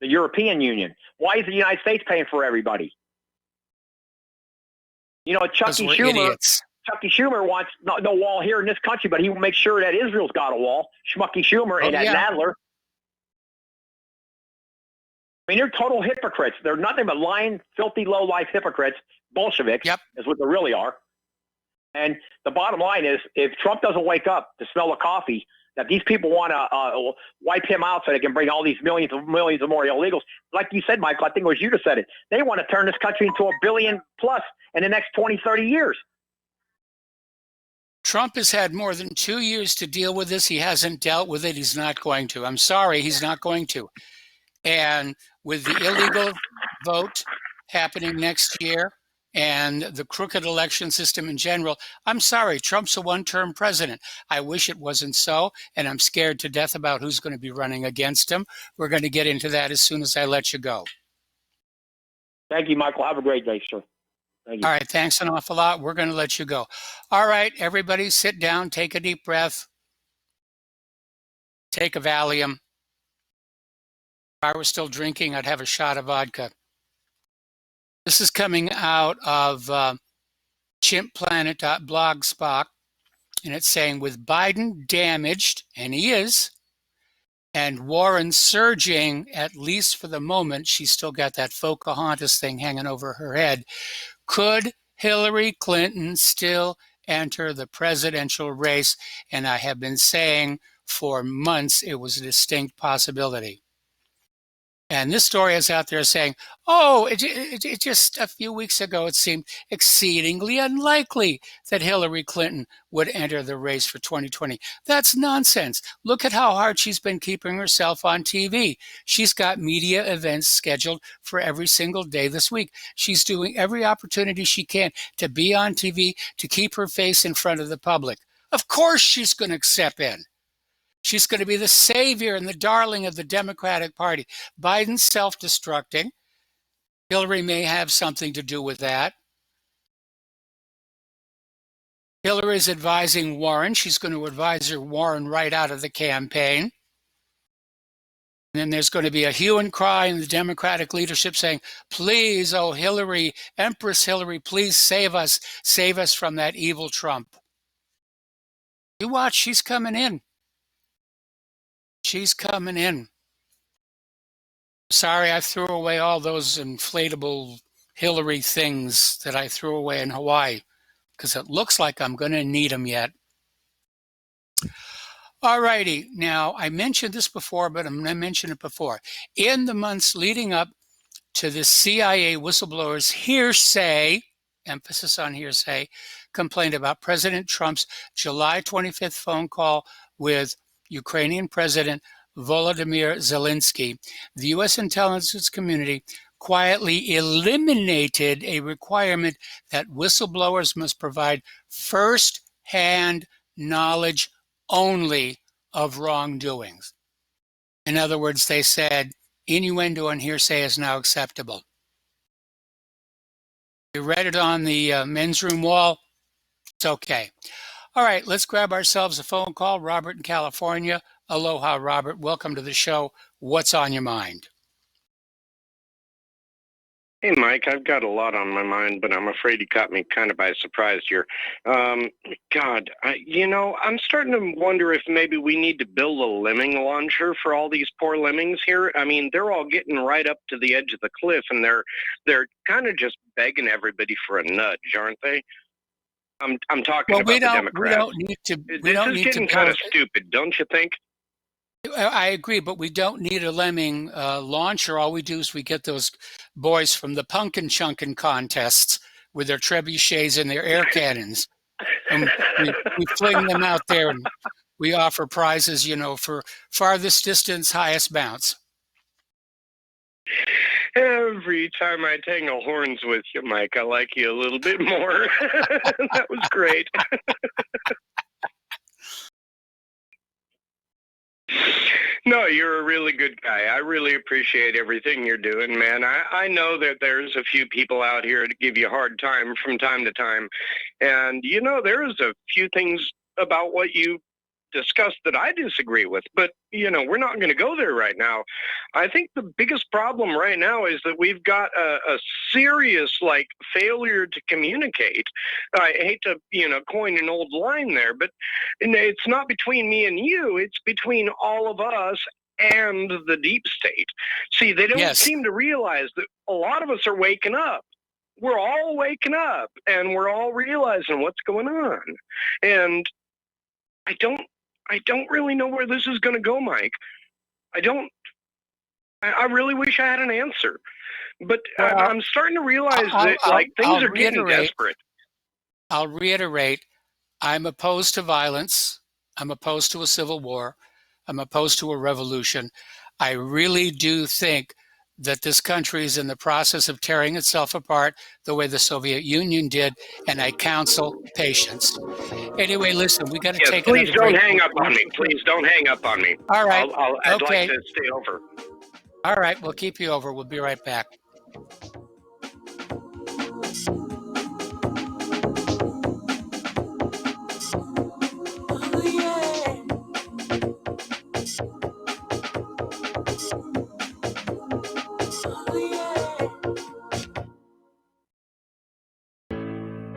The European Union. Why is the United States paying for everybody? Chucky Schumer wants no wall here in this country, but he will make sure that Israel's got a wall. Schmucky Schumer and that Nadler. I mean, they're total hypocrites. They're nothing but lying, filthy, low-life hypocrites. Bolsheviks is what they really are. And the bottom line is, if Trump doesn't wake up to smell the coffee, that these people want to wipe him out so they can bring all these millions of more illegals. Like you said, Michael, I think it was you that said it. They want to turn this country into $1 billion plus in the next 20, 30 years. Trump has had more than 2 years to deal with this. He hasn't dealt with it. He's not going to. I'm sorry, he's not going to. And with the illegal vote happening next year and the crooked election system in general, I'm sorry, Trump's a one-term president. I wish it wasn't so, and I'm scared to death about who's going to be running against him. We're going to get into that as soon as I let you go. Thank you, Michael. Have a great day, sir. Thank you. All right, thanks an awful lot. We're going to let you go. All right, everybody sit down, take a deep breath, take a Valium. If I were still drinking, I'd have a shot of vodka. This is coming out of chimpplanet.blogspot, and it's saying, with Biden damaged, and he is, and Warren surging, at least for the moment, she's still got that Pocahontas thing hanging over her head, could Hillary Clinton still enter the presidential race? And I have been saying for months it was a distinct possibility. And this story is out there saying, oh, it just a few weeks ago, it seemed exceedingly unlikely that Hillary Clinton would enter the race for 2020. That's nonsense. Look at how hard she's been keeping herself on TV. She's got media events scheduled for every single day this week. She's doing every opportunity she can to be on TV, to keep her face in front of the public. Of course she's going to step in. She's going to be the savior and the darling of the Democratic Party. Biden's self-destructing. Hillary may have something to do with that. Hillary's advising Warren. She's going to advise Warren right out of the campaign. And then there's going to be a hue and cry in the Democratic leadership saying, please, oh, Hillary, Empress Hillary, please save us from that evil Trump. You watch, she's coming in. She's coming in. Sorry, I threw away all those inflatable Hillary things that I threw away in Hawaii because it looks like I'm going to need them yet. All righty. Now, I mentioned this before, but I'm going to mention it before. In the months leading up to the CIA whistleblowers' hearsay, emphasis on hearsay, complaint about President Trump's July 25th phone call with Ukrainian President Volodymyr Zelensky, the U.S. intelligence community quietly eliminated a requirement that whistleblowers must provide first-hand knowledge only of wrongdoings. In other words, they said innuendo and hearsay is now acceptable. You read it on the men's room wall. It's okay. All right, let's grab ourselves a phone call. Robert in California. Aloha, Robert. Welcome to the show. What's on your mind? Hey, Mike, I've got a lot on my mind, but I'm afraid you caught me kind of by surprise here. I'm starting to wonder if maybe we need to build a lemming launcher for all these poor lemmings here. I mean, they're all getting right up to the edge of the cliff, and they're kind of just begging everybody for a nudge, aren't they? I'm talking about the Democrats. We don't need to. This is getting kind of stupid, don't you think? I agree, but we don't need a lemming launcher. All we do is we get those boys from the pumpkin chunkin contests with their trebuchets and their air cannons, and we fling them out there, and we offer prizes, for farthest distance, highest bounce. Every time I tangle horns with you, Mike, I like you a little bit more. That was great. No, you're a really good guy. I really appreciate everything you're doing, man. I know that there's a few people out here to give you a hard time from time to time. And, there's a few things about what you discussed that I disagree with. But, we're not going to go there right now. I think the biggest problem right now is that we've got a serious, failure to communicate. I hate to, coin an old line there, but it's not between me and you. It's between all of us and the deep state. See, they don't seem to realize that a lot of us are waking up. We're all waking up, and we're all realizing what's going on. And I don't I don't really know where this is going to go, Mike. I really wish I had an answer. But I'm starting to realize that things are getting desperate. I'll reiterate, I'm opposed to violence. I'm opposed to a civil war. I'm opposed to a revolution. I really do think that this country is in the process of tearing itself apart the way the Soviet Union did, and I counsel patience. Anyway, listen, we got to take please another break. Don't hang up on me. Please don't hang up on me. All right. I'd like to stay over. All right, we'll keep you over. We'll be right back.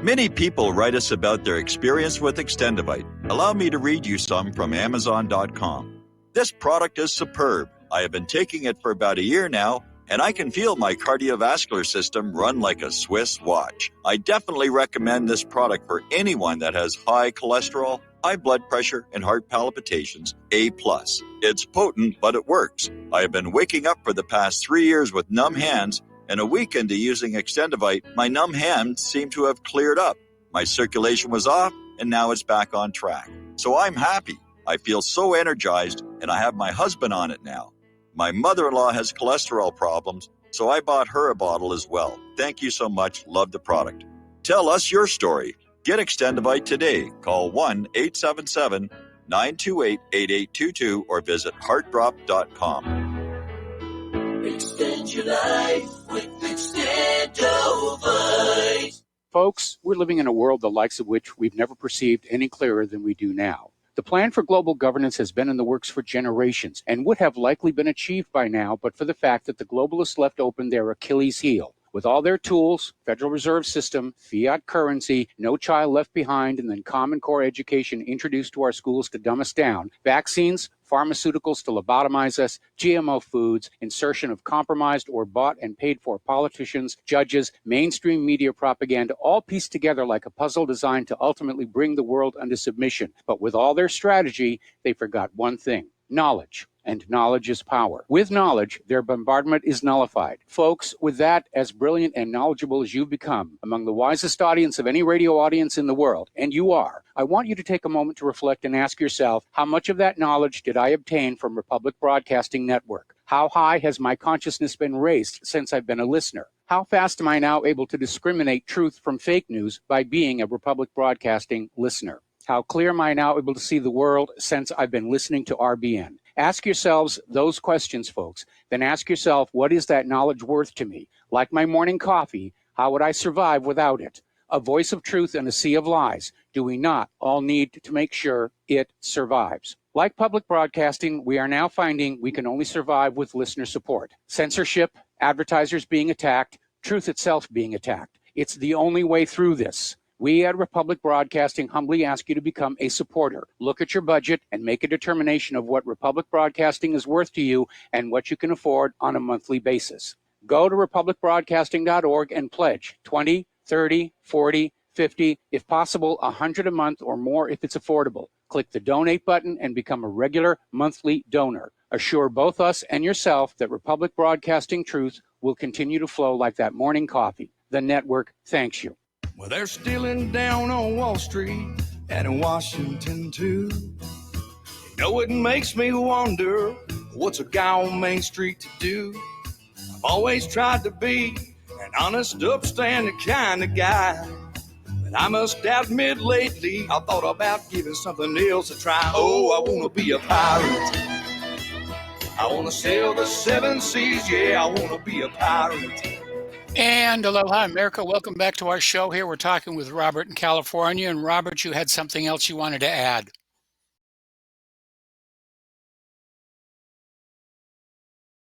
Many people write us about their experience with Extendivite. Allow me to read you some from Amazon.com. This product is superb. I have been taking it for about a year now, and I can feel my cardiovascular system run like a Swiss watch. I definitely recommend this product for anyone that has high cholesterol, high blood pressure, and heart palpitations, A+. It's potent, but it works. I have been waking up for the past 3 years with numb hands, and a week into using Extendivite, my numb hands seem to have cleared up. My circulation was off, and now it's back on track. So I'm happy. I feel so energized, and I have my husband on it now. My mother-in-law has cholesterol problems, so I bought her a bottle as well. Thank you so much. Love the product. Tell us your story. Get Extendivite today. Call 1-877-928-8822 or visit heartdrop.com. Extend your life with Extendovite. Folks, we're living in a world the likes of which we've never perceived any clearer than we do now. The plan for global governance has been in the works for generations and would have likely been achieved by now, but for the fact that the globalists left open their Achilles heel. With all their tools, Federal Reserve System, fiat currency, no child left behind, and then Common Core education introduced to our schools to dumb us down, vaccines, pharmaceuticals to lobotomize us, GMO foods, insertion of compromised or bought and paid for politicians, judges, mainstream media propaganda, all pieced together like a puzzle designed to ultimately bring the world under submission. But with all their strategy, they forgot one thing: knowledge. And knowledge is power. With knowledge, their bombardment is nullified. Folks, with that, as brilliant and knowledgeable as you've become, among the wisest audience of any radio audience in the world, and you are, I want you to take a moment to reflect and ask yourself, how much of that knowledge did I obtain from Republic Broadcasting Network? How high has my consciousness been raised since I've been a listener? How fast am I now able to discriminate truth from fake news by being a Republic Broadcasting listener? How clear am I now able to see the world since I've been listening to RBN? Ask yourselves those questions, folks. Then ask yourself, what is that knowledge worth to me? Like my morning coffee, how would I survive without it? A voice of truth in a sea of lies. Do we not all need to make sure it survives? Like public broadcasting, we are now finding we can only survive with listener support. Censorship, advertisers being attacked, truth itself being attacked. It's the only way through this. We at Republic Broadcasting humbly ask you to become a supporter. Look at your budget and make a determination of what Republic Broadcasting is worth to you and what you can afford on a monthly basis. Go to republicbroadcasting.org and pledge $20, $30, $40, $50, if possible, $100 a month or more if it's affordable. Click the donate button and become a regular monthly donor. Assure both us and yourself that Republic Broadcasting truth will continue to flow like that morning coffee. The network thanks you. Well, they're stealing down on Wall Street and in Washington, too. You know, it makes me wonder, what's a guy on Main Street to do? I've always tried to be an honest, upstanding kind of guy. But I must admit lately, I thought about giving something else a try. Oh, I want to be a pirate. I want to sail the seven seas, yeah, I want to be a pirate. And aloha, America. Welcome back to our show here. We're talking with Robert in California. And Robert, you had something else you wanted to add.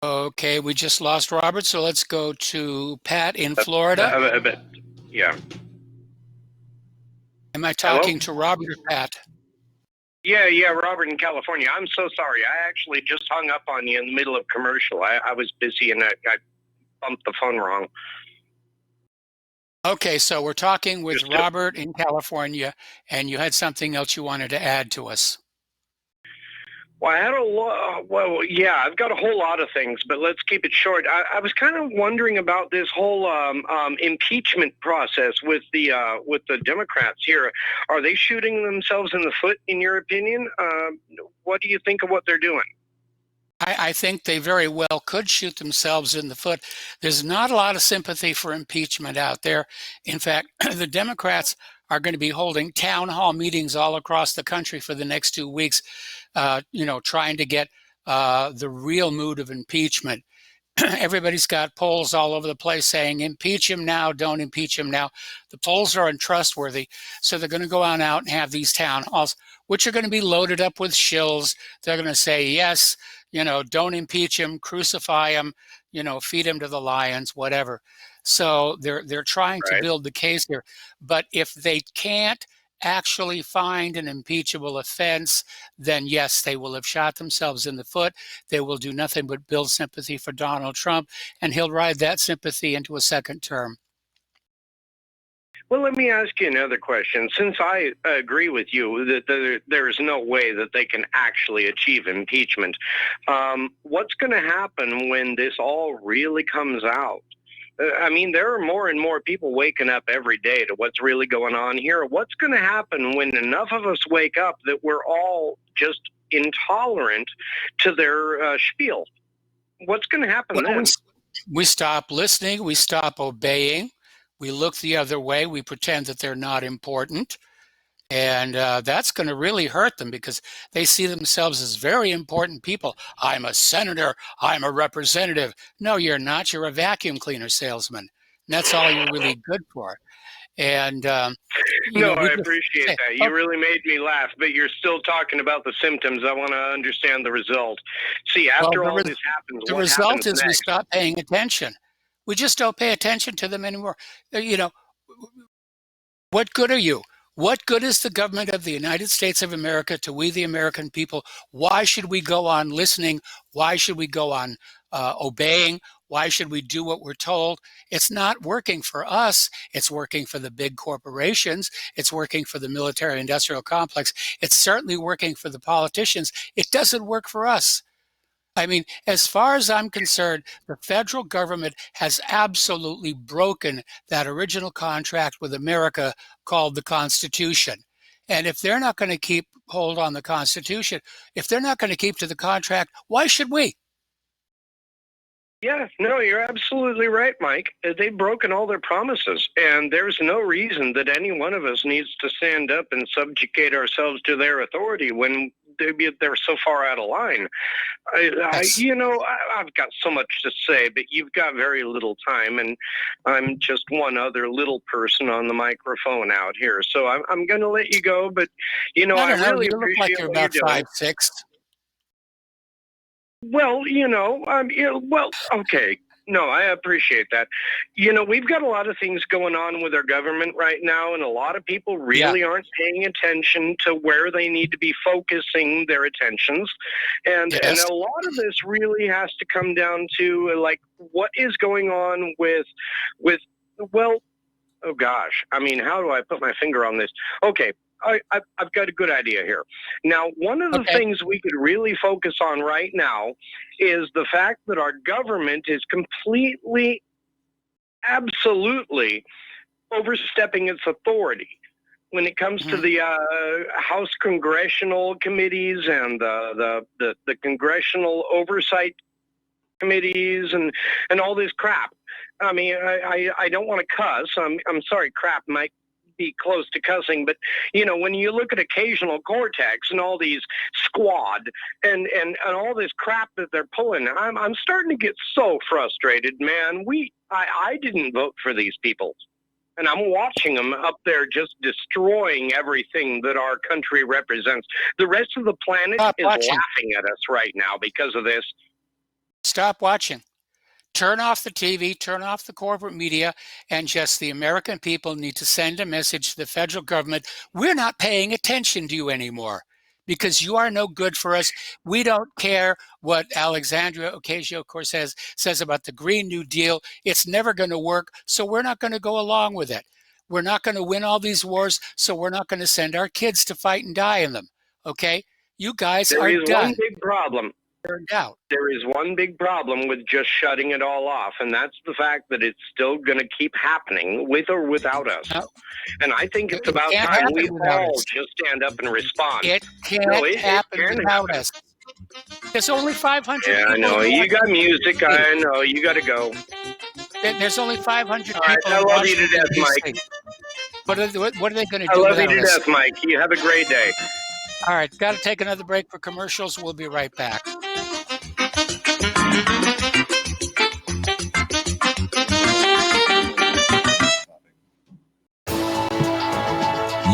Okay, we just lost Robert, so let's go to Pat in Florida. Yeah. Am I talking to Robert or Pat? Yeah, Robert in California. I'm so sorry. I actually just hung up on you in the middle of commercial. I was busy and I bumped the phone wrong. Okay, so we're talking with Robert in California, and you had something else you wanted to add to us. Well, I had a lot. Well, yeah, I've got a whole lot of things, but let's keep it short. I was kind of wondering about this whole impeachment process with the Democrats here. Are they shooting themselves in the foot, in your opinion? What do you think of what they're doing? I think they very well could shoot themselves in the foot. There's not a lot of sympathy for impeachment out there. In fact, the Democrats are going to be holding town hall meetings all across the country for the next 2 weeks, trying to get the real mood of impeachment. Everybody's got polls all over the place saying, impeach him now, don't impeach him now. The polls are untrustworthy. So they're going to go on out and have these town halls, which are going to be loaded up with shills. They're going to say, yes, don't impeach him, crucify him, feed him to the lions, whatever. So they're trying to build the case here. But if they can't actually find an impeachable offense, then yes, they will have shot themselves in the foot. They will do nothing but build sympathy for Donald Trump, and he'll ride that sympathy into a second term. Well, let me ask you another question. Since I agree with you that there is no way that they can actually achieve impeachment, what's going to happen when this all really comes out? I mean, there are more and more people waking up every day to what's really going on here. What's going to happen when enough of us wake up that we're all just intolerant to their spiel? What's going to happen then? We stop listening. We stop obeying. We look the other way. We pretend that they're not important. And that's going to really hurt them because they see themselves as very important people. I'm a senator. I'm a representative. No, you're not. You're a vacuum cleaner salesman. And that's all you're really good for. And I appreciate that. You really made me laugh, but you're still talking about the symptoms. I want to understand the result. See, after all this happens, the result is we stop paying attention. We just don't pay attention to them anymore. What good are you? What good is the government of the United States of America to we, the American people? Why should we go on listening? Why should we go on obeying? Why should we do what we're told? It's not working for us. It's working for the big corporations. It's working for the military-industrial complex. It's certainly working for the politicians. It doesn't work for us. I mean, as far as I'm concerned, the federal government has absolutely broken that original contract with America called the Constitution. And if they're not going to keep hold on the Constitution, if they're not going to keep to the contract, why should we? Yeah, no, you're absolutely right, Mike. They've broken all their promises, and there's no reason that any one of us needs to stand up and subjugate ourselves to their authority when they're so far out of line. I've got so much to say, but you've got very little time, and I'm just one other little person on the microphone out here. So I'm going to let you go, but, I really you look appreciate like you're what about you're doing. 5'6". Well, okay. No, I appreciate that. We've got a lot of things going on with our government right now, and a lot of people really aren't paying attention to where they need to be focusing their attentions. And a lot of this really has to come down to, what is going on with oh gosh, I mean, how do I put my finger on this? Okay. I've got a good idea here. Now, one of the things we could really focus on right now is the fact that our government is completely, absolutely overstepping its authority when it comes to the House Congressional Committees and the Congressional Oversight Committees and all this crap. I mean, I don't want to cuss. I'm sorry, crap might be close to cussing, but when you look at Occasional Cortex and all these squad and all this crap that they're pulling, I'm starting to get so frustrated, man. I didn't vote for these people, and I'm watching them up there just destroying everything that our country represents. The rest of the planet is laughing at us right now because of this. Stop watching. Turn off the TV, turn off the corporate media, and just the American people need to send a message to the federal government. We're not paying attention to you anymore because you are no good for us. We don't care what Alexandria Ocasio-Cortez says about the Green New Deal. It's never going to work, so we're not going to go along with it. We're not going to win all these wars, so we're not going to send our kids to fight and die in them, okay? You guys There are is done. one big problem. Turned out. There is one big problem with just shutting it all off, and that's the fact that it's still going to keep happening with or without us. And I think it's about can't time happen we without all us. just stand up and respond. It can't it happen can without happen. us. There's only 500 Yeah, I people. know. in You got Washington, music. D.C. I know. You got to go. There's only 500 All right. people I in love you to Washington, death, D.C. Mike. What are they going to I do love you without to us? death, Mike. You have a great day. All right, got to take another break for commercials. We'll be right back.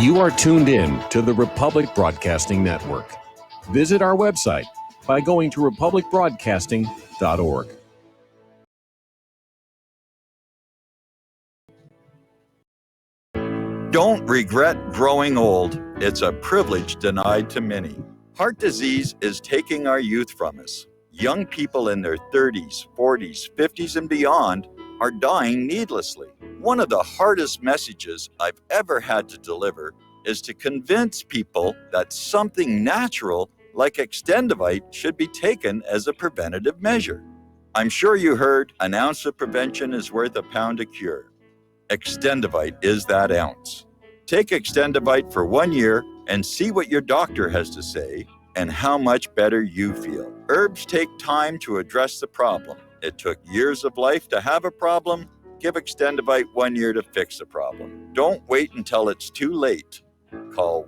You are tuned in to the Republic Broadcasting Network. Visit our website by going to republicbroadcasting.org. Don't regret growing old. It's a privilege denied to many. Heart disease is taking our youth from us. Young people in their 30s, 40s, 50s, and beyond are dying needlessly. One of the hardest messages I've ever had to deliver is to convince people that something natural like Extendivite should be taken as a preventative measure. I'm sure you heard an ounce of prevention is worth a pound of cure. Extendivite is that ounce. Take Extendivite for 1 year and see what your doctor has to say and how much better you feel. Herbs take time to address the problem. It took years of life to have a problem. Give Extendivite 1 year to fix the problem. Don't wait until it's too late. Call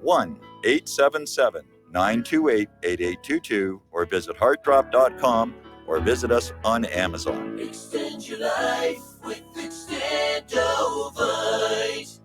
1-877-928-8822 or visit heartdrop.com or visit us on Amazon. Extend your life with Extendovite.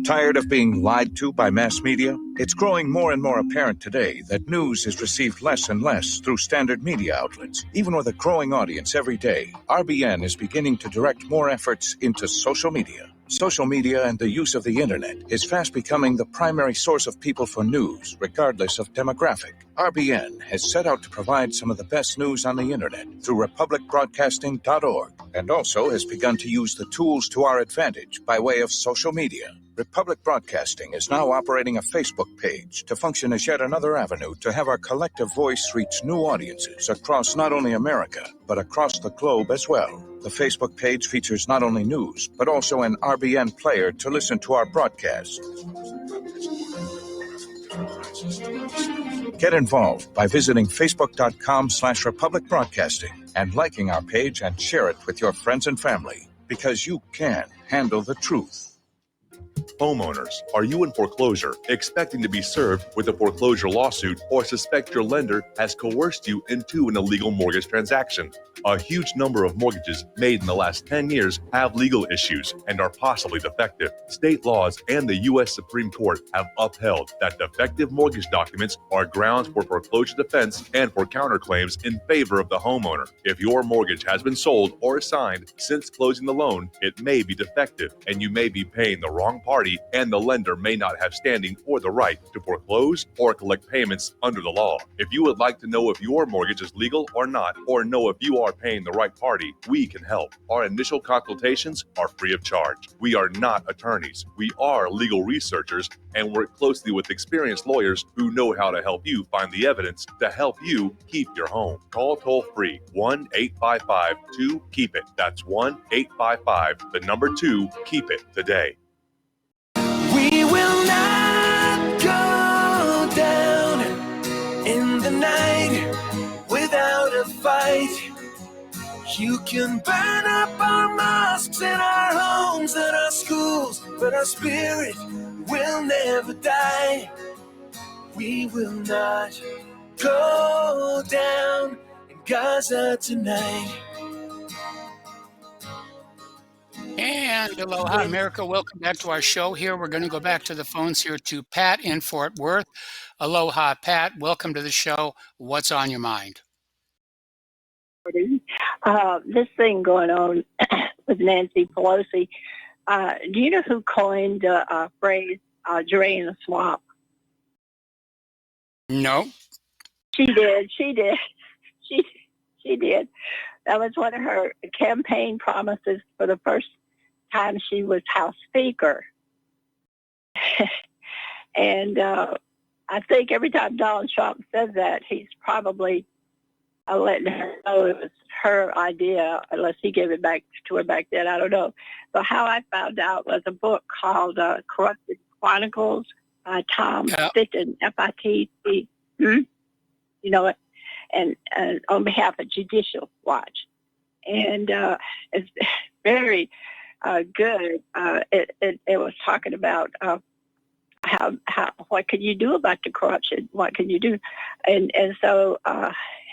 Tired of being lied to by mass media? It's growing more and more apparent today that news is received less and less through standard media outlets. Even with a growing audience every day, RBN is beginning to direct more efforts into social media. Social media and the use of the internet is fast becoming the primary source of people for news, regardless of demographic. RBN has set out to provide some of the best news on the internet through republicbroadcasting.org and also has begun to use the tools to our advantage by way of social media. Republic Broadcasting is now operating a Facebook page to function as yet another avenue to have our collective voice reach new audiences across not only America, but across the globe as well. The Facebook page features not only news, but also an RBN player to listen to our broadcasts. Get involved by visiting facebook.com/Republic Broadcasting and liking our page and share it with your friends and family, because you can handle the truth. Homeowners, are you in foreclosure, expecting to be served with a foreclosure lawsuit, or suspect your lender has coerced you into an illegal mortgage transaction? A huge number of mortgages made in the last 10 years have legal issues and are possibly defective. State laws and the U.S. Supreme Court have upheld that defective mortgage documents are grounds for foreclosure defense and for counterclaims in favor of the homeowner. If your mortgage has been sold or assigned since closing the loan, it may be defective and you may be paying the wrong party, and the lender may not have standing or the right to foreclose or collect payments under the law. If you would like to know if your mortgage is legal or not, or know if you are paying the right party, we can help. Our initial consultations are free of charge. We are not attorneys. We are legal researchers and work closely with experienced lawyers who know how to help you find the evidence to help you keep your home. Call toll-free 1-855-2-KEEP-IT. That's 1-855-2-KEEP-IT today. We will not go down in the night without a fight. You can burn up our mosques and our homes and our schools, but our spirit will never die. We will not go down in Gaza tonight. And aloha, America. Welcome back to our show here. We're going to go back to the phones here to Pat in Fort Worth. Aloha, Pat. Welcome to the show. What's on your mind? This thing going on with Nancy Pelosi. Do you know who coined the phrase drain the swamp? No. She did. She did. That was one of her campaign promises for the first time she was House Speaker. And I think every time Donald Trump says that, he's probably letting her know it was her idea, unless he gave it back to her back then. I don't know. But how I found out was a book called Corrupted Chronicles by Tom Fitton, F-I-T-T. You know it? And on behalf of Judicial Watch. And it's very good. It was talking about how what can you do about the corruption? What can you do? And so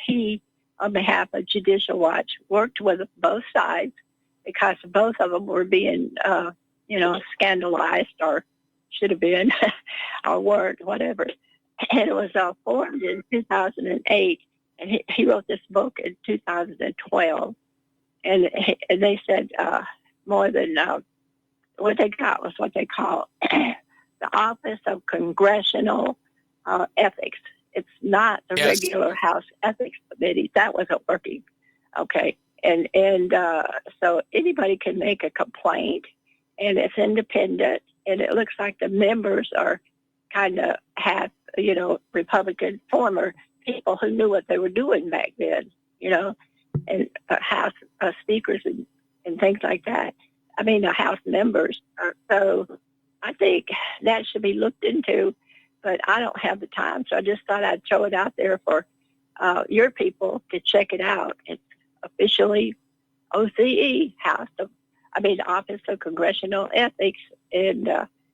he, on behalf of Judicial Watch, worked with both sides because both of them were being, scandalized or should have been or weren't, whatever. And it was formed in 2008. And he wrote this book in 2012. And they said more than what they got was what they call the Office of Congressional Ethics. It's not the regular House Ethics Committee. That wasn't working. Okay. And so anybody can make a complaint, and it's independent, and it looks like the members are kind of half, Republican former people who knew what they were doing back then, and House speakers and things like that. I mean, House members. So I think that should be looked into, but I don't have the time, so I just thought I'd throw it out there for your people to check it out. It's officially OCE, Office of Congressional Ethics, and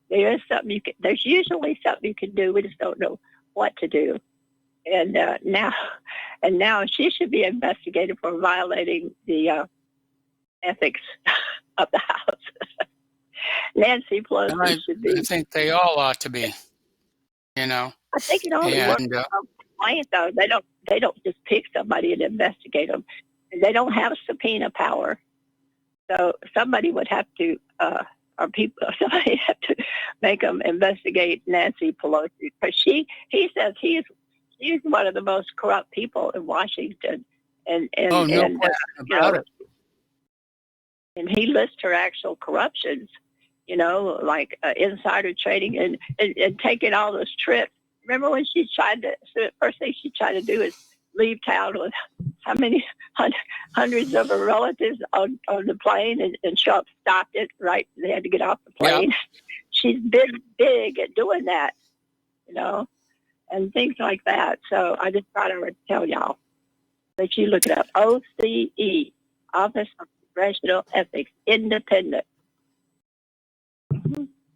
there's usually something you can do. We just don't know what to do. And now she should be investigated for violating the ethics of the House. Nancy Pelosi should be. I think they all ought to be. I think it only works on complaint, though. They don't just pick somebody and investigate them. They don't have subpoena power. So somebody would have to, somebody have to make them investigate Nancy Pelosi, because he says he's one of the most corrupt people in Washington, and no question about it. And he lists her actual corruptions, like insider trading and taking all those trips. Remember when the first thing she tried to do is leave town with how many hundreds of her relatives on the plane, and Trump stopped it, right? They had to get off the plane. Yep. She's big at doing that, and things like that. So I just thought I would tell y'all that you look it up. OCE, Office of Congressional Ethics, independent.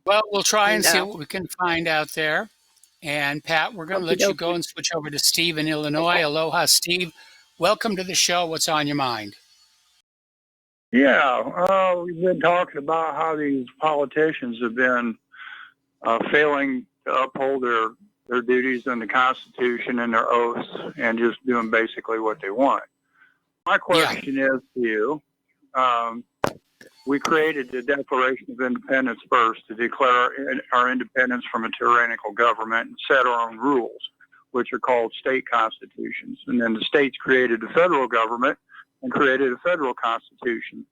Well, we'll try and see what we can find out there. And Pat, we're going to let you go and switch over to Steve in Illinois. Aloha, Steve. Welcome to the show. What's on your mind? Yeah, we've been talking about how these politicians have been failing to uphold their duties and the Constitution and their oaths, and just doing basically what they want. My question is to you, we created the Declaration of Independence first to declare our independence from a tyrannical government and set our own rules, which are called state constitutions. And then the states created the federal government and created a federal constitution.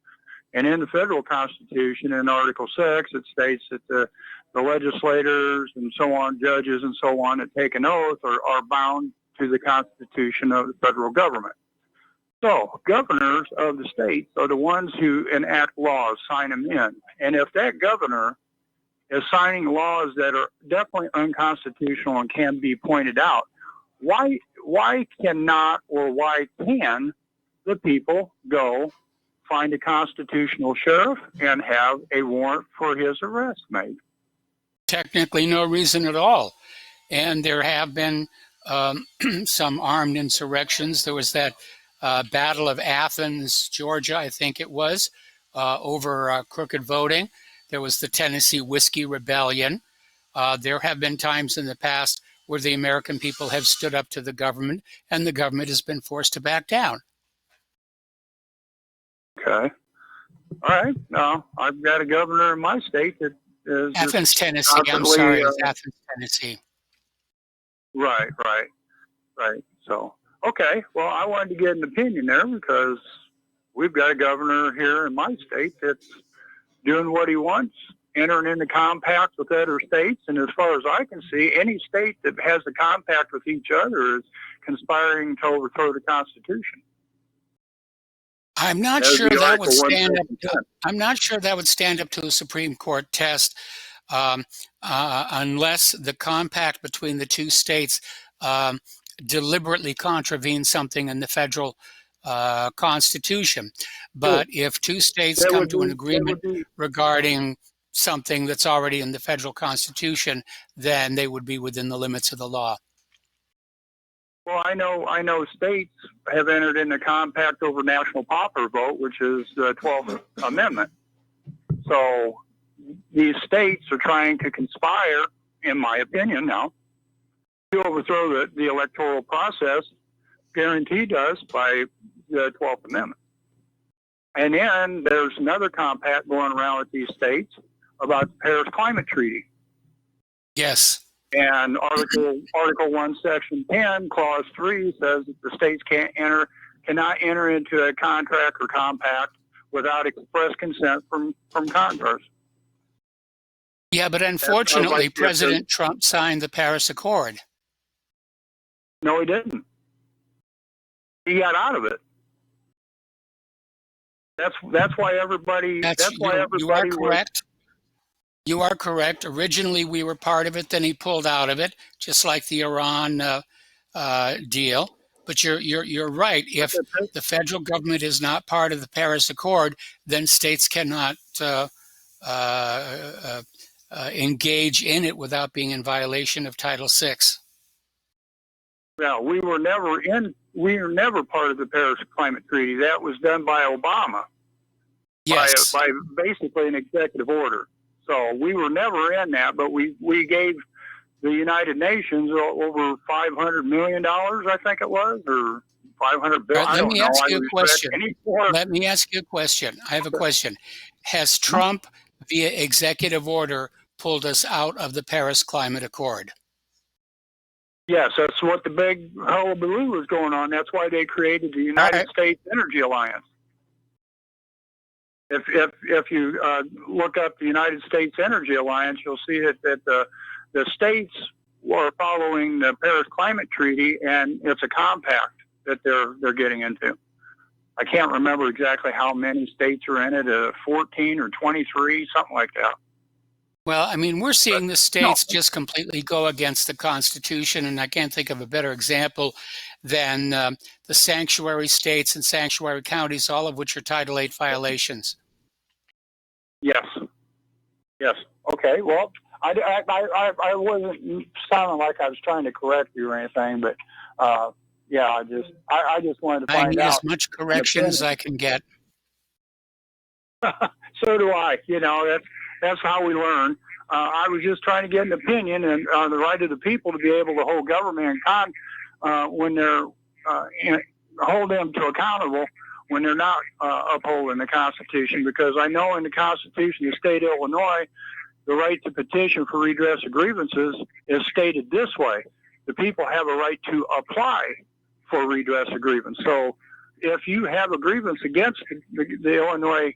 And in the federal constitution, in Article 6, it states that the legislators and so on, judges and so on, that take an oath are bound to the Constitution of the federal government. So governors of the states are the ones who enact laws, sign them in. And if that governor is signing laws that are definitely unconstitutional and can be pointed out, why cannot or why can the people go find a constitutional sheriff and have a warrant for his arrest made? Technically, no reason at all. And there have been some armed insurrections. There was that Battle of Athens, Georgia, I think it was, over crooked voting. There was the Tennessee Whiskey Rebellion. There have been times in the past where the American people have stood up to the government, and the government has been forced to back down. Okay. All right. Now, I've got a governor in my state that is Athens, Tennessee. I'm sorry, it's Athens, Tennessee. Right. So, okay. Well, I wanted to get an opinion there because we've got a governor here in my state that's doing what he wants, entering into compacts with other states. And as far as I can see, any state that has a compact with each other is conspiring to overthrow the Constitution. I'm not As sure the that would Article 1, stand up. Section 10. I'm not sure that would stand up to a Supreme Court test unless the compact between the two states deliberately contravenes something in the federal Constitution. But if two states That come would to an be- agreement that would be- regarding something that's already in the federal Constitution, then they would be within the limits of the law. Well, I know states have entered into compact over national pauper vote, which is the 12th Amendment. So these states are trying to conspire, in my opinion now, to overthrow the electoral process guaranteed to us by the 12th Amendment. And then there's another compact going around with these states about the Paris Climate Treaty. Yes. And Article 1, Section 10, Clause 3 says that the states cannot enter into a contract or compact without express consent from Congress. Yeah, but unfortunately, President Trump signed the Paris Accord. No, he didn't. He got out of it. That's why everybody. You are correct. You are correct. Originally, we were part of it. Then he pulled out of it, just like the Iran deal. But you're right. If the federal government is not part of the Paris Accord, then states cannot engage in it without being in violation of Title VI. No, we were never part of the Paris Climate Treaty. That was done by Obama. Yes. By basically an executive order. So we were never in that, but we gave the United Nations over $500 million, I think it was, or $500 billion. Let me ask you a question. Let me ask you a question. I have a question. Has Trump, via executive order, pulled us out of the Paris Climate Accord? Yes, that's what the big hullabaloo was going on. That's why they created the United States Energy Alliance. If you look up the United States Energy Alliance, you'll see that the states are following the Paris Climate Treaty, and it's a compact that they're getting into. I can't remember exactly how many states are in it, 14 or 23, something like that. Well, I mean, we're seeing the states just completely go against the Constitution, and I can't think of a better example than the sanctuary states and sanctuary counties, all of which are Title VIII violations. Yes. Okay. Well, I wasn't sounding like I was trying to correct you or anything, but yeah, I just wanted to find out. I need as much correction as I can get. So do I. You know, that's how we learn. I was just trying to get an opinion and on the right of the people to be able to hold government when they're hold them to accountable when they're not upholding the Constitution. Because I know in the Constitution of the state of Illinois, the right to petition for redress of grievances is stated this way: the people have a right to apply for redress of grievance. So if you have a grievance against the Illinois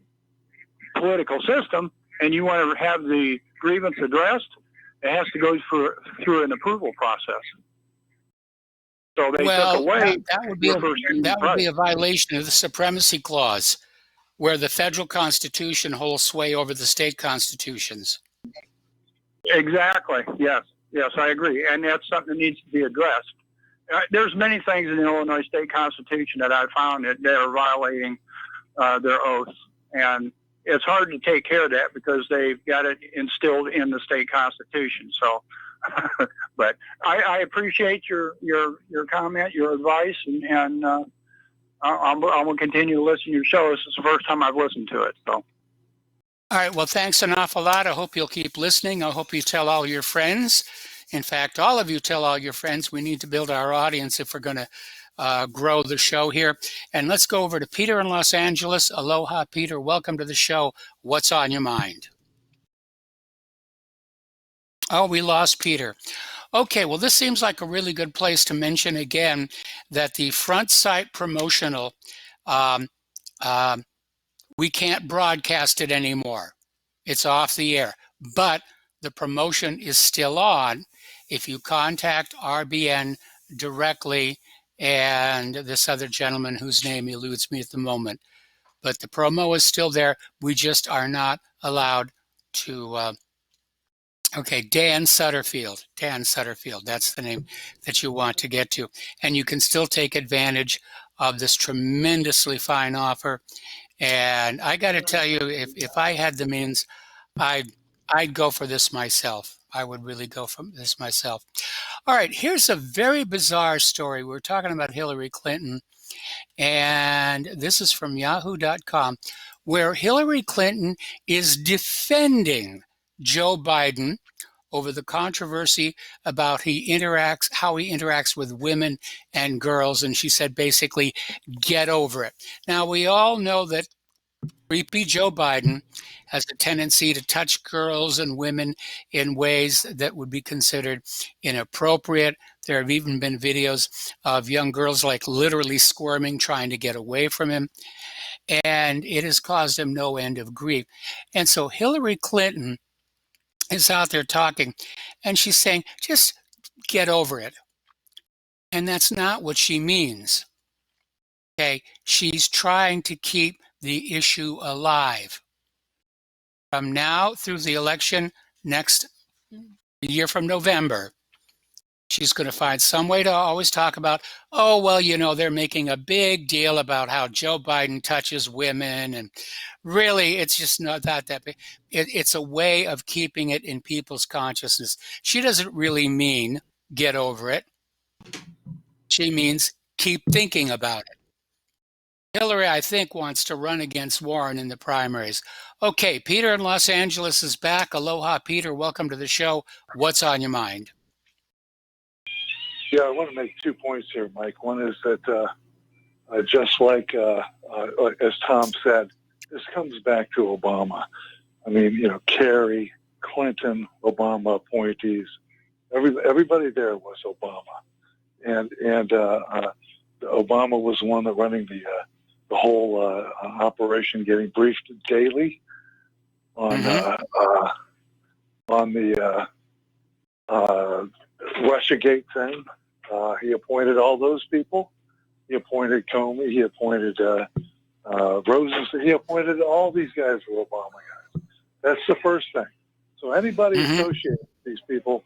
political system and you want to have the grievance addressed, it has to go through an approval process. So they took away that would be a violation of the Supremacy Clause, where the federal Constitution holds sway over the state constitutions. Exactly. Yes, I agree, and that's something that needs to be addressed. There's many things in the Illinois state constitution that I found that are violating their oaths, and it's hard to take care of that because they've got it instilled in the state constitution. So, but I appreciate your comment, your advice, and I'm going to continue to listen to your show. This is the first time I've listened to it. So. All right. Well, thanks an awful lot. I hope you'll keep listening. I hope you tell all your friends. In fact, all of you tell all your friends. We need to build our audience if we're going to grow the show here. And let's go over to Peter in Los Angeles. Aloha, Peter. Welcome to the show. What's on your mind? Oh, we lost Peter. Okay, well, this seems like a really good place to mention again that the front site promotional, we can't broadcast it anymore. It's off the air. but the promotion is still on. If you contact RBN directly and this other gentleman whose name eludes me at the moment, but the promo is still there. We just are not allowed to. Okay, Dan Sutterfield. Dan Sutterfield. That's the name that you want to get to. And you can still take advantage of this tremendously fine offer. And I got to tell you, if I had the means, I'd go for this myself. I would really go for this myself. All right, here's a very bizarre story. We're talking about Hillary Clinton, and this is from yahoo.com, where Hillary Clinton is defending Joe Biden over the controversy about how he interacts with women and girls. And she said, basically, get over it. Now, we all know that creepy Joe Biden has a tendency to touch girls and women in ways that would be considered inappropriate. There have even been videos of young girls like literally squirming, trying to get away from him. And it has caused him no end of grief. And so Hillary Clinton is out there talking, and she's saying, just get over it. And that's not what she means. Okay, she's trying to keep the issue alive. From now through the election next year from November, she's going to find some way to always talk about, oh, well, they're making a big deal about how Joe Biden touches women. And really, it's just not that big. It's a way of keeping it in people's consciousness. She doesn't really mean get over it. She means keep thinking about it. Hillary, I think, wants to run against Warren in the primaries. Okay, Peter in Los Angeles is back. Aloha, Peter. Welcome to the show. What's on your mind? Yeah, I want to make 2 points here, Mike. One is that just like as Tom said, this comes back to Obama. I mean, Kerry, Clinton, Obama appointees, everybody there was Obama, and Obama was the one that running the whole operation, getting briefed daily on the Russiagate thing. He appointed all those people. He appointed Comey. He appointed Rosen. He appointed all these guys were Obama guys. That's the first thing. So anybody associated with these people,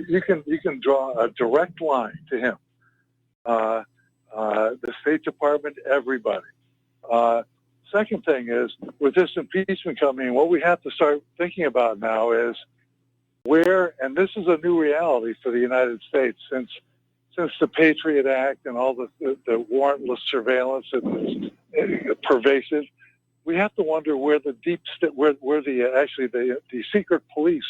you can draw a direct line to him. The State Department, everybody. Second thing is, with this impeachment coming, what we have to start thinking about now is where, and this is a new reality for the United States since the Patriot Act and all the warrantless surveillance is pervasive. We have to wonder where the the secret police,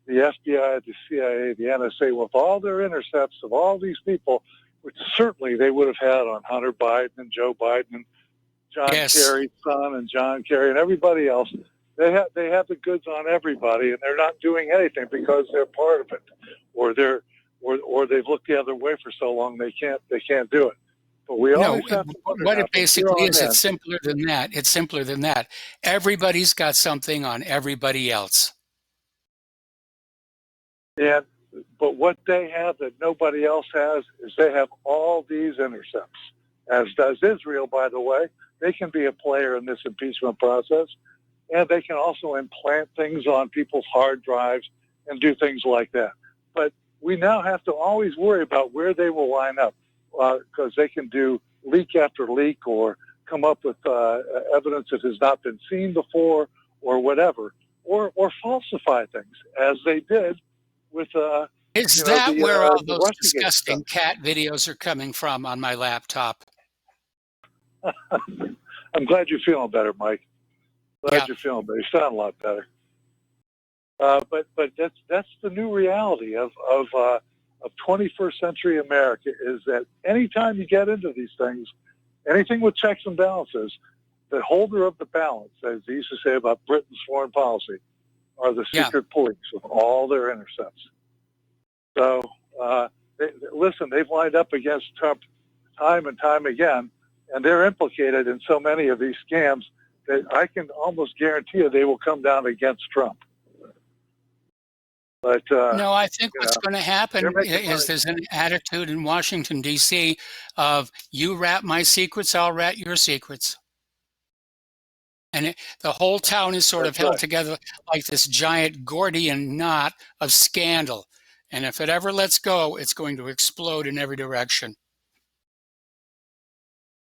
the FBI, the CIA, the NSA, with all their intercepts of all these people, which certainly they would have had on Hunter Biden and Joe Biden and John Kerry's son and John Kerry and everybody else. They have the goods on everybody, and they're not doing anything because they're part of it, or they've looked the other way for so long they can't do it. But we always have to wonder what it basically is. It's simpler than that. It's simpler than that. Everybody's got something on everybody else. But what they have that nobody else has is they have all these intercepts, as does Israel, by the way. They can be a player in this impeachment process, and they can also implant things on people's hard drives and do things like that. But we now have to always worry about where they will line up, because they can do leak after leak or come up with evidence that has not been seen before or whatever, or falsify things, as they did with Is that where all those disgusting cat videos are coming from on my laptop? I'm glad you're feeling better, Mike. Glad you're feeling better. You sound a lot better. But that's the new reality of 21st century America, is that anytime you get into these things, anything with checks and balances, the holder of the balance, as they used to say about Britain's foreign policy, are the secret police with all their intercepts. So, listen, they've lined up against Trump time and time again, and they're implicated in so many of these scams that I can almost guarantee you they will come down against Trump. But no, I think what's going to happen money. is there's an attitude in Washington, D.C. of you rat my secrets, I'll rat your secrets. And the whole town is sort of held together like this giant Gordian knot of scandal. And if it ever lets go, it's going to explode in every direction.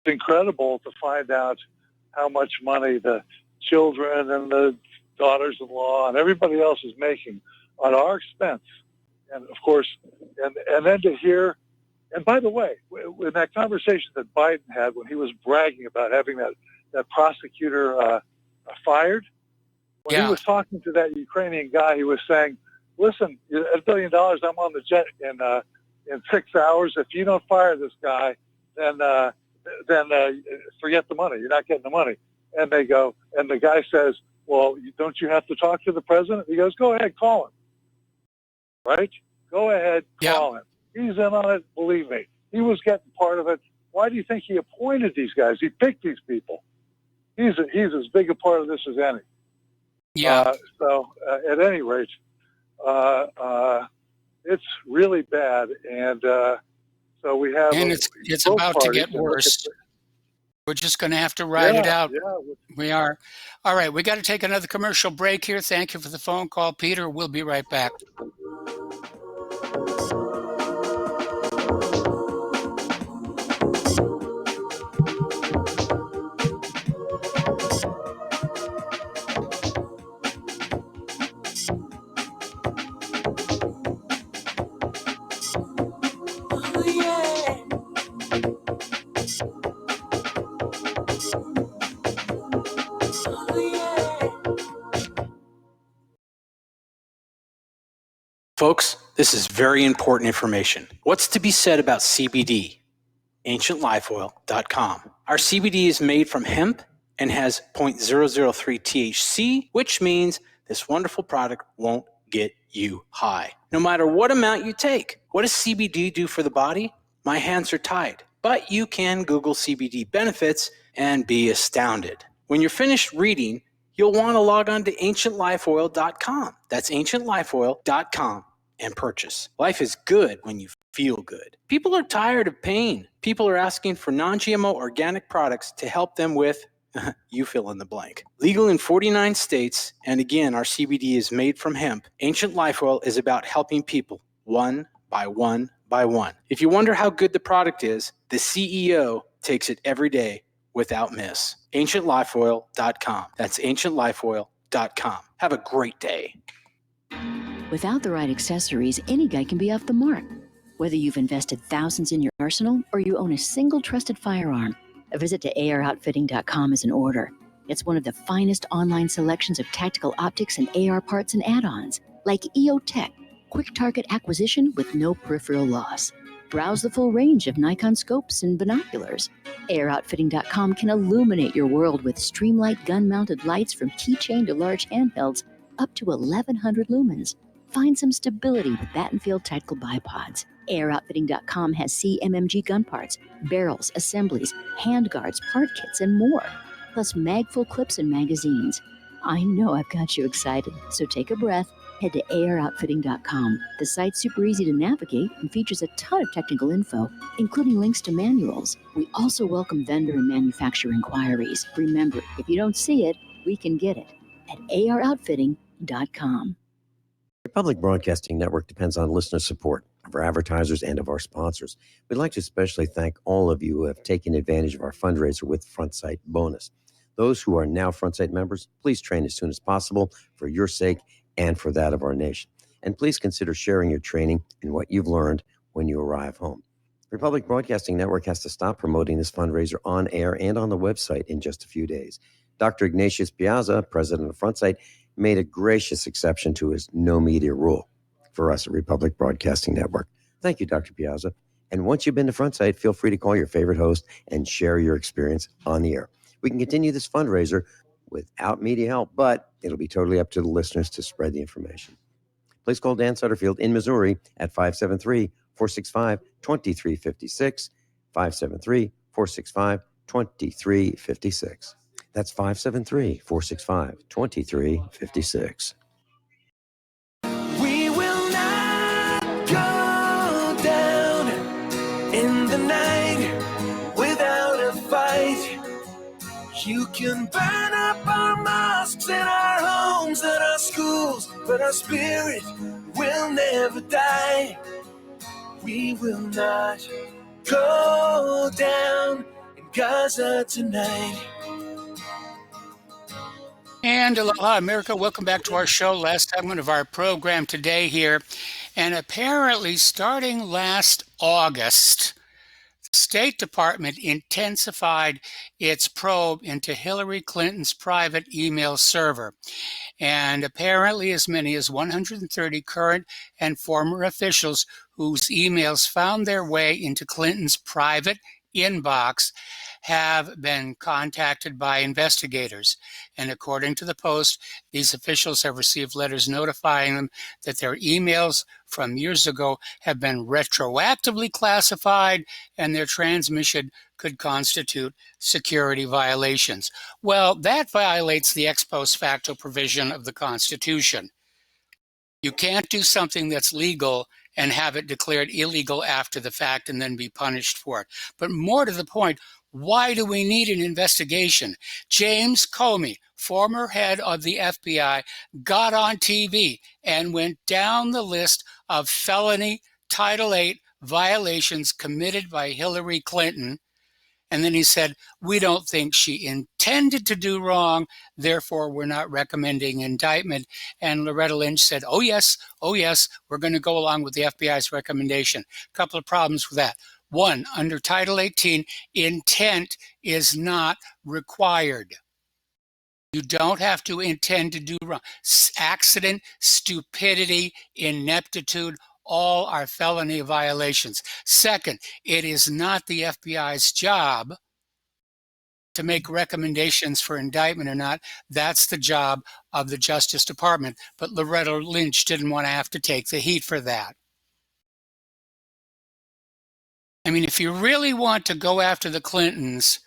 It's incredible to find out how much money the children and the daughters-in-law and everybody else is making on our expense. And of course, and then to hear, and by the way, in that conversation that Biden had when he was bragging about having that prosecutor fired, when he was talking to that Ukrainian guy, he was saying, listen, at $1 billion, I'm on the jet in 6 hours. If you don't fire this guy, then forget the money. You're not getting the money. And they go, and the guy says, well, don't you have to talk to the president? He goes, go ahead, call him. Right? Go ahead, call him. He's in on it, believe me. He was getting part of it. Why do you think he appointed these guys? He picked these people. He's as big a part of this as any. Yeah. So at any rate, it's really bad, and so we have. And it's about to get worse. We're just going to have to ride it out. Yeah. We are. All right, we got to take another commercial break here. Thank you for the phone call, Peter. We'll be right back. Folks, this is very important information. What's to be said about CBD? AncientLifeOil.com. Our CBD is made from hemp and has 0.003 THC, which means this wonderful product won't get you high, no matter what amount you take. What does CBD do for the body? My hands are tied, but you can Google CBD benefits and be astounded. When you're finished reading, you'll want to log on to AncientLifeOil.com. That's AncientLifeOil.com and purchase. Life is good when you feel good. People are tired of pain. People are asking for non-GMO organic products to help them with, you fill in the blank. Legal in 49 states, and again, our CBD is made from hemp. Ancient Life Oil is about helping people one by one by one. If you wonder how good the product is, the CEO takes it every day without miss. AncientLifeOil.com. That's AncientLifeOil.com. Have a great day. Without the right accessories, any guy can be off the mark. Whether you've invested thousands in your arsenal or you own a single trusted firearm, a visit to AROutfitting.com is in order. It's one of the finest online selections of tactical optics and AR parts and add-ons, like EOTech, quick target acquisition with no peripheral loss. Browse the full range of Nikon scopes and binoculars. AROutfitting.com can illuminate your world with Streamlight gun-mounted lights from keychain to large handhelds up to 1,100 lumens. Find some stability with Battenfield tactical bipods. AirOutfitting.com has CMMG gun parts, barrels, assemblies, handguards, part kits, and more, plus mag-full clips and magazines. I know I've got you excited, so take a breath. Head to AirOutfitting.com. The site's super easy to navigate and features a ton of technical info, including links to manuals. We also welcome vendor and manufacturer inquiries. Remember, if you don't see it, we can get it at AirOutfitting.com. The Public Broadcasting Network depends on listener support of our advertisers and of our sponsors. We'd like to especially thank all of you who have taken advantage of our fundraiser with FrontSight Bonus. Those who are now FrontSight members, please train as soon as possible for your sake and for that of our nation. And please consider sharing your training and what you've learned when you arrive home. The Public Broadcasting Network has to stop promoting this fundraiser on air and on the website in just a few days. Dr. Ignatius Piazza, president of FrontSight, made a gracious exception to his no media rule for us at Republic Broadcasting Network. Thank you, Dr. Piazza. And once you've been to FrontSight, feel free to call your favorite host and share your experience on the air. We can continue this fundraiser without media help, but it'll be totally up to the listeners to spread the information. Please call Dan Sutterfield in Missouri at 573-465-2356, 573-465-2356. That's 573-465-2356. We will not go down in the night without a fight. You can burn up our mosques and our homes and our schools, but our spirit will never die. We will not go down in Gaza tonight. And aloha, America. Welcome back to our show. Last segment of our program today here. And apparently, starting last August, the State Department intensified its probe into Hillary Clinton's private email server. And apparently, as many as 130 current and former officials whose emails found their way into Clinton's private inbox have been contacted by investigators. And according to the Post, these officials have received letters notifying them that their emails from years ago have been retroactively classified and their transmission could constitute security violations. Well, that violates the ex post facto provision of the Constitution. You can't do something that's legal and have it declared illegal after the fact and then be punished for it. But more to the point, why do we need an investigation? James Comey, former head of the FBI, got on TV and went down the list of felony Title VIII violations committed by Hillary Clinton. And then he said, we don't think she intended to do wrong, therefore we're not recommending indictment. And Loretta Lynch said, oh yes, we're going to go along with the FBI's recommendation. A couple of problems with that. One, under Title 18, intent is not required. You don't have to intend to do wrong. Accident, stupidity, ineptitude, all are felony violations. Second, it is not the FBI's job to make recommendations for indictment or not. That's the job of the Justice Department. But Loretta Lynch didn't want to have to take the heat for that. I mean, if you really want to go after the Clintons,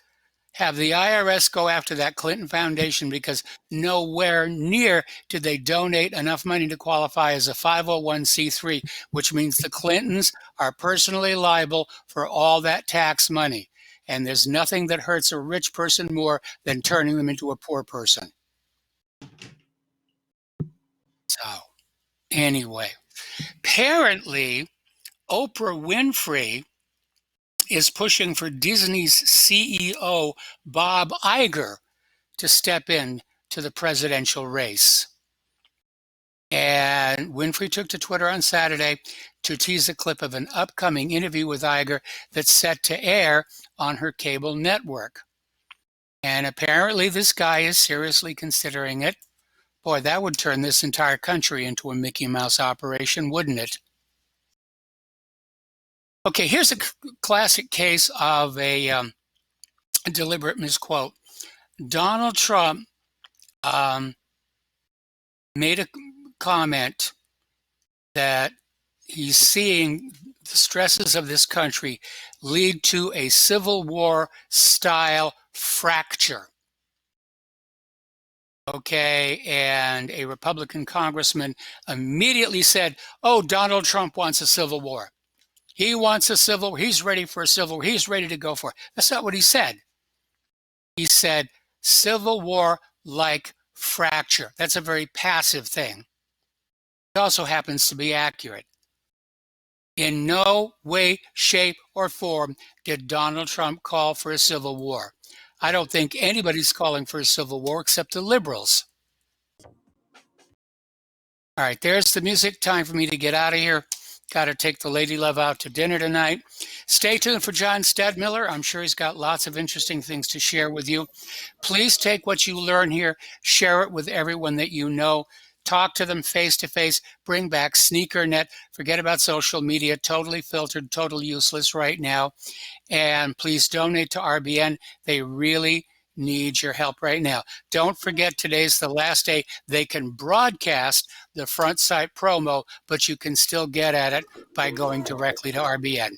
have the IRS go after that Clinton Foundation, because nowhere near did they donate enough money to qualify as a 501c3, which means the Clintons are personally liable for all that tax money. And there's nothing that hurts a rich person more than turning them into a poor person. So, anyway, apparently, Oprah Winfrey is pushing for Disney's CEO, Bob Iger, to step in to the presidential race. And Winfrey took to Twitter on Saturday to tease a clip of an upcoming interview with Iger that's set to air on her cable network. And apparently this guy is seriously considering it. Boy, that would turn this entire country into a Mickey Mouse operation, wouldn't it? Okay, here's a classic case of a deliberate misquote. Donald Trump made a comment that he's seeing the stresses of this country lead to a Civil War style fracture. Okay, and a Republican congressman immediately said, oh, Donald Trump wants a civil war. He wants a civil war. He's ready for a civil war. He's ready to go for it. That's not what he said. He said civil war like fracture. That's a very passive thing. It also happens to be accurate. In no way, shape, or form did Donald Trump call for a civil war. I don't think anybody's calling for a civil war except the liberals. All right, there's the music. Time for me to get out of here. Got to take the lady love out to dinner tonight. Stay tuned for John Stadmiller. I'm sure he's got lots of interesting things to share with you. Please take what you learn here, share it with everyone that you know. Talk to them face to face. Bring back SneakerNet. Forget about social media. Totally filtered, totally useless right now. And please donate to RBN. They really need your help right now. Don't forget, today's the last day they can broadcast the front site promo, but you can still get at it by going directly to RBN.